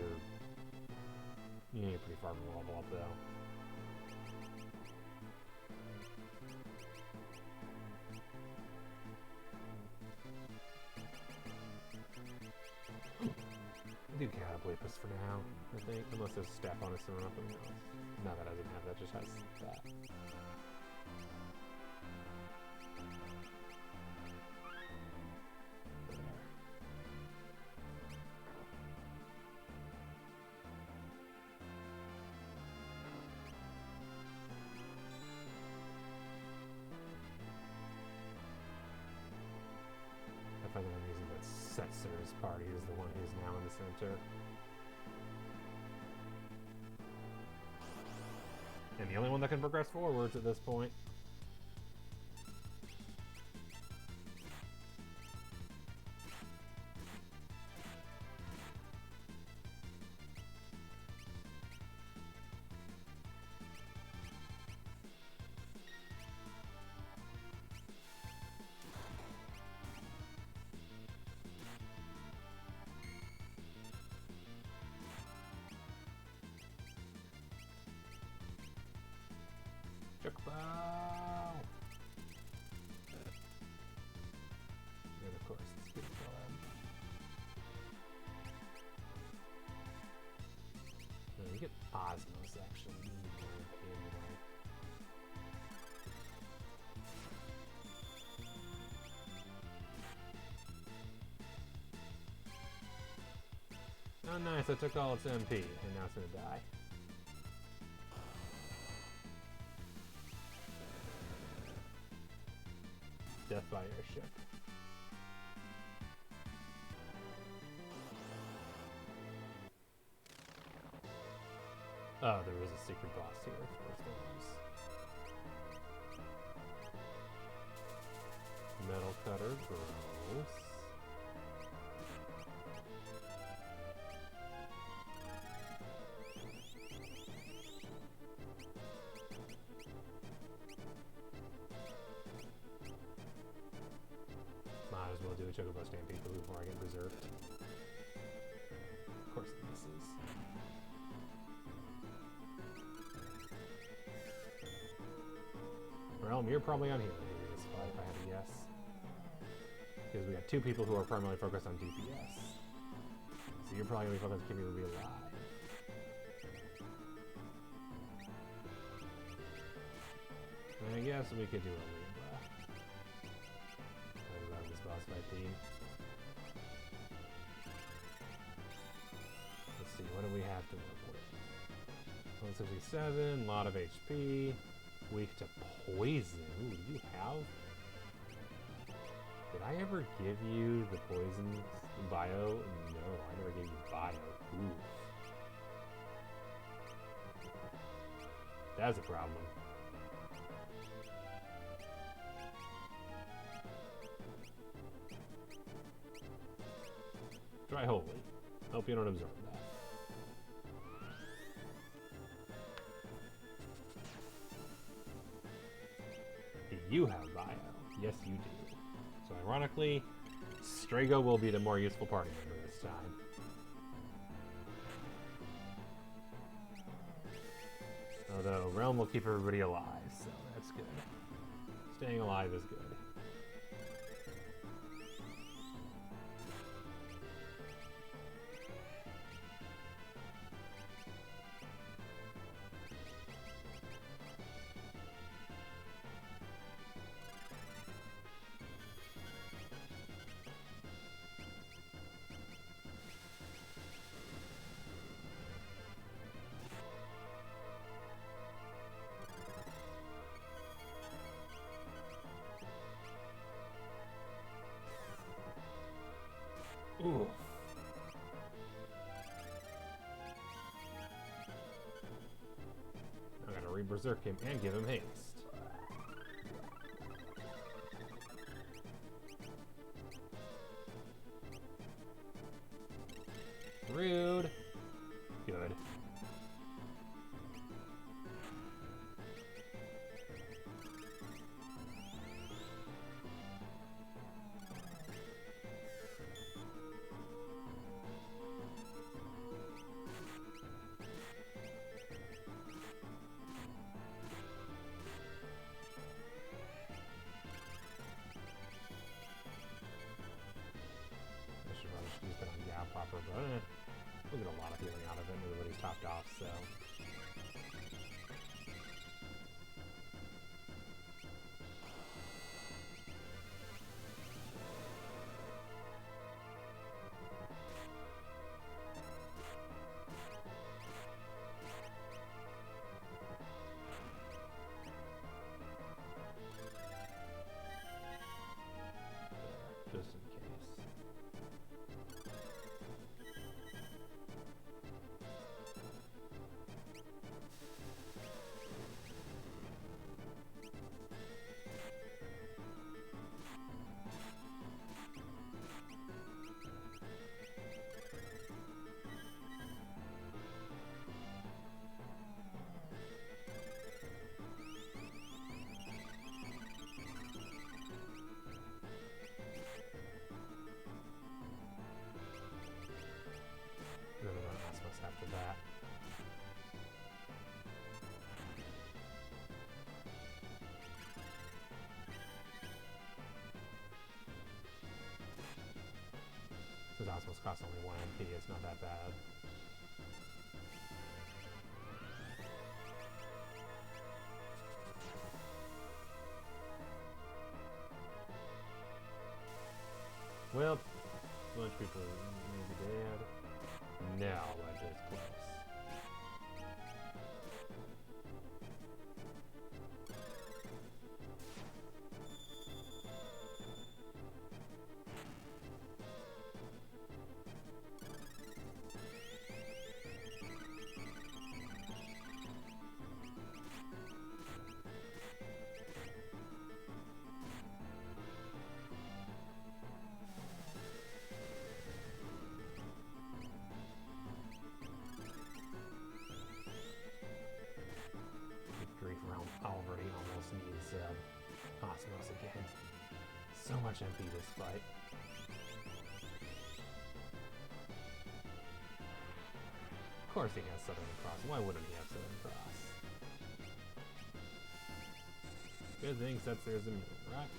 you're pretty far from the level up, though. Do Catobleepus for now, I think. Unless there's staff on us to run up and down. No, that doesn't have that, just has that. I find that amusing that Setzer's party is the one who's now in the center. And the only one that can progress forwards at this point. Chocobo! And of course, it's good for them. No, you get Osmos actually. Oh nice, I took all its MP, and now it's gonna die. Death by airship. Oh, there was a secret boss here, of course there was. Metal cutter, gross. Might as well do a Chocobo Stampede before I get berserked. Of course it misses. Realm, you're probably on here in this fight, if I had to guess. Because we got two people who are primarily focused on DPS. So you're probably going to be focused on keeping Ruby alive. And I guess we could do a Libra. I love this boss fight theme. Let's see, what do we have to work with? 167, a lot of HP. Weak to poison. Ooh, do you have? Did I ever give you the poison bio? No, I never gave you bio. Ooh. That's a problem. Try holy. Hope you don't absorb that. You have bio. Yes, you do. So ironically, Strago will be the more useful party member this time. Although Realm will keep everybody alive, so that's good. Staying alive is good. Ooh. I gotta re-berserk him and give him haste. Rude. Good. levels cost only 1 MP, it's not that bad. Well, a bunch of people are maybe dead. No, but it's close. Already almost needs Osmos again. So much MP this fight. Of course he has Southern Cross. Why wouldn't he have Southern Cross? Good thing Setsu's immune, right?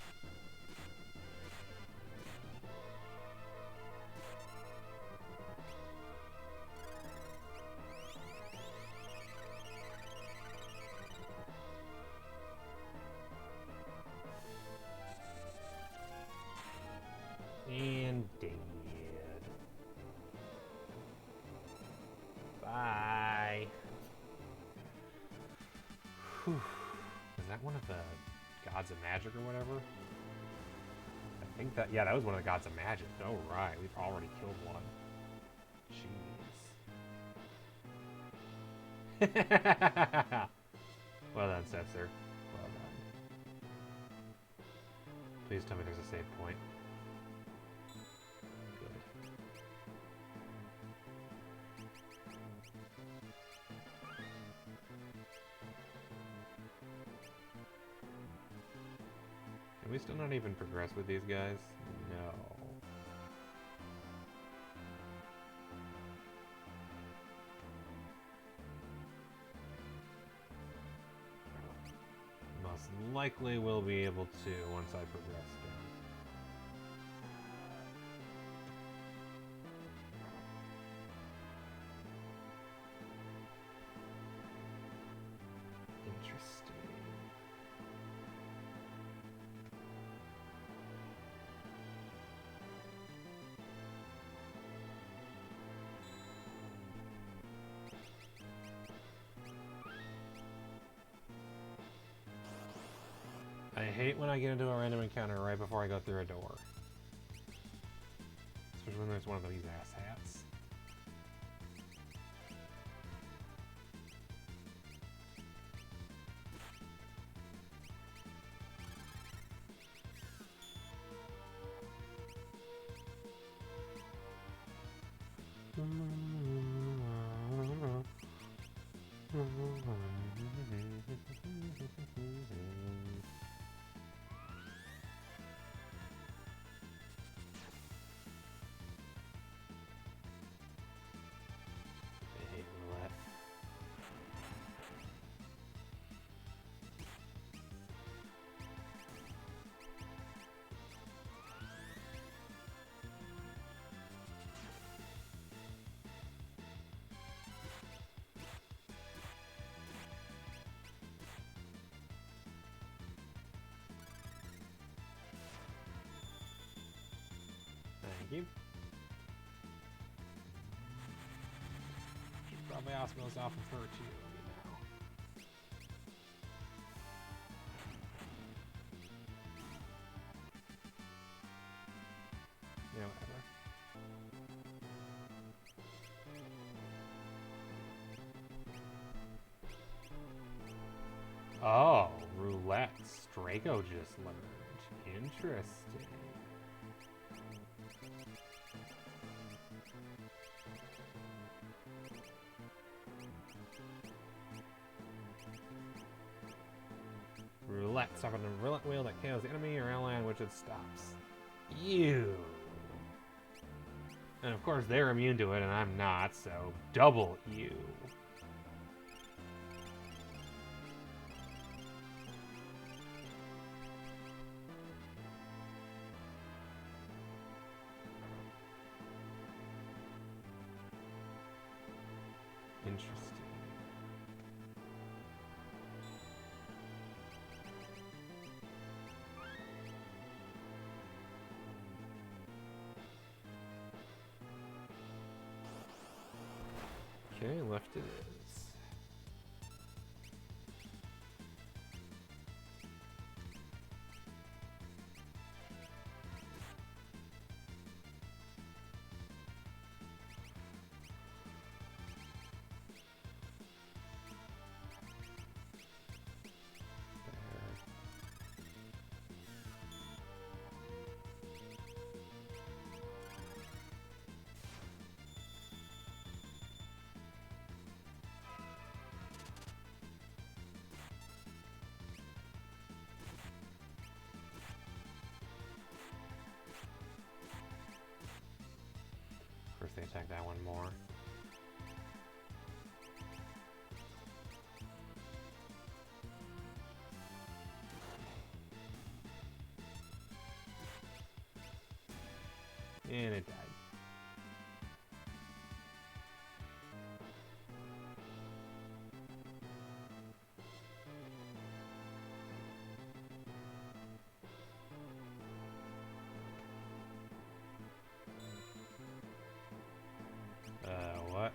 And dead. Bye. Whew. Is that one of the Gods of Magic or whatever? I think that, yeah, that was one of the Gods of Magic. Oh, right, we've already killed one. Jeez. Well done, Setzer. Well done. Please tell me there's a save point. Can we still not even progress with these guys? No. Most likely we'll be able to once I progress down. Interesting. I hate when I get into a random encounter right before I go through a door. Especially when there's one of these asshats. Thank you. Should probably osmose off of her too, you know. Yeah, whatever. Oh, roulette. Strago just learned. Interesting. Roulette. Stop on a roulette wheel that KOs the enemy or ally on which it stops. You. And of course they're immune to it and I'm not, so double you. Okay, left it is. First they attack that one more. And it died. What?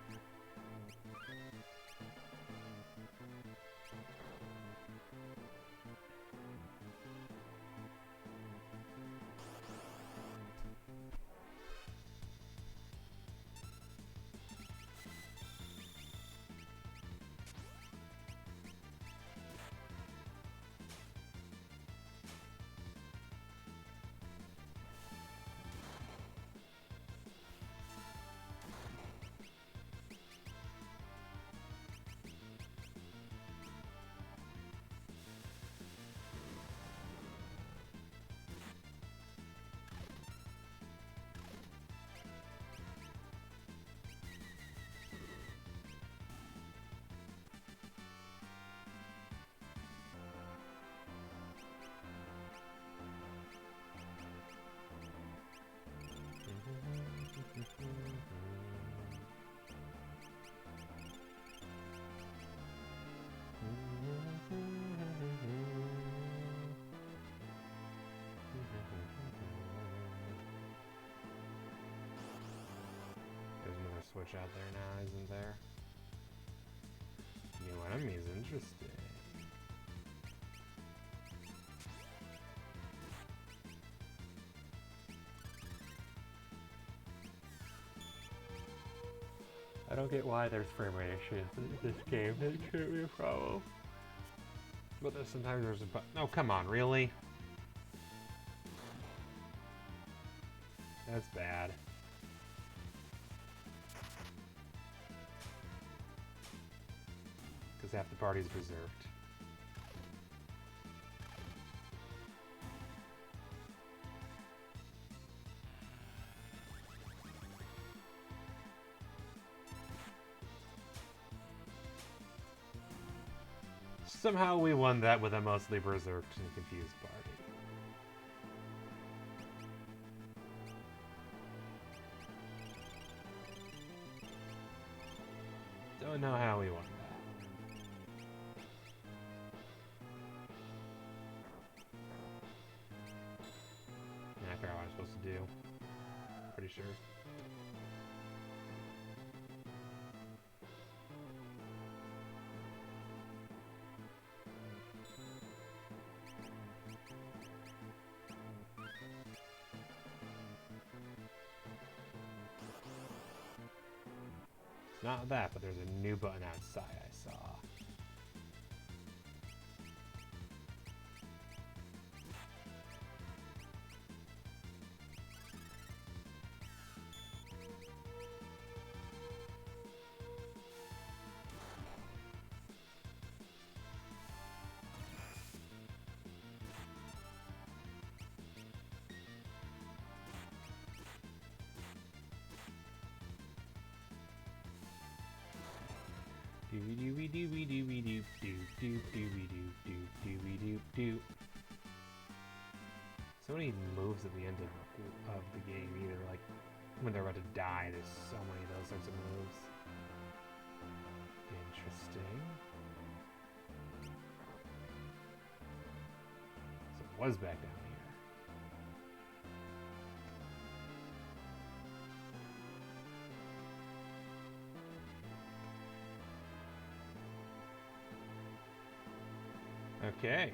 There's another switch out there now, isn't there? New enemies, interesting. I don't get why there's frame rate issues in this game. It shouldn't be a problem. But there's sometimes there's a button. Oh, come on, really? That's bad. Because half the party's berserked. Somehow we won that with a mostly berserked and confused party. Don't know how we won that. Yeah, I forgot what I was supposed to do. Pretty sure. Not that, but there's a new button outside I saw. Dooby dooby dooby doop doop doop dooby doop doop dooby doop doop. So many moves at the end of the game, either like when they're about to die, there's so many of those sorts of moves. Interesting. So it was back down here. Okay.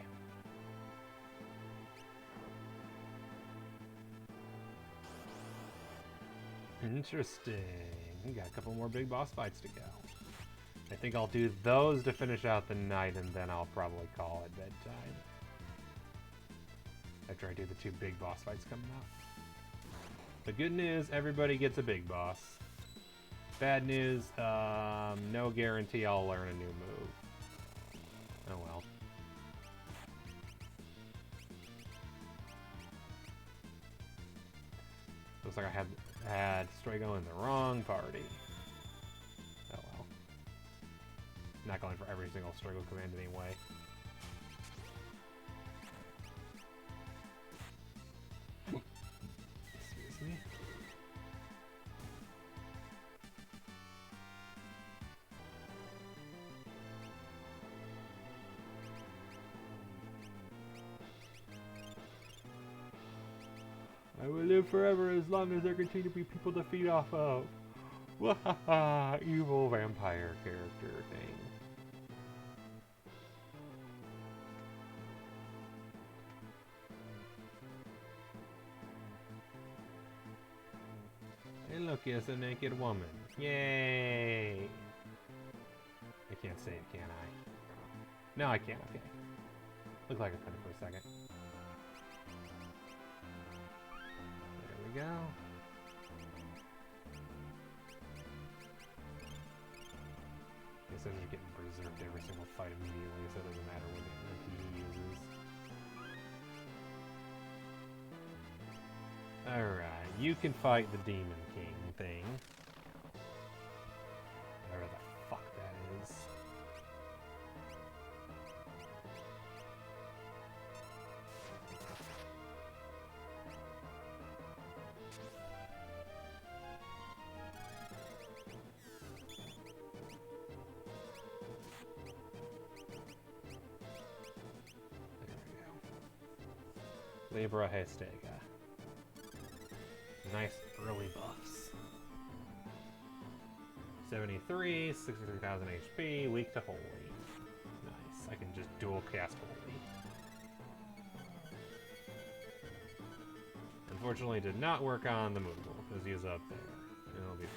Interesting. We got a couple more big boss fights to go. I think I'll do those to finish out the night, and then I'll probably call it bedtime. After I do the 2 big boss fights coming up. The good news, everybody gets a big boss. Bad news, no guarantee I'll learn a new move. Oh well. Looks like I had Strago in the wrong party. Oh well. Not going for every single Strago command anyway. Excuse me. I will live forever as long as there continue to be people to feed off of. Wahaha, evil vampire character thing. And look, it's a naked woman. Yay! I can't say it, can I? No, I can't, okay. Looked like I couldn't for a second. There we go. Guess they're just getting preserved every single fight immediately, so it doesn't matter what he uses. Alright, you can fight the Demon King thing. Whatever the fuck that is. Libra Hestega. Nice early buffs. 73, 63,000 HP, weak to Holy. Nice. I can just dual cast Holy. Unfortunately, did not work on the movable, because he is up there. It'll be fine.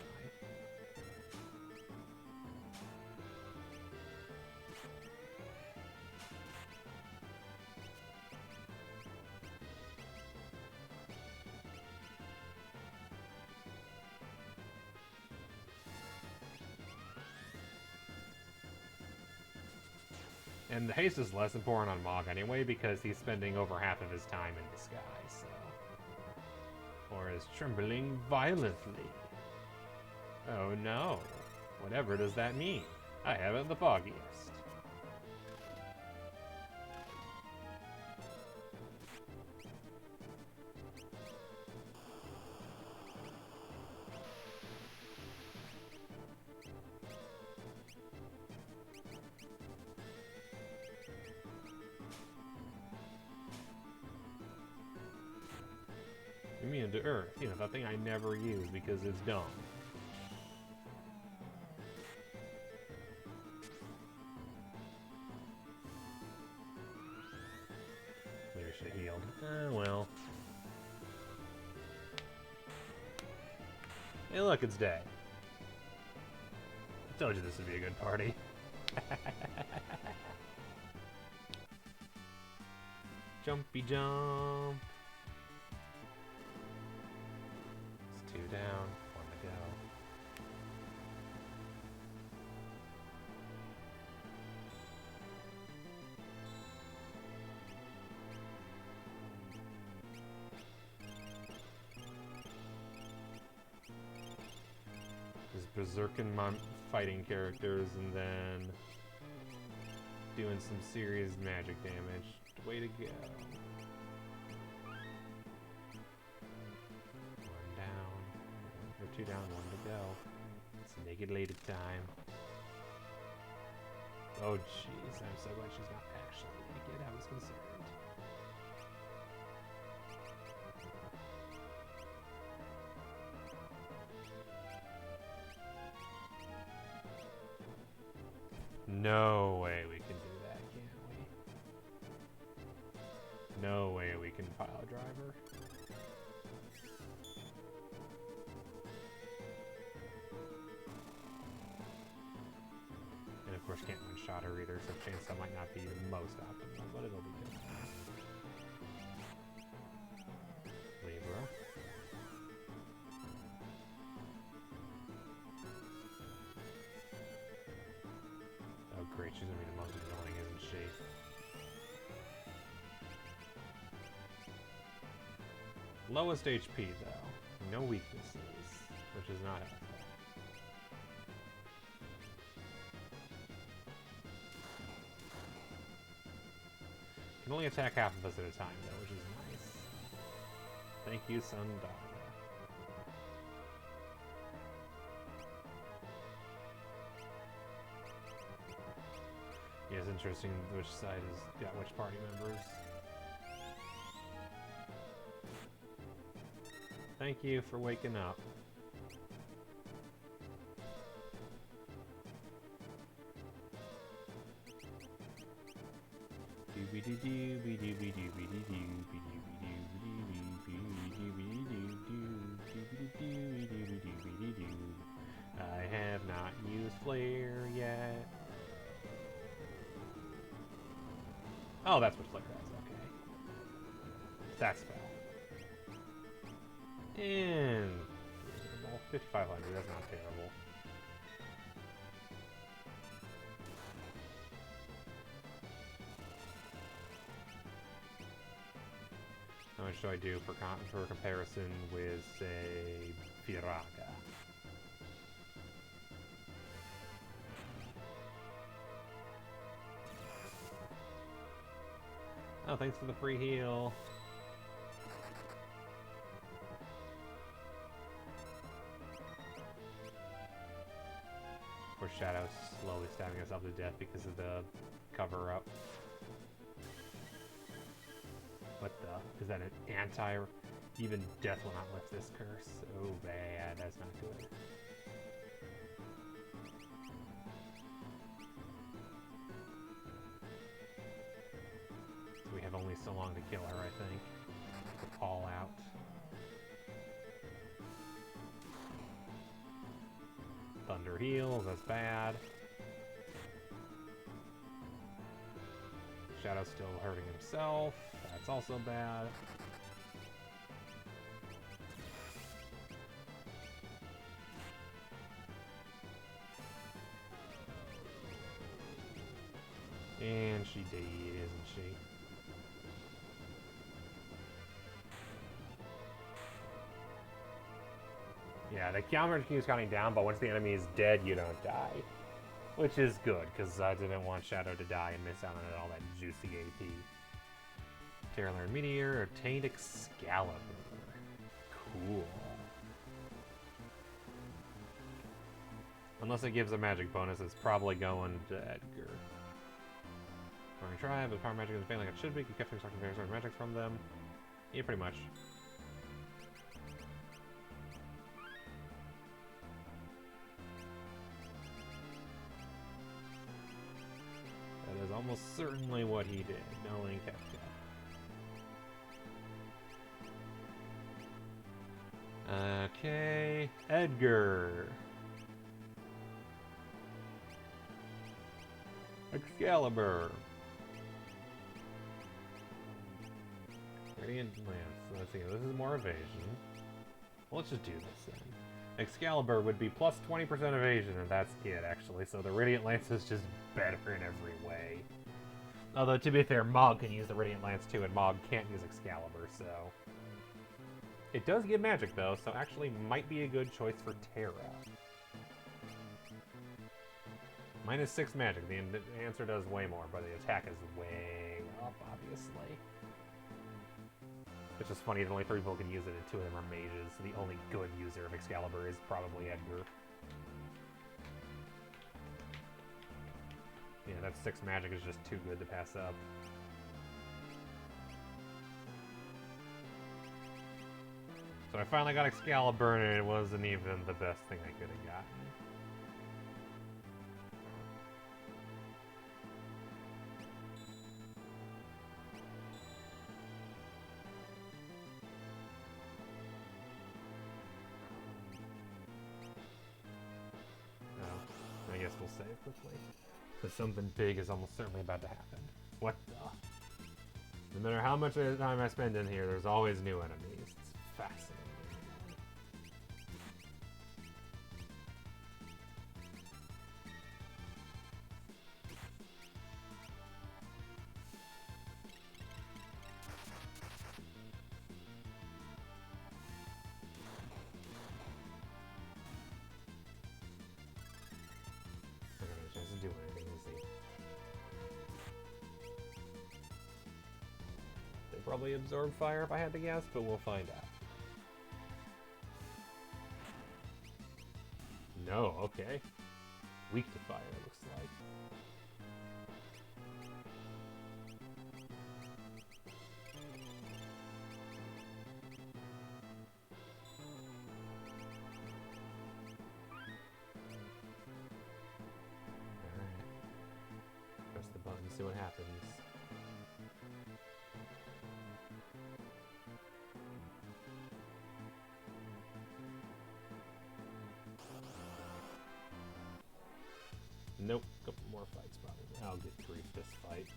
And the haste is less important on Mog anyway, because he's spending over half of his time in disguise, so... Or is trembling violently. Oh no. Whatever does that mean? I haven't the foggiest. Immune to Earth. You know, that thing I never use because it's dumb. Maybe I should have healed. Well. Hey look, it's day. I told you this would be a good party. Jumpy jump. It's 2 down, 1 to go. Just berserking fighting characters and then doing some serious magic damage. Way to go. 1 down, or 2 down, 1 to go. It's naked lady time. Oh jeez, I'm so glad she's not actually naked. I was concerned. No way we can do that, can we? no way we can pile driver. And of course can't one-shot her either, so Chainsaw might not be the most optimal, but it'll be good. Libra. Oh great, she's gonna be the most annoying, isn't she? Lowest HP though, no weaknesses, which is not helpful. Can only attack half of us at a time though, which is nice. Thank you, Sundara. Yeah, it's interesting which side has got which party members. Thank you for waking up. I have not used Flare yet. Oh, that's what Flicker is, okay. That spell. And 5,500, that's not terrible. How much do I do for comparison with, say, Firaga? Oh, thanks for the free heal. Of course, Shadow's slowly stabbing herself to death because of the cover-up. What the? Is that an anti? Even death will not lift this curse. Oh, bad. That's not good. So we have only so long to kill her, I think. To fall out. Thunder heals, that's bad. Shadow's still hurting himself. That's also bad. And she did, isn't she? Yeah, the counter keeps counting down, but once the enemy is dead, you don't die. Which is good, because I didn't want Shadow to die and miss out on all that juicy AP. Terra learned Meteor, obtained Excalibur. Cool. Unless it gives a magic bonus, it's probably going to Edgar. We're gonna try, but power magic isn't failing like it should be. You kept extracting various sort of magic from them. Yeah, pretty much. That is almost certainly what he did, knowing Kefka. Okay, Edgar. Excalibur. Radiant Lance. So let's see, this is more evasion. Well, let's just do this then. Excalibur would be plus 20% evasion, and that's it, actually. So the Radiant Lance is just better in every way. Although, to be fair, Mog can use the Radiant Lance too, and Mog can't use Excalibur, so... It does give magic, though, so actually might be a good choice for Terra. Minus 6 magic. The answer does way more, but the attack is way up, obviously. It's just funny that only 3 people can use it, and 2 of them are mages. So the only good user of Excalibur is probably Edgar. Yeah, that 6 magic is just too good to pass up. So I finally got Excalibur, and it wasn't even the best thing I could have gotten. save quickly. Because something big is almost certainly about to happen. What the? No matter how much time I spend in here, there's always new enemies. It's fascinating. I don't have a chance to do anything, we'll see. They probably absorb fire if I had to guess, but we'll find out. No, okay. Weak to fire, it looks like. Alright. Press the button, see what happens. Nope, couple more fights probably. I'll get grief this fight.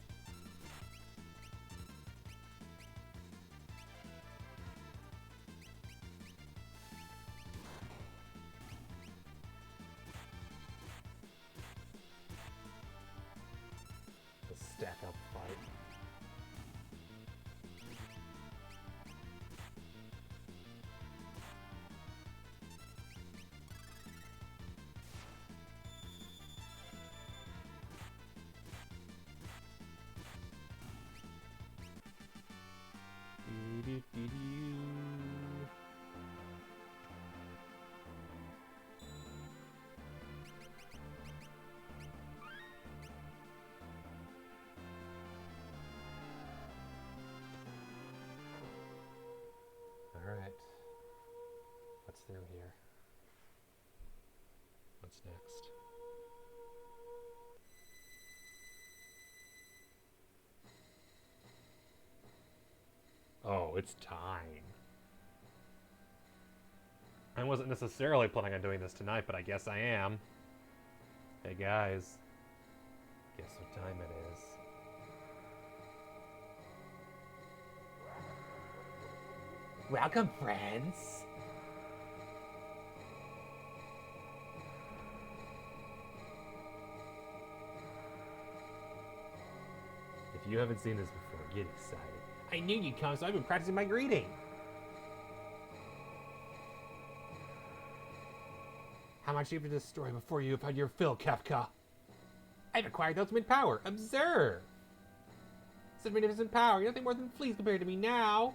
The stack up fight. Alright. What's through here? What's next? Oh, it's time. I wasn't necessarily planning on doing this tonight, but I guess I am. Hey guys, guess what time it is? Welcome, friends! If you haven't seen this before, get excited. I knew you'd come, so I've been practicing my greeting. How much do you have to destroy before you have had your fill, Kefka? I've acquired the ultimate power. Observe! Such magnificent power, you're nothing more than fleas compared to me now.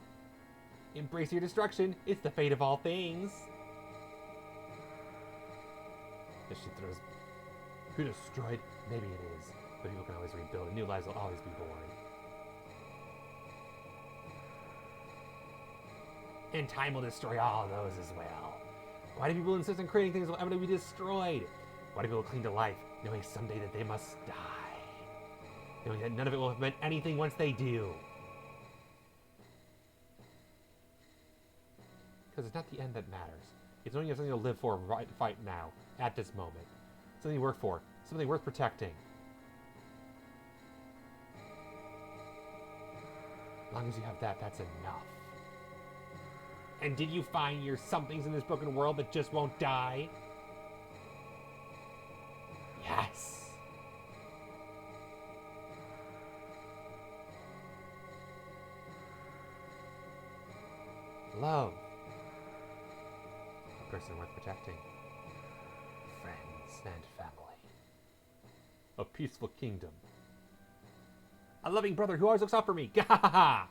Embrace your destruction. It's the fate of all things. As she throws... Who destroyed? Maybe it is. But people can always rebuild, and new lives will always be born. And time will destroy all those as well. Why do people insist on creating things that will ever be destroyed? Why do people cling to life, knowing someday that they must die? Knowing that none of it will have meant anything once they do. Because it's not the end that matters. It's knowing you have something to live for right now, at this moment. Something you work for, something worth protecting. As long as you have that, that's enough. And did you find your somethings in this broken world that just won't die? Yes! Love. A person worth protecting. Friends and family. A peaceful kingdom. A loving brother who always looks out for me. Gahaha!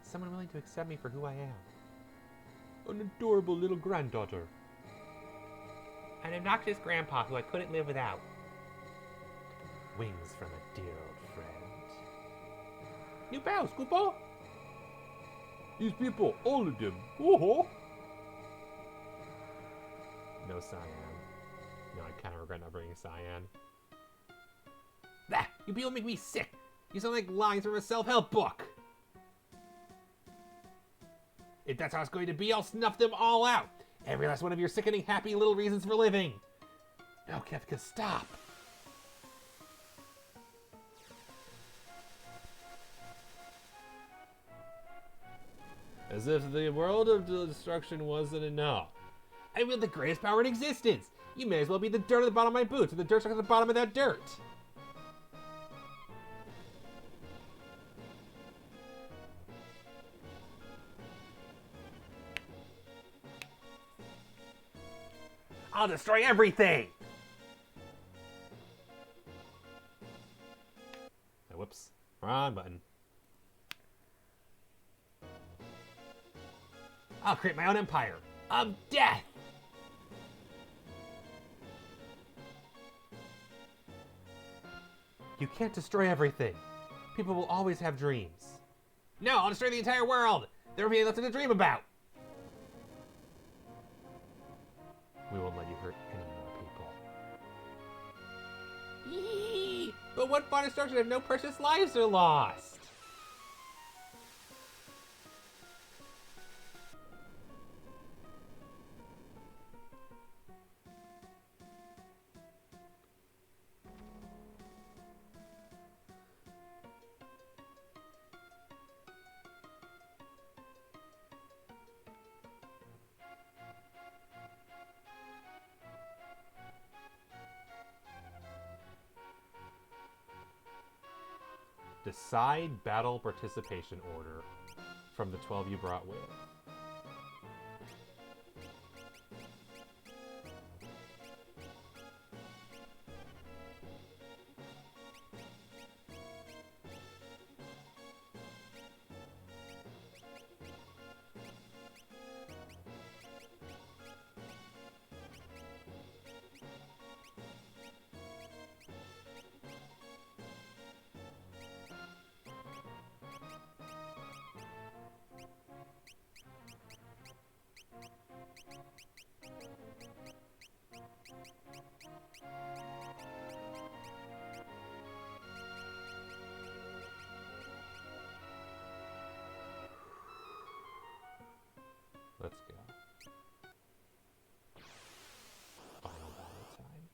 Someone willing to accept me for who I am. An adorable little granddaughter. An obnoxious grandpa who I couldn't live without. Wings from a dear old friend. New pals, Koopa! These people, all of them. Woohoo! No Cyan. No, I kind of regret not bringing Cyan. Ah, you people make me sick. You sound like lines from a self-help book. If that's how it's going to be, I'll snuff them all out. Every last one of your sickening, happy little reasons for living. No, Kefka, stop! As if the world of destruction wasn't enough. I wield the greatest power in existence! You may as well be the dirt at the bottom of my boots, or the dirt stuck at the bottom of that dirt! I'll destroy everything! Oh, whoops. Wrong button. I'll create my own empire of death! You can't destroy everything. People will always have dreams. No, I'll destroy the entire world! There will be nothing to dream about! We won't let you hurt any more people. Yee! But what fun destruction if no precious lives are lost? Decide battle participation order from the 12 you brought with. Let's go. Final battle time.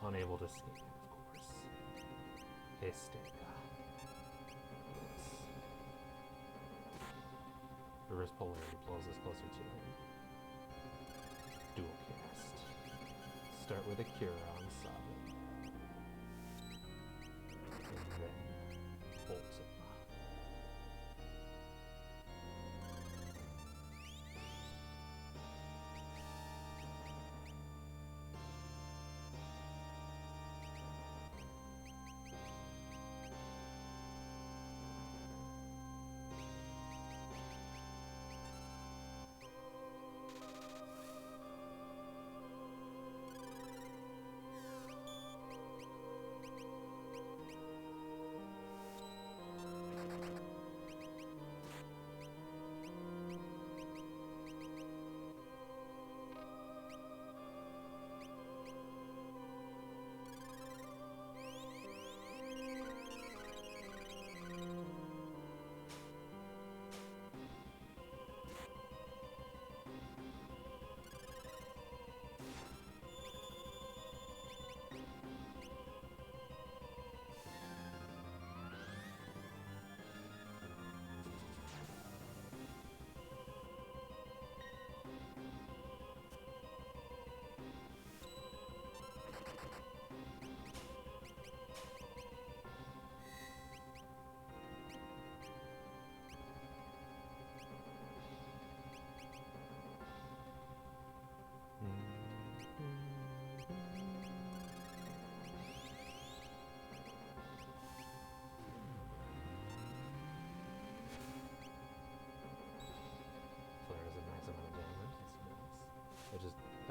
Unable to stand, of course. Hysterica. Yes. Reverse polarity pulls us closer to him. Dual cast. Start with a cure on Sabin. And then Ultima.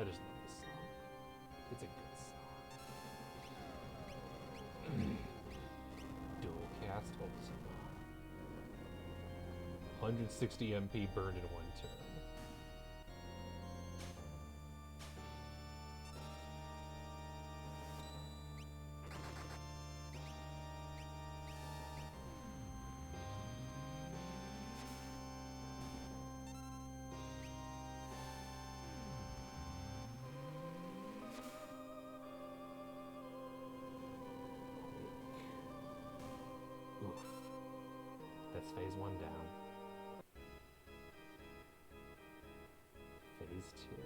I just love this song. It's a good song. Dual cast Ultima. 160 MP burned in one turn. too.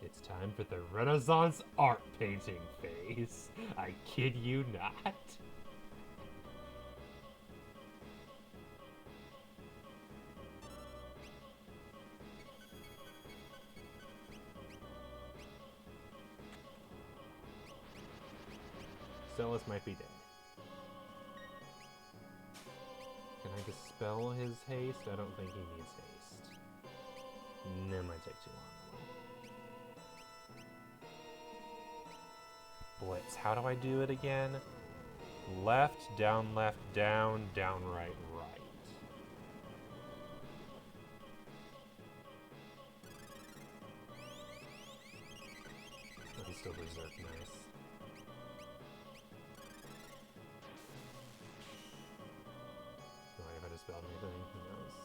It's time for the Renaissance art painting phase. I kid you not. Celes might be dead. Can I dispel his haste? I don't think he needs haste. That might take too long. Blitz. How do I do it again? Left, down, right, right. Oh, he's still berserk, nice. If I dispelled anything, who knows?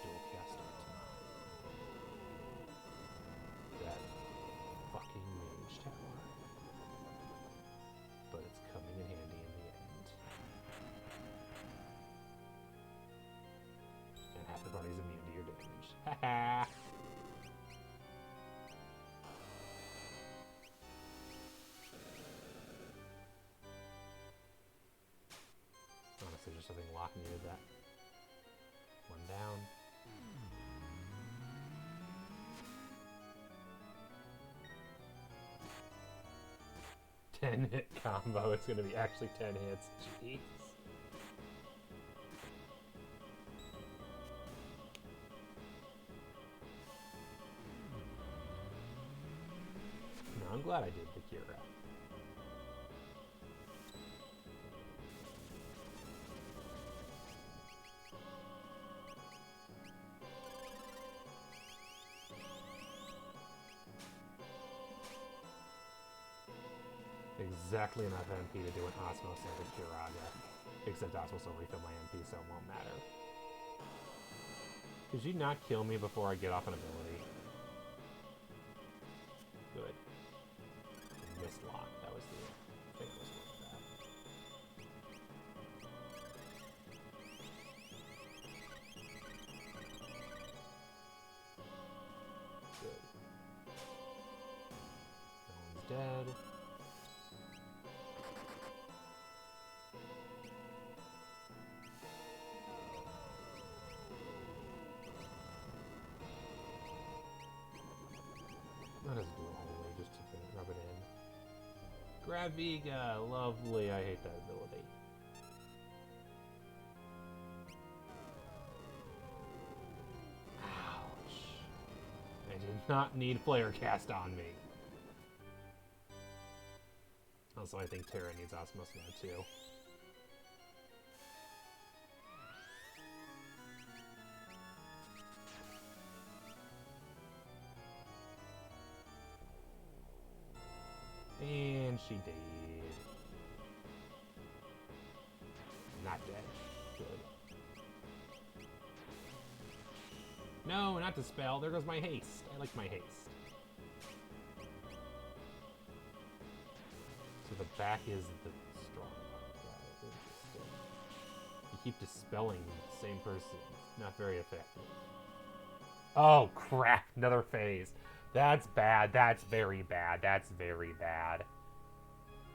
Dual cast art. That fucking mage tower. But it's coming in handy in the end. And half the party's immune to your damage. Haha! Honestly, just something Locke needed that. One down. 10-hit combo. It's gonna be actually 10 hits. Jeez. No, I'm glad I did the Kira. Exactly enough MP to do an Osmos like a Kiraga. Except Osmos will refill my MP, so it won't matter. Could you not kill me before I get off an ability? Good. I missed Locke. That was the fatalist one of that. Good. That one's dead. Not as do a holy, just to rub it in. Graviga, lovely. I hate that ability. Ouch. I did not need Flare Cast on me. Also, I think Terra needs Osmos now, too. And she did. Not dead. Good. No, not dispel. There goes my haste. I like my haste. So the back is the strong guy. Interesting. You keep dispelling the same person. Not very effective. Oh, crap. Another phase. That's bad. That's very bad. That's very bad.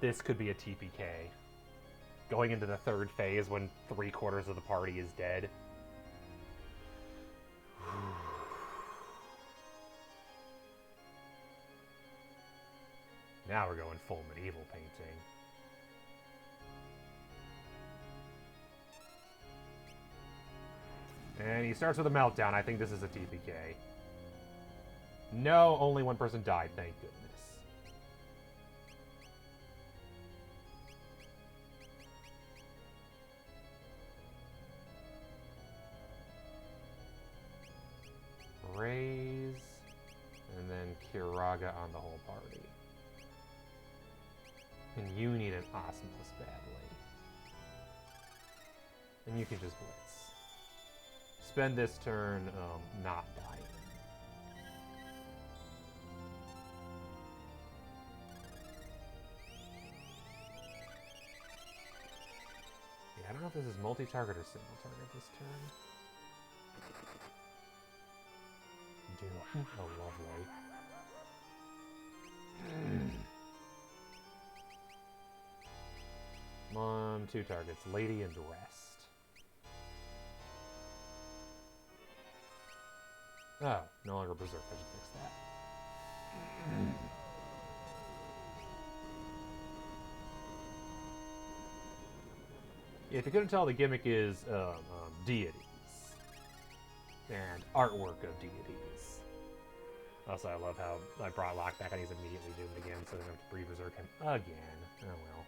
This could be a TPK. Going into the third phase when 3/4 of the party is dead. Now we're going full medieval painting. And he starts with a meltdown. I think this is a TPK. No, only one person died, thank goodness. Raise, and then Kiraga on the whole party. And you need an Osmos badly. And you can just blitz. spend this turn, not die. Yeah, I don't know if this is multi-target or single-target this turn. Oh, lovely. Come on, 2 targets. Lady and Rest. Oh, no longer Berserk. I should fix that. Yeah, if you couldn't tell, the gimmick is deities. And artwork of deities. Also, I love how I brought Locke back and he's immediately doomed again, so I don't have to re-berserk him again. Oh well.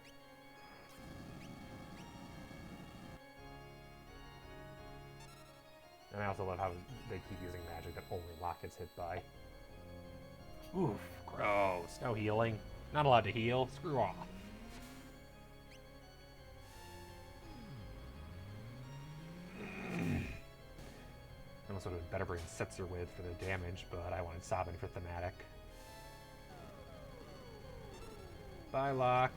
And I also love how they keep using magic that only Locke gets hit by. Oof, gross. No healing. Not allowed to heal. Screw off. I almost would have been better bringing Setzer with for the damage, but I wanted Sabin for thematic. Bye, Locke.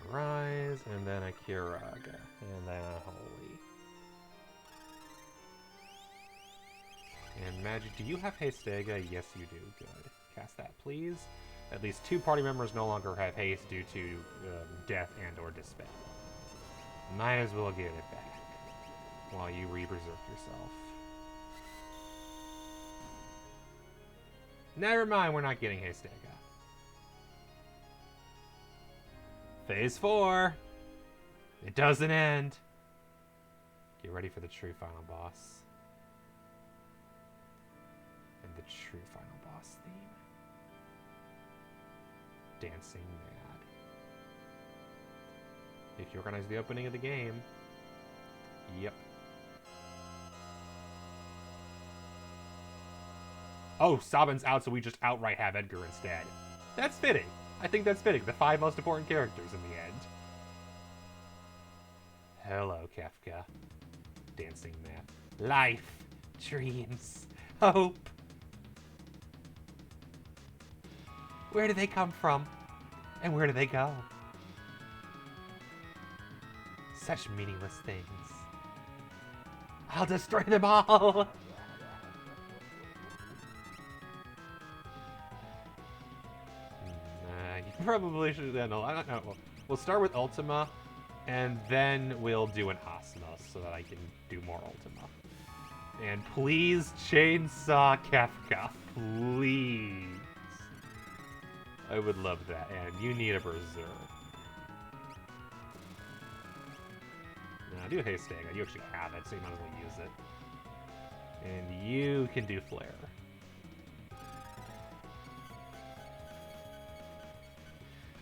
Rise, and then a Kiraga, and then a Holy. And Magic, do you have Hastega? Yes, you do. Good. Cast that, please. At least 2 party members no longer have haste due to death and or dispel. Might as well get it back while you re-berserk yourself. Never mind, we're not getting Hastega. Phase 4! It doesn't end! Get ready for the true final boss. And the true final boss theme. Dancing Mad. If you organize the opening of the game. Yep. Oh, Sabin's out, so we just outright have Edgar instead. That's fitting. I think that's fitting. The 5 most important characters in the end. Hello, Kefka. Dancing Mad. Life. Dreams. Hope. Where do they come from? And where do they go? Such meaningless things. I'll destroy them all! You probably should have done. I don't know. We'll start with Ultima, and then we'll do an Osmos so that I can do more Ultima. And please chainsaw Kefka. Please. I would love that. And you need a Berserk. Now, do Hastega. You actually have it, so you might as well use it. And you can do Flare.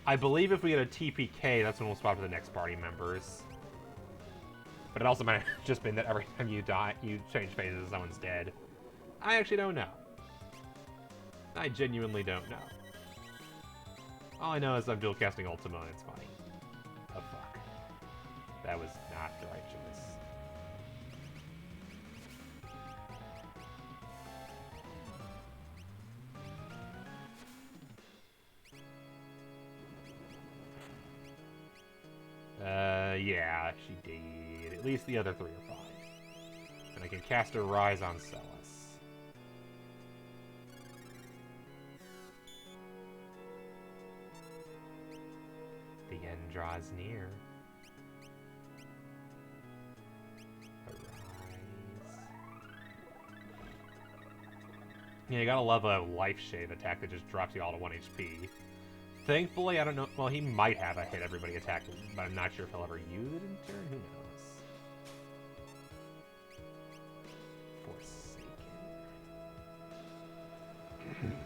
I believe if we get a TPK, that's when we'll swap to the next party members. But it also might have just been that every time you die, you change phases, someone's dead. I actually don't know. I genuinely don't know. All I know is I'm dual casting Ultima and it's funny. Oh fuck. That was not the right choice. Yeah, she did. At least the other 3 are fine. And I can cast a Rise on Celes. The end draws near. A Rise. Yeah, you gotta love a Life Shave attack that just drops you all to 1 HP. Thankfully, I don't know. Well, he might have a hit everybody attack, but I'm not sure if he'll ever use it in turn. Who knows? Forsaken.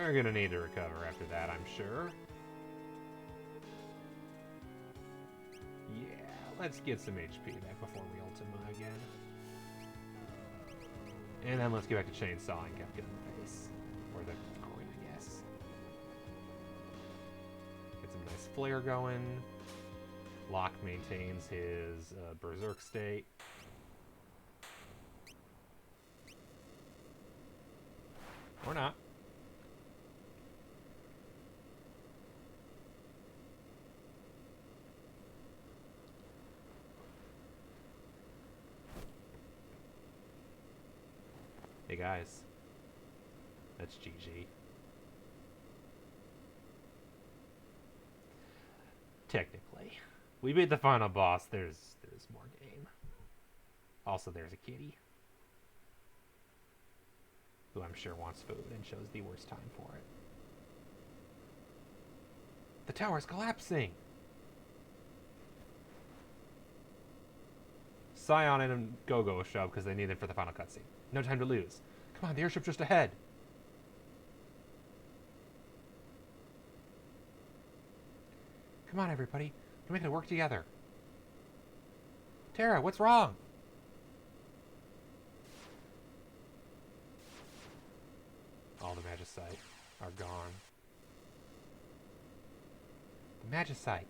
We're gonna need to recover after that, I'm sure. Yeah, let's get some HP back before we Ultima again. And then let's get back to chainsawing Kefka in the face. Or the coin, I guess. Get some nice flare going. Locke maintains his berserk state. Or not. Hey guys, that's GG. Technically. We beat the final boss, there's more game. Also, there's a kitty. Who I'm sure wants food and chose the worst time for it. The tower's collapsing! Cyan and Go-Go show up because they need it for the final cutscene. No time to lose. Come on, the airship's just ahead. Come on, everybody. We're making it work together. Terra, what's wrong? All the Magicite are gone. The Magicite.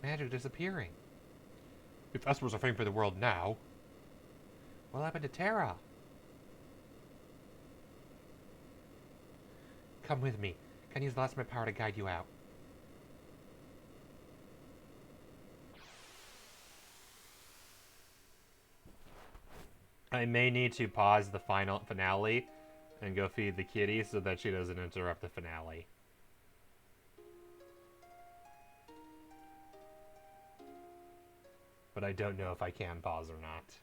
Magic disappearing. If Esper's a fame for the world now, what happened to Terra? Come with me. Can use the last of my power to guide you out. I may need to pause the finale and go feed the kitty so that she doesn't interrupt the finale. But I don't know if I can pause or not.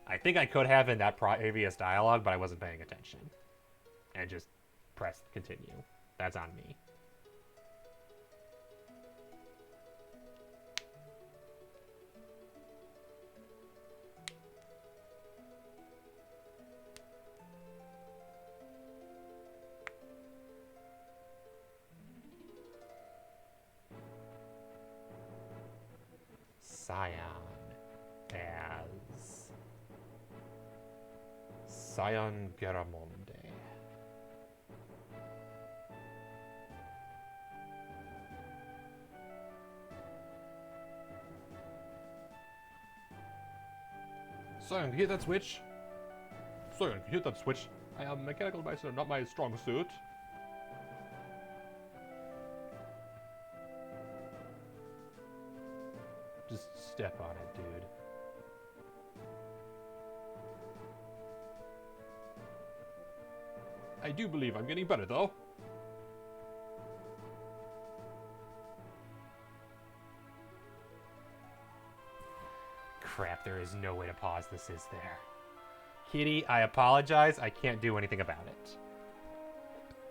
I think I could have in that previous dialogue, but I wasn't paying attention. And just press continue. That's on me. Cyan as Cyan Garamonde. Cyan, can you hit that switch? Cyan, can you hit that switch? I am mechanical devices are not my strong suit. Just step on it, dude. I do believe I'm getting better, though. Crap, there is no way to pause this, is there? Kitty, I apologize. I can't do anything about it.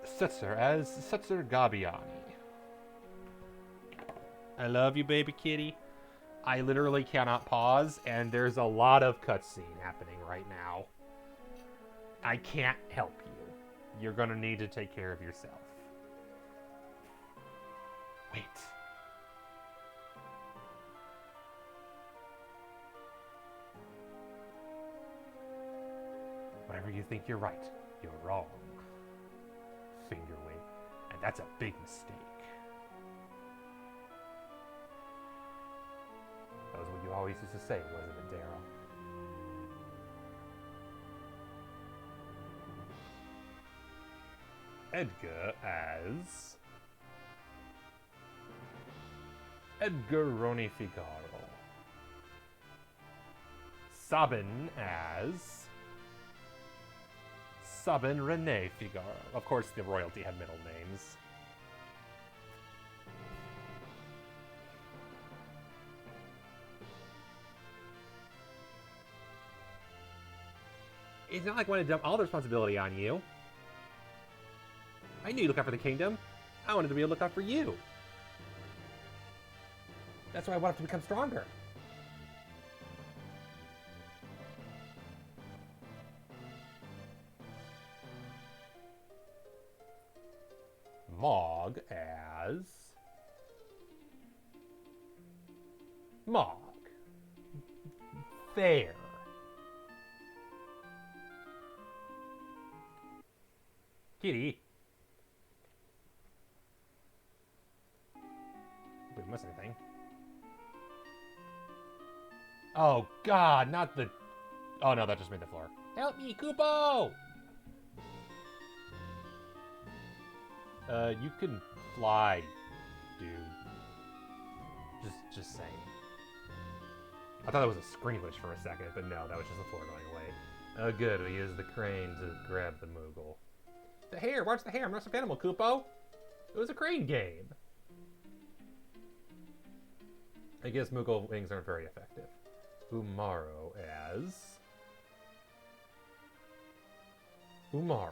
Setzer as Setzer Gabiani. I love you, baby kitty. I literally cannot pause, and there's a lot of cutscene happening right now. I can't help you. You're gonna need to take care of yourself. Wait. Whatever you think you're right, you're wrong. Finger wave. And that's a big mistake. That was what you always used to say, wasn't it, Terra? Edgar as Edgar Roni Figaro. Sabin as Sabin Rene Figaro. Of course, the royalty had middle names. It's not like I want to dump all the responsibility on you. I knew you look out for the kingdom. I wanted to be able to look out for you. That's why I wanted to become stronger. Mog as... Mog. There. Kitty. Didn't miss anything. Oh, God, not the... Oh, no, that just made the floor. Help me, Kupo! You can fly, dude. Just saying. I thought that was a screen glitch for a second, but no, that was just the floor going away. Oh, good, we used the crane to grab the Moogle. The hair, watch the hair, I'm not some animal, Kupo! It was a crane game! I guess Moogle wings aren't very effective. Umaro as... Umaro.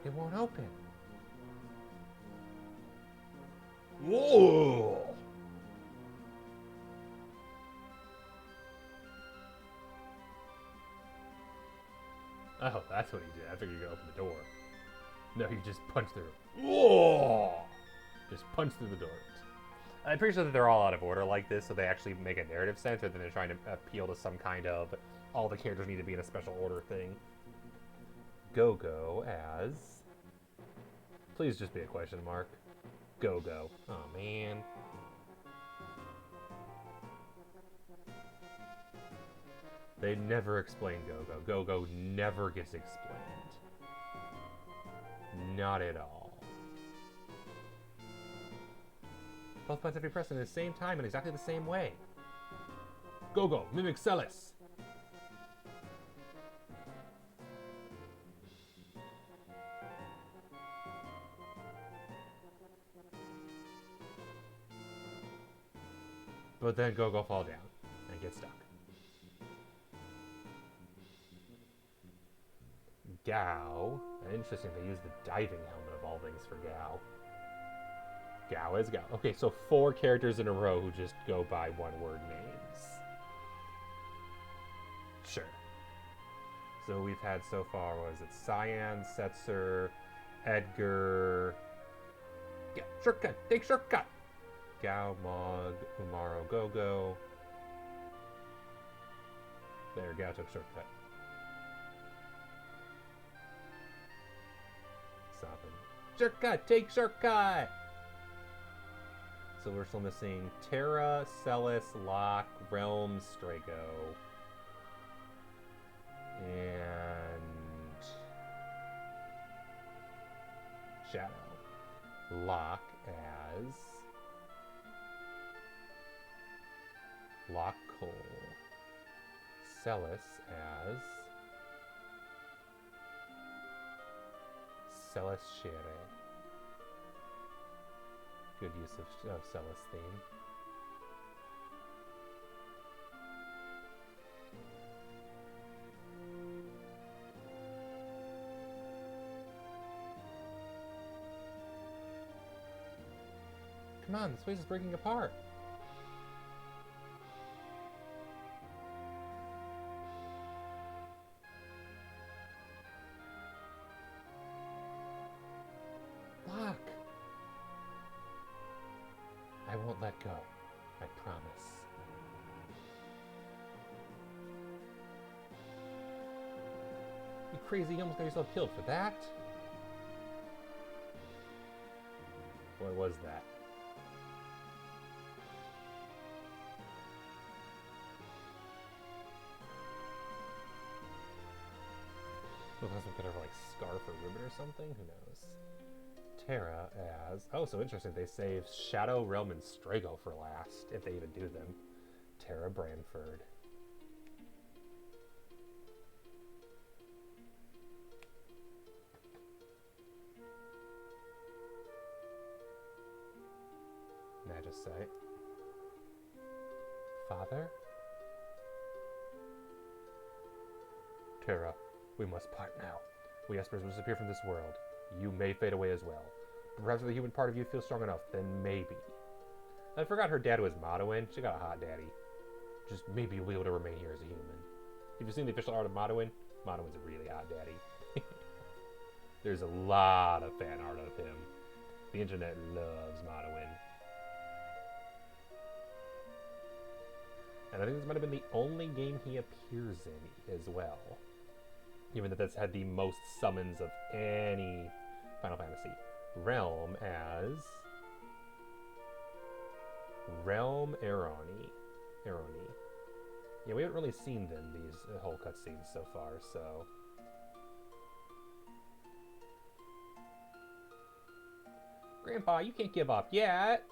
It won't open. Whoa! Oh, that's what he did. I figured you could open the door. No, you just punch through. Whoa! Just punch through the door. I'm pretty sure that they're all out of order like this, so they actually make a narrative sense, rather than they're trying to appeal to some kind of all the characters need to be in a special order thing. Go-Go as... Please just be a question mark. Go-Go. Oh, man. They never explain Go-Go. Go-Go never gets explained. Not at all. Both buttons have to be pressed at the same time in exactly the same way. Go-Go, mimic Celes. But then Go-Go fall down and get stuck. Gao. Interesting, they use the diving helmet of all things for Gao. Gao is Gao. Okay, so 4 characters in a row who just go by one-word names. Sure. So we've had so far, what is it? Cyan, Setzer, Edgar... Yeah, shortcut! Take shortcut! Gao, Mog, Umaro, Go-Go. There, Gao took shortcut. Sabin. Shortcut! Take shortcut! So we're still missing Terra, Celes, Locke, Realm, Strago. And... Shadow. Locke as... Locke Cole. Celes as... Celes Shere. Good use of Celes theme. Come on, this place is breaking apart. Locke! I won't let go. I promise. You crazy, you almost got yourself killed for that? What was that? Well, that's some kind of like scarf or ribbon or something? Who knows? Terra as... Oh, so interesting. They saved Shadow, Realm, and Strago for last, if they even do them. Terra Branford. Magicite. Father? Terra, we must part now. We Espers will disappear from this world. You may fade away as well. Perhaps if the human part of you feels strong enough, then maybe. I forgot her dad was Modoin. She got a hot daddy. Just maybe you'll be able to remain here as a human. Have you seen the official art of Modoin? Modoin's a really hot daddy. There's a lot of fan art of him. The internet loves Modoin. And I think this might have been the only game he appears in as well. Given that that's had the most summons of any Final Fantasy. Realm as... Realm Aroni. Yeah, we haven't really seen them, these whole cutscenes so far, so... Grandpa, you can't give up yet!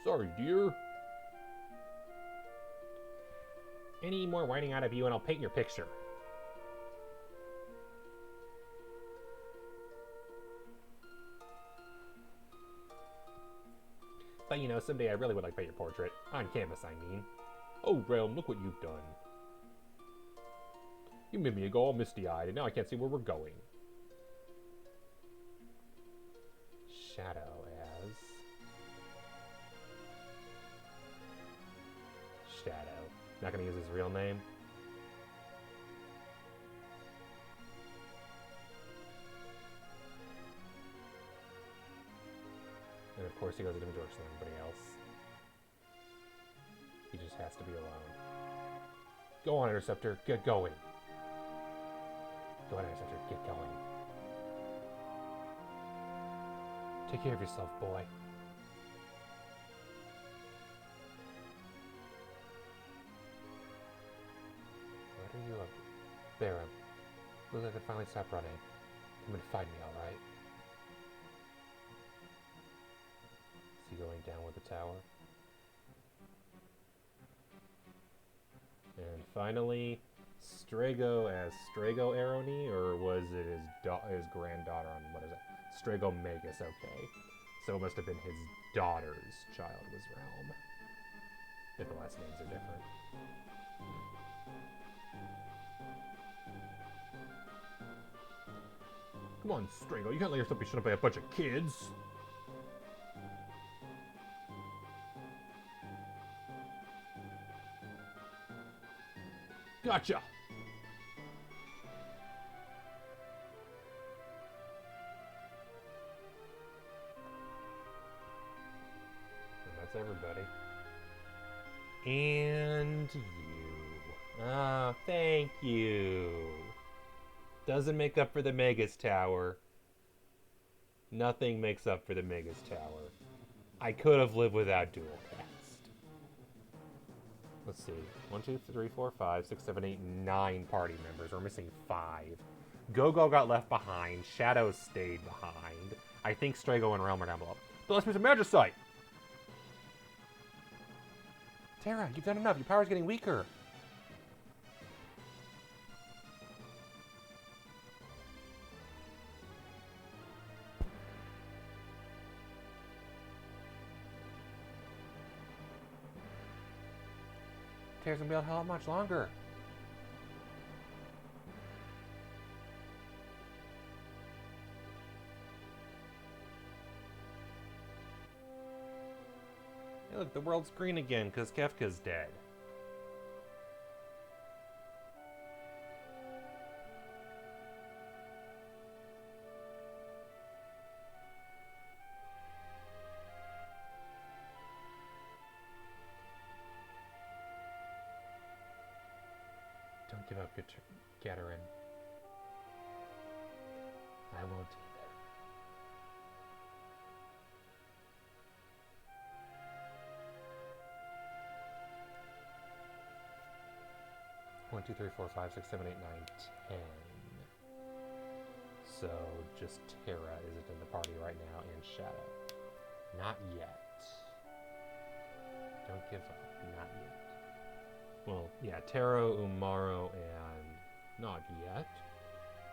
Sorry, dear. Any more whining out of you and I'll paint your picture. But you know, someday I really would like to paint your portrait. On canvas, I mean. Oh, Realm, look what you've done. You made me go all misty-eyed, and now I can't see where we're going. Shadow as... Shadow. Not gonna use his real name. And of course he goes a different direction than everybody else. He just has to be alone. Go on, Interceptor, get going. Go on, Interceptor, get going. Take care of yourself, boy. What are you up to? Baron, looks like I finally stopped running. Come and find me, alright? Is he going down with the tower? And finally, Strago as Strago Aroni, or was it his granddaughter on, what is it? Strago Magus, okay. So it must have been his daughter's child was Realm. If the last names are different. Come on, Strago, you can't let yourself be shut up by a bunch of kids. Gotcha! And that's everybody. And you. Ah, thank you. Doesn't make up for the Magus Tower. Nothing makes up for the Magus Tower. I could have lived without dual cast. Let's see. 1, 2, 3, 4, 5, 6, 7, 8, 9 party members. We're missing 5. Go-Go got left behind. Shadow stayed behind. I think Strago and Realm are down below. But let's miss a Magicite! Terra, you've done enough. Your power's getting weaker. Terra's gonna be able to hold much longer. Hey, look, the world's green again because Kefka's dead. Don't give up, Gaterin. I won't either. 1, 2, 3, 4, 5, 6, 7, 8, 9, 10. So just Terra isn't in the party right now, and Shadow. Not yet. Don't give up. Not yet. Well, yeah, Terra, Umaro, and not yet.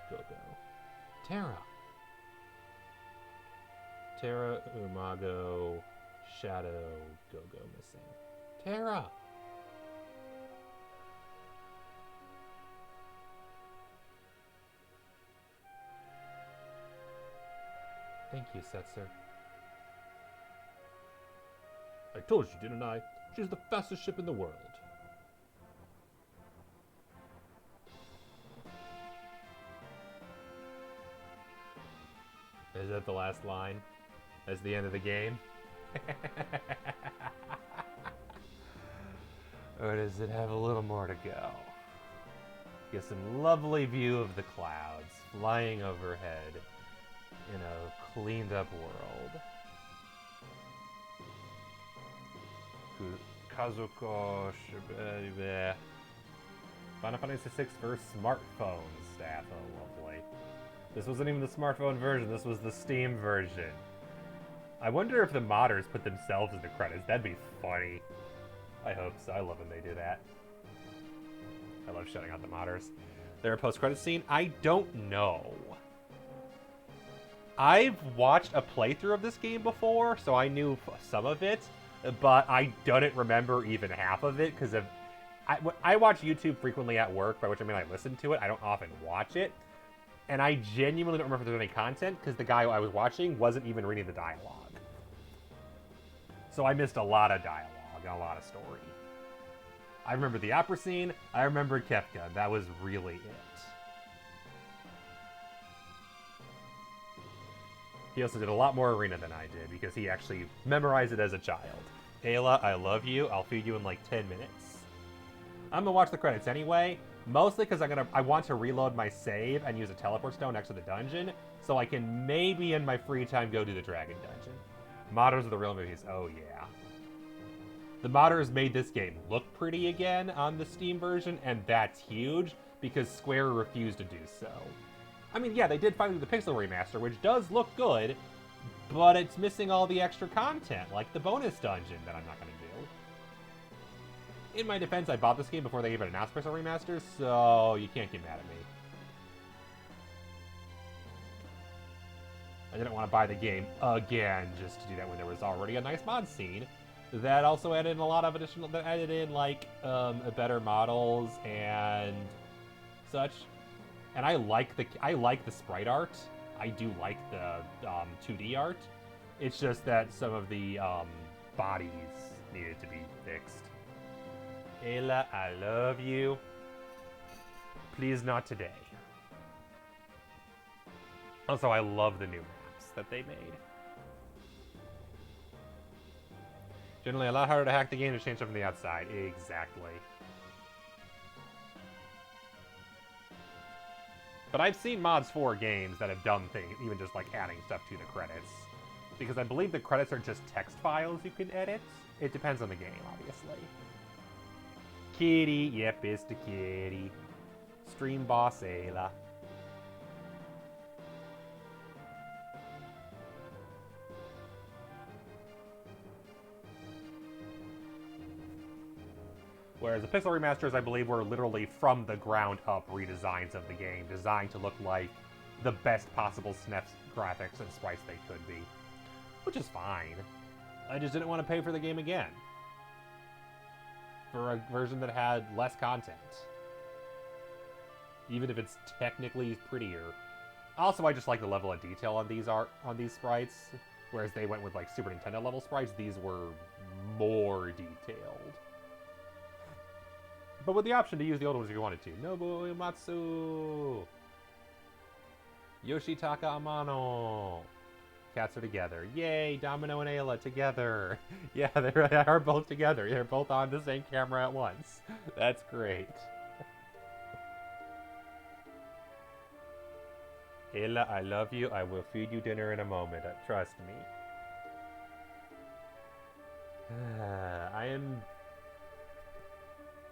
Go-Go. Terra! Terra, Umago, Shadow, Go-Go missing. Terra! Thank you, Setzer. I told you, didn't I? She's the fastest ship in the world. Is that the last line? That's the end of the game? Or does it have a little more to go? Get some lovely view of the clouds flying overhead in a cleaned up world. Kazuko Final Fantasy VI for smartphone staff. Oh, lovely. This wasn't even the smartphone version, this was the Steam version. I wonder if the modders put themselves in the credits. That'd be funny. I hope so. I love when they do that. I love shutting out the modders. There a post-credit scene? I don't know. I've watched a playthrough of this game before, so I knew some of it, but I don't remember even half of it, because I watch YouTube frequently at work, by which I mean I listen to it. I don't often watch it. And I genuinely don't remember if there's any content, because the guy I was watching wasn't even reading the dialogue. So I missed a lot of dialogue and a lot of story. I remember the opera scene, I remembered Kefka, that was really it. He also did a lot more arena than I did, because he actually memorized it as a child. Ayla, I love you, I'll feed you in like 10 minutes. I'm gonna watch the credits anyway, mostly because I want to reload my save and use a teleport stone next to the dungeon, so I can maybe in my free time go do the dragon dungeon. Modders are the real movies. Oh yeah. The modders made this game look pretty again on the Steam version, and that's huge, because Square refused to do so. I mean, yeah, they did finally do the Pixel Remaster, which does look good, but it's missing all the extra content, like the bonus dungeon that I'm not going to do. In my defense, I bought this game before they even announced Pixel Remaster, so you can't get mad at me. I didn't want to buy the game again just to do that when there was already a nice mod scene that also added in a lot of additional, that added in like better models and such. And I like the sprite art. I do like the 2D art. It's just that some of the bodies needed to be fixed. Ayla, I love you. Please not today. Also, I love the new maps that they made. Generally, a lot harder to hack the game to change stuff from the outside. Exactly. But I've seen mods for games that have done things, even just like adding stuff to the credits. Because I believe the credits are just text files you can edit. It depends on the game, obviously. Kitty, yep, it's the kitty. Stream boss Ayla. Whereas the Pixel Remasters, I believe, were literally from the ground up redesigns of the game, designed to look like the best possible SNES graphics and sprites they could be. Which is fine. I just didn't want to pay for the game again. For a version that had less content. Even if it's technically prettier. Also, I just like the level of detail on these sprites. Whereas they went with like Super Nintendo level sprites, these were more detailed. But with the option to use the old ones if you wanted to. Nobu Uematsu! Yoshitaka Amano! Cats are together. Yay! Domino and Ayla together! Yeah, they are both together. They're both on the same camera at once. That's great. Ayla, I love you. I will feed you dinner in a moment. Trust me.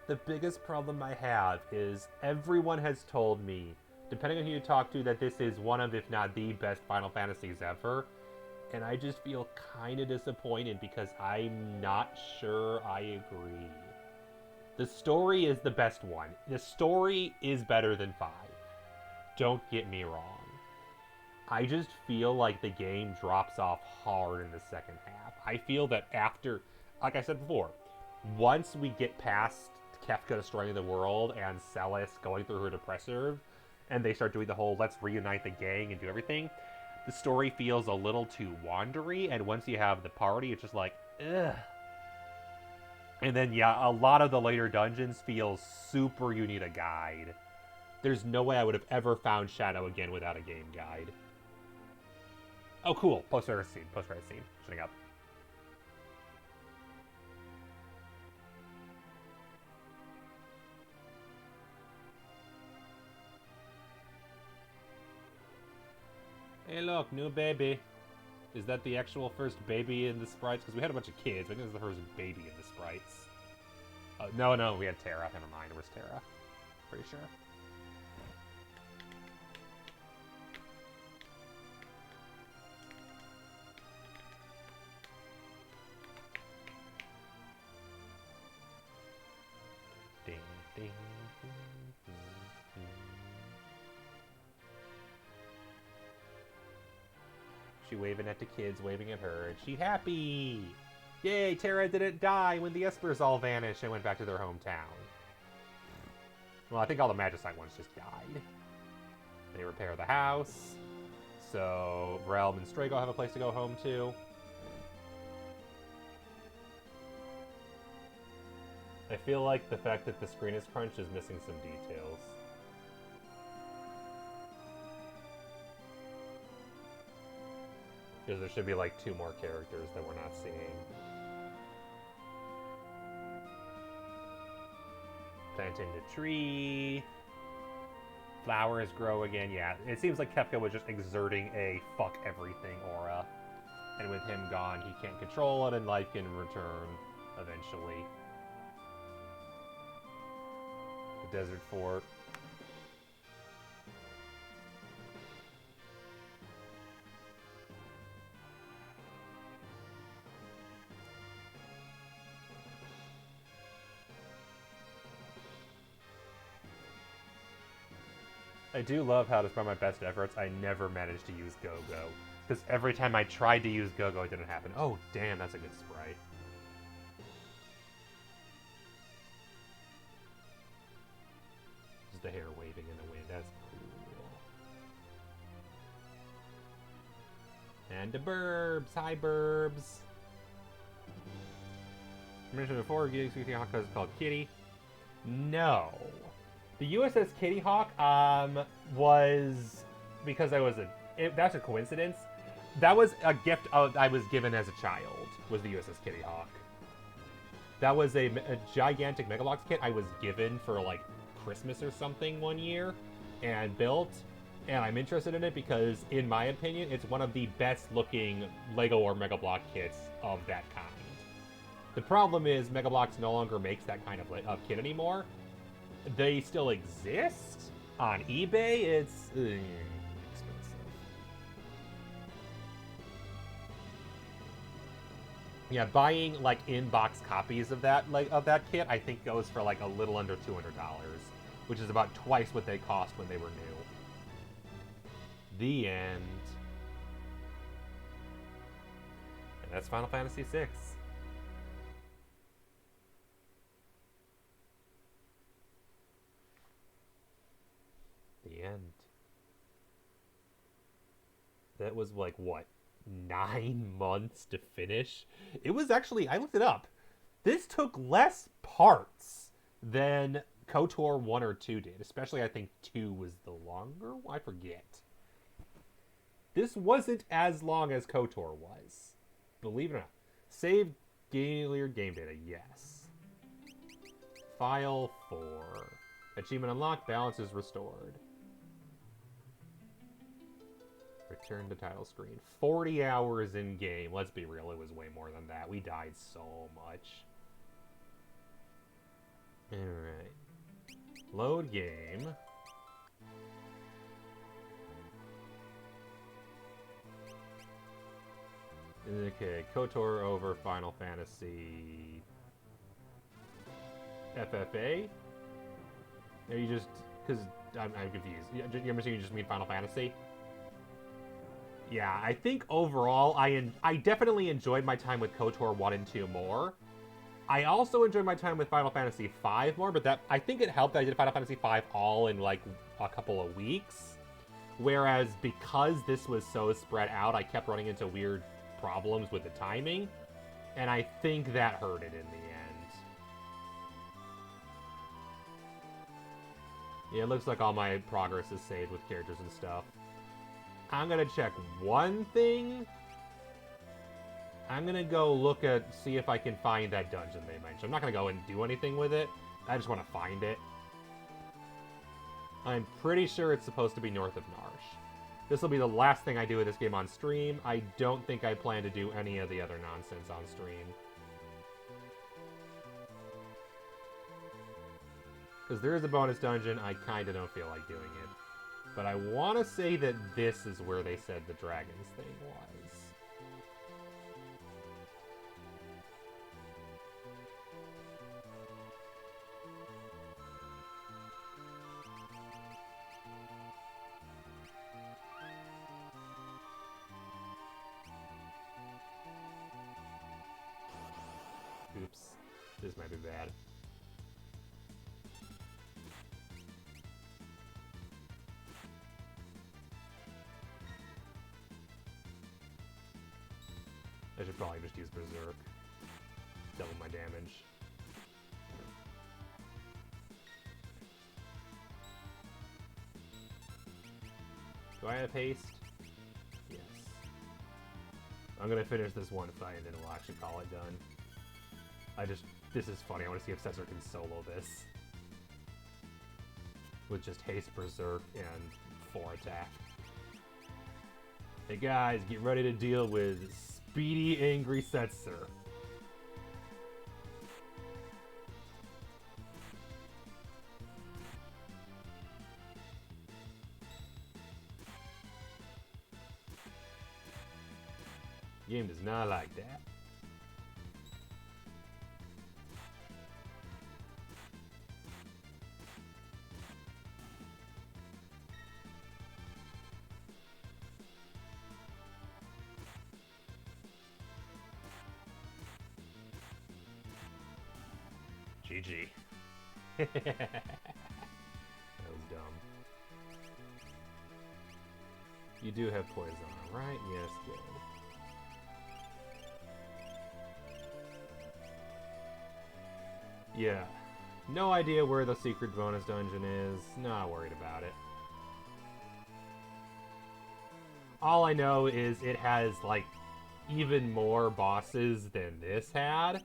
The biggest problem I have is everyone has told me, depending on who you talk to, that this is one of, if not the best Final Fantasies ever. And I just feel kind of disappointed because I'm not sure I agree. The story is the best one. The story is better than 5. Don't get me wrong. I just feel like the game drops off hard in the second half. I feel that after, like I said before, once we get past Kefka destroying the world and Celes going through her depressive, and they start doing the whole let's reunite the gang and do everything, the story feels a little too wandery, and once you have the party, it's just like, ugh. And then, yeah, a lot of the later dungeons feel super you need a guide. There's no way I would have ever found Shadow again without a game guide. Oh, cool. Post-credit scene. Post-credit scene. Shutting up. Hey, look, new baby. Is that the actual first baby in the sprites? Because we had a bunch of kids. I think this is the first baby in the sprites. No, we had Terra. Never mind. Where's Terra? Pretty sure. Ding, ding, ding, ding, ding. She waving at the kids, waving at her, and she happy! Yay, Terra didn't die when the Espers all vanished and went back to their hometown. Well, I think all the Magicite ones just died. They repair the house, so Realm and Strago have a place to go home to. I feel like the fact that the screen is crunched is missing some details. Because there should be like 2 more characters that we're not seeing. Planting the tree. Flowers grow again. Yeah, it seems like Kefka was just exerting a fuck everything aura. And with him gone, he can't control it and life can return eventually. The Desert Fort. I do love how, despite my best efforts, I never managed to use Go-Go. Because every time I tried to use Go-Go, it didn't happen. Oh, damn, that's a good sprite. Just the hair waving in the wind. That's cool. And the burbs. Hi, burbs. I mentioned before, Geeksy Hawk is called Kitty. No. The USS Kitty Hawk was because that's a coincidence. That was a gift I was given as a child. Was the USS Kitty Hawk? That was a gigantic Megalox kit I was given for like Christmas or something one year, and built. And I'm interested in it because, in my opinion, it's one of the best looking Lego or Mega Block kits of that kind. The problem is Mega Bloks no longer makes that kind of kit anymore. They still exist on eBay. It's expensive. Yeah, buying like in-box copies of that kit, I think goes for like a little under $200, which is about twice what they cost when they were new. The end. And that's Final Fantasy VI. The end. That was like, what, 9 months to finish? It was actually, I looked it up. This took less parts than KOTOR 1 or 2 did. Especially, I think 2 was the longer one. I forget. This wasn't as long as KOTOR was. Believe it or not. Save game data, yes. File 4. Achievement unlocked, balance is restored. Return to title screen. 40 hours in game. Let's be real, it was way more than that. We died so much. Alright. Load game. Okay, KOTOR over Final Fantasy FFA? Are you just... because I'm confused. You're assuming you just mean Final Fantasy? Yeah, I think overall, I definitely enjoyed my time with KOTOR 1 and 2 more. I also enjoyed my time with Final Fantasy V more, but I think it helped that I did Final Fantasy V all in like a couple of weeks. Whereas because this was so spread out, I kept running into weird problems with the timing. And I think that hurt it in the end. Yeah, it looks like all my progress is saved with characters and stuff. I'm gonna check one thing. I'm gonna go look at, see if I can find that dungeon they mentioned. I'm not gonna go and do anything with it. I just want to find it. I'm pretty sure it's supposed to be north of Narsh. This will be the last thing I do with this game on stream. I don't think I plan to do any of the other nonsense on stream. Because there is a bonus dungeon, I kind of don't feel like doing it. But I want to say that this is where they said the dragons thing was. Oops. This might be bad. I should probably just use Berserk. Double my damage. Do I have haste? Yes. I'm gonna finish this one fight and then we'll actually call it done. This is funny, I want to see if Cesar can solo this. With just haste, Berserk, and 4 attack. Hey guys, get ready to deal with Speedy Angry Setzer. Game does not like that. GG. That was dumb. You do have poison, right? Yes, good. Yeah. No idea where the secret bonus dungeon is. Not worried about it. All I know is it has, like, even more bosses than this had.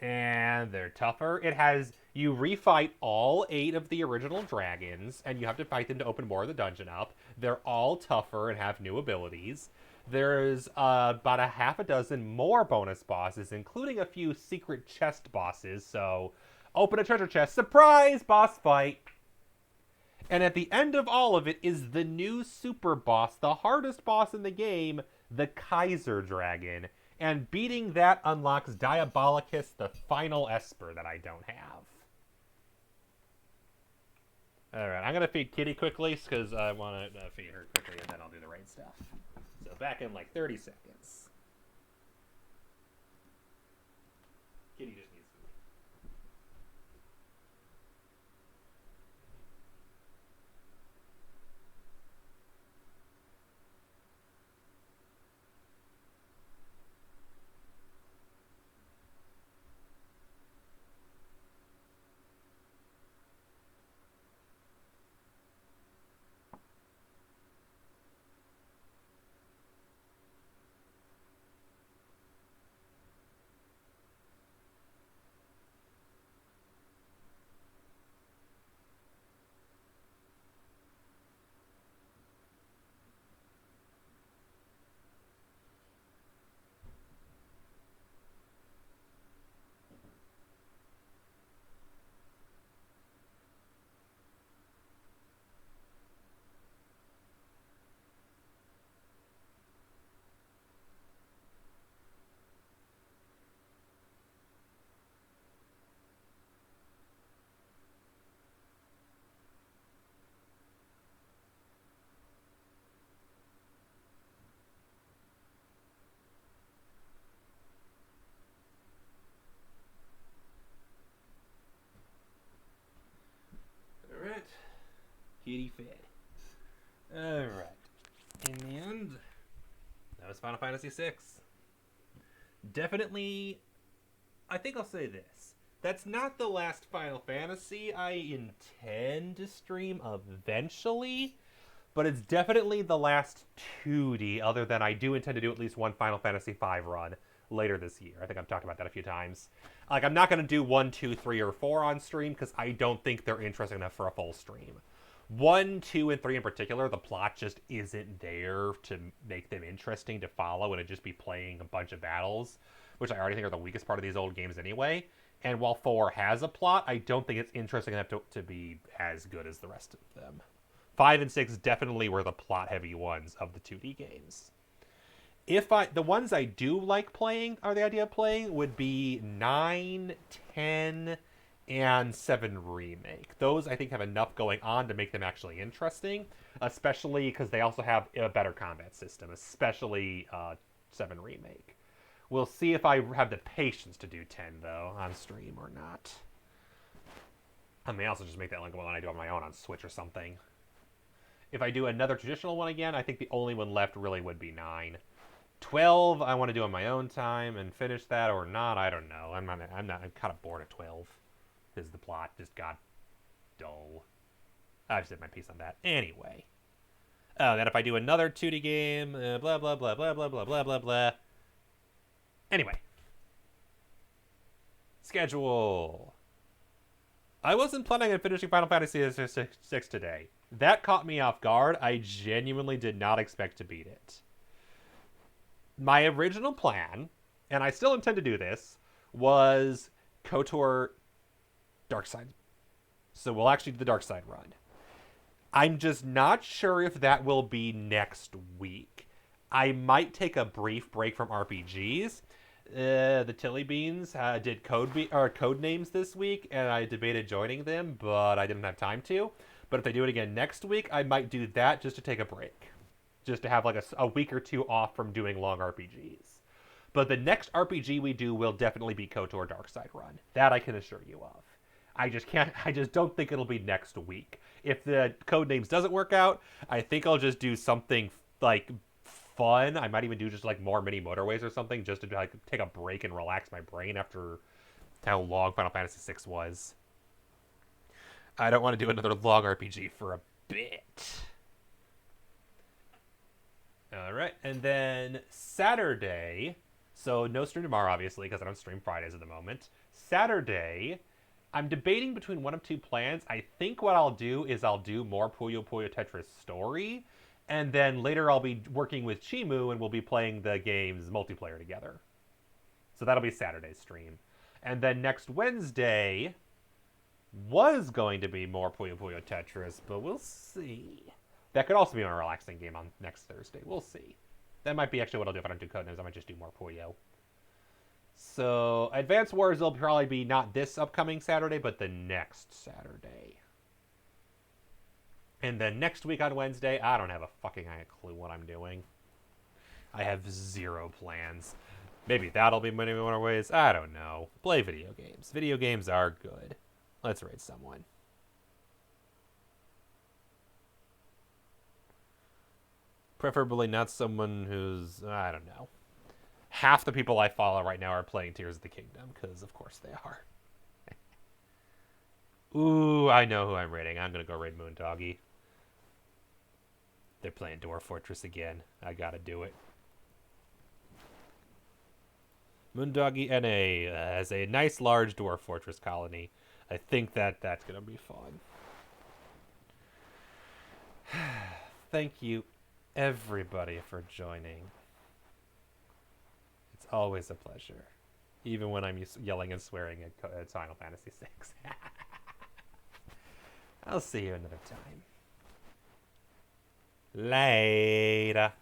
And they're tougher. It has, you refight all 8 of the original dragons, and you have to fight them to open more of the dungeon up. They're all tougher and have new abilities. There's about a half a dozen more bonus bosses, including a few secret chest bosses, so open a treasure chest, surprise, boss fight! And at the end of all of it is the new super boss, the hardest boss in the game, the Kaiser Dragon. And beating that unlocks Diabolicus, the final Esper that I don't have. Alright, I'm going to feed Kitty quickly, because I want to feed her quickly, and then I'll do the right stuff. So back in like 30 seconds. Kitty just needs food. Alright. Kitty fed. Alright. In the end, that was Final Fantasy VI. Definitely, I think I'll say this. That's not the last Final Fantasy I intend to stream eventually, but it's definitely the last 2D, other than I do intend to do at least one Final Fantasy V run later this year. I think I've talked about that a few times. Like, I'm not going to do 1, 2, 3, or 4 on stream, because I don't think they're interesting enough for a full stream. 1, 2, and 3 in particular, the plot just isn't there to make them interesting to follow, and it'd just be playing a bunch of battles, which I already think are the weakest part of these old games anyway. And while 4 has a plot, I don't think it's interesting enough to be as good as the rest of them. 5 and 6 definitely were the plot-heavy ones of the 2D games. The ones I do like playing, or the idea of playing, would be 9, 10, and 7 Remake. Those, I think, have enough going on to make them actually interesting, especially because they also have a better combat system, especially 7 Remake. We'll see if I have the patience to do 10, though, on stream or not. I may also just make that like one I do on my own on Switch or something. If I do another traditional one again, I think the only one left really would be 9. 12, I want to do on my own time and finish that or not. I don't know. I'm kind of bored at 12 because the plot just got dull. I just did my piece on that. Anyway. Then if I do another 2D game, blah, blah, blah, blah, blah, blah, blah, blah, blah. Anyway. Schedule. I wasn't planning on finishing Final Fantasy VI today. That caught me off guard. I genuinely did not expect to beat it. My original plan, and I still intend to do this, was KOTOR Dark Side. So we'll actually do the Dark Side run. I'm just not sure if that will be next week. I might take a brief break from RPGs. The Tilly Beans did code names this week, and I debated joining them, but I didn't have time to. But if they do it again next week, I might do that just to take a break. Just to have like a week or two off from doing long RPGs. But the next RPG we do will definitely be KOTOR Dark Side Run. That I can assure you of. I just don't think it'll be next week. If the code names doesn't work out, I think I'll just do something like fun. I might even do just like more mini motorways or something, just to like take a break and relax my brain after how long Final Fantasy VI was. I don't want to do another long RPG for a bit. All right, and then Saturday, so no stream tomorrow, obviously, because I don't stream Fridays at the moment. Saturday, I'm debating between one of two plans. I think what I'll do is I'll do more Puyo Puyo Tetris Story, and then later I'll be working with Chimu, and we'll be playing the games multiplayer together. So that'll be Saturday's stream. And then next Wednesday was going to be more Puyo Puyo Tetris, but we'll see. That could also be a relaxing game on next Thursday. We'll see. That might be actually what I'll do if I don't do Codenames. I might just do more Puyo. So, Advance Wars will probably be not this upcoming Saturday, but the next Saturday. And then next week on Wednesday, I don't have a fucking clue what I'm doing. I have zero plans. Maybe that'll be many more ways. I don't know. Play video games. Video games are good. Let's raid someone. Preferably not someone who's, I don't know. Half the people I follow right now are playing Tears of the Kingdom, because of course they are. Ooh, I know who I'm raiding. I'm going to go raid Moondoggy. They're playing Dwarf Fortress again. I gotta do it. Moondoggy NA has a nice large Dwarf Fortress colony. I think that's going to be fun. Thank you, everybody, for joining. It's always a pleasure. Even when I'm yelling and swearing at Final Fantasy VI. I'll see you another time. Later.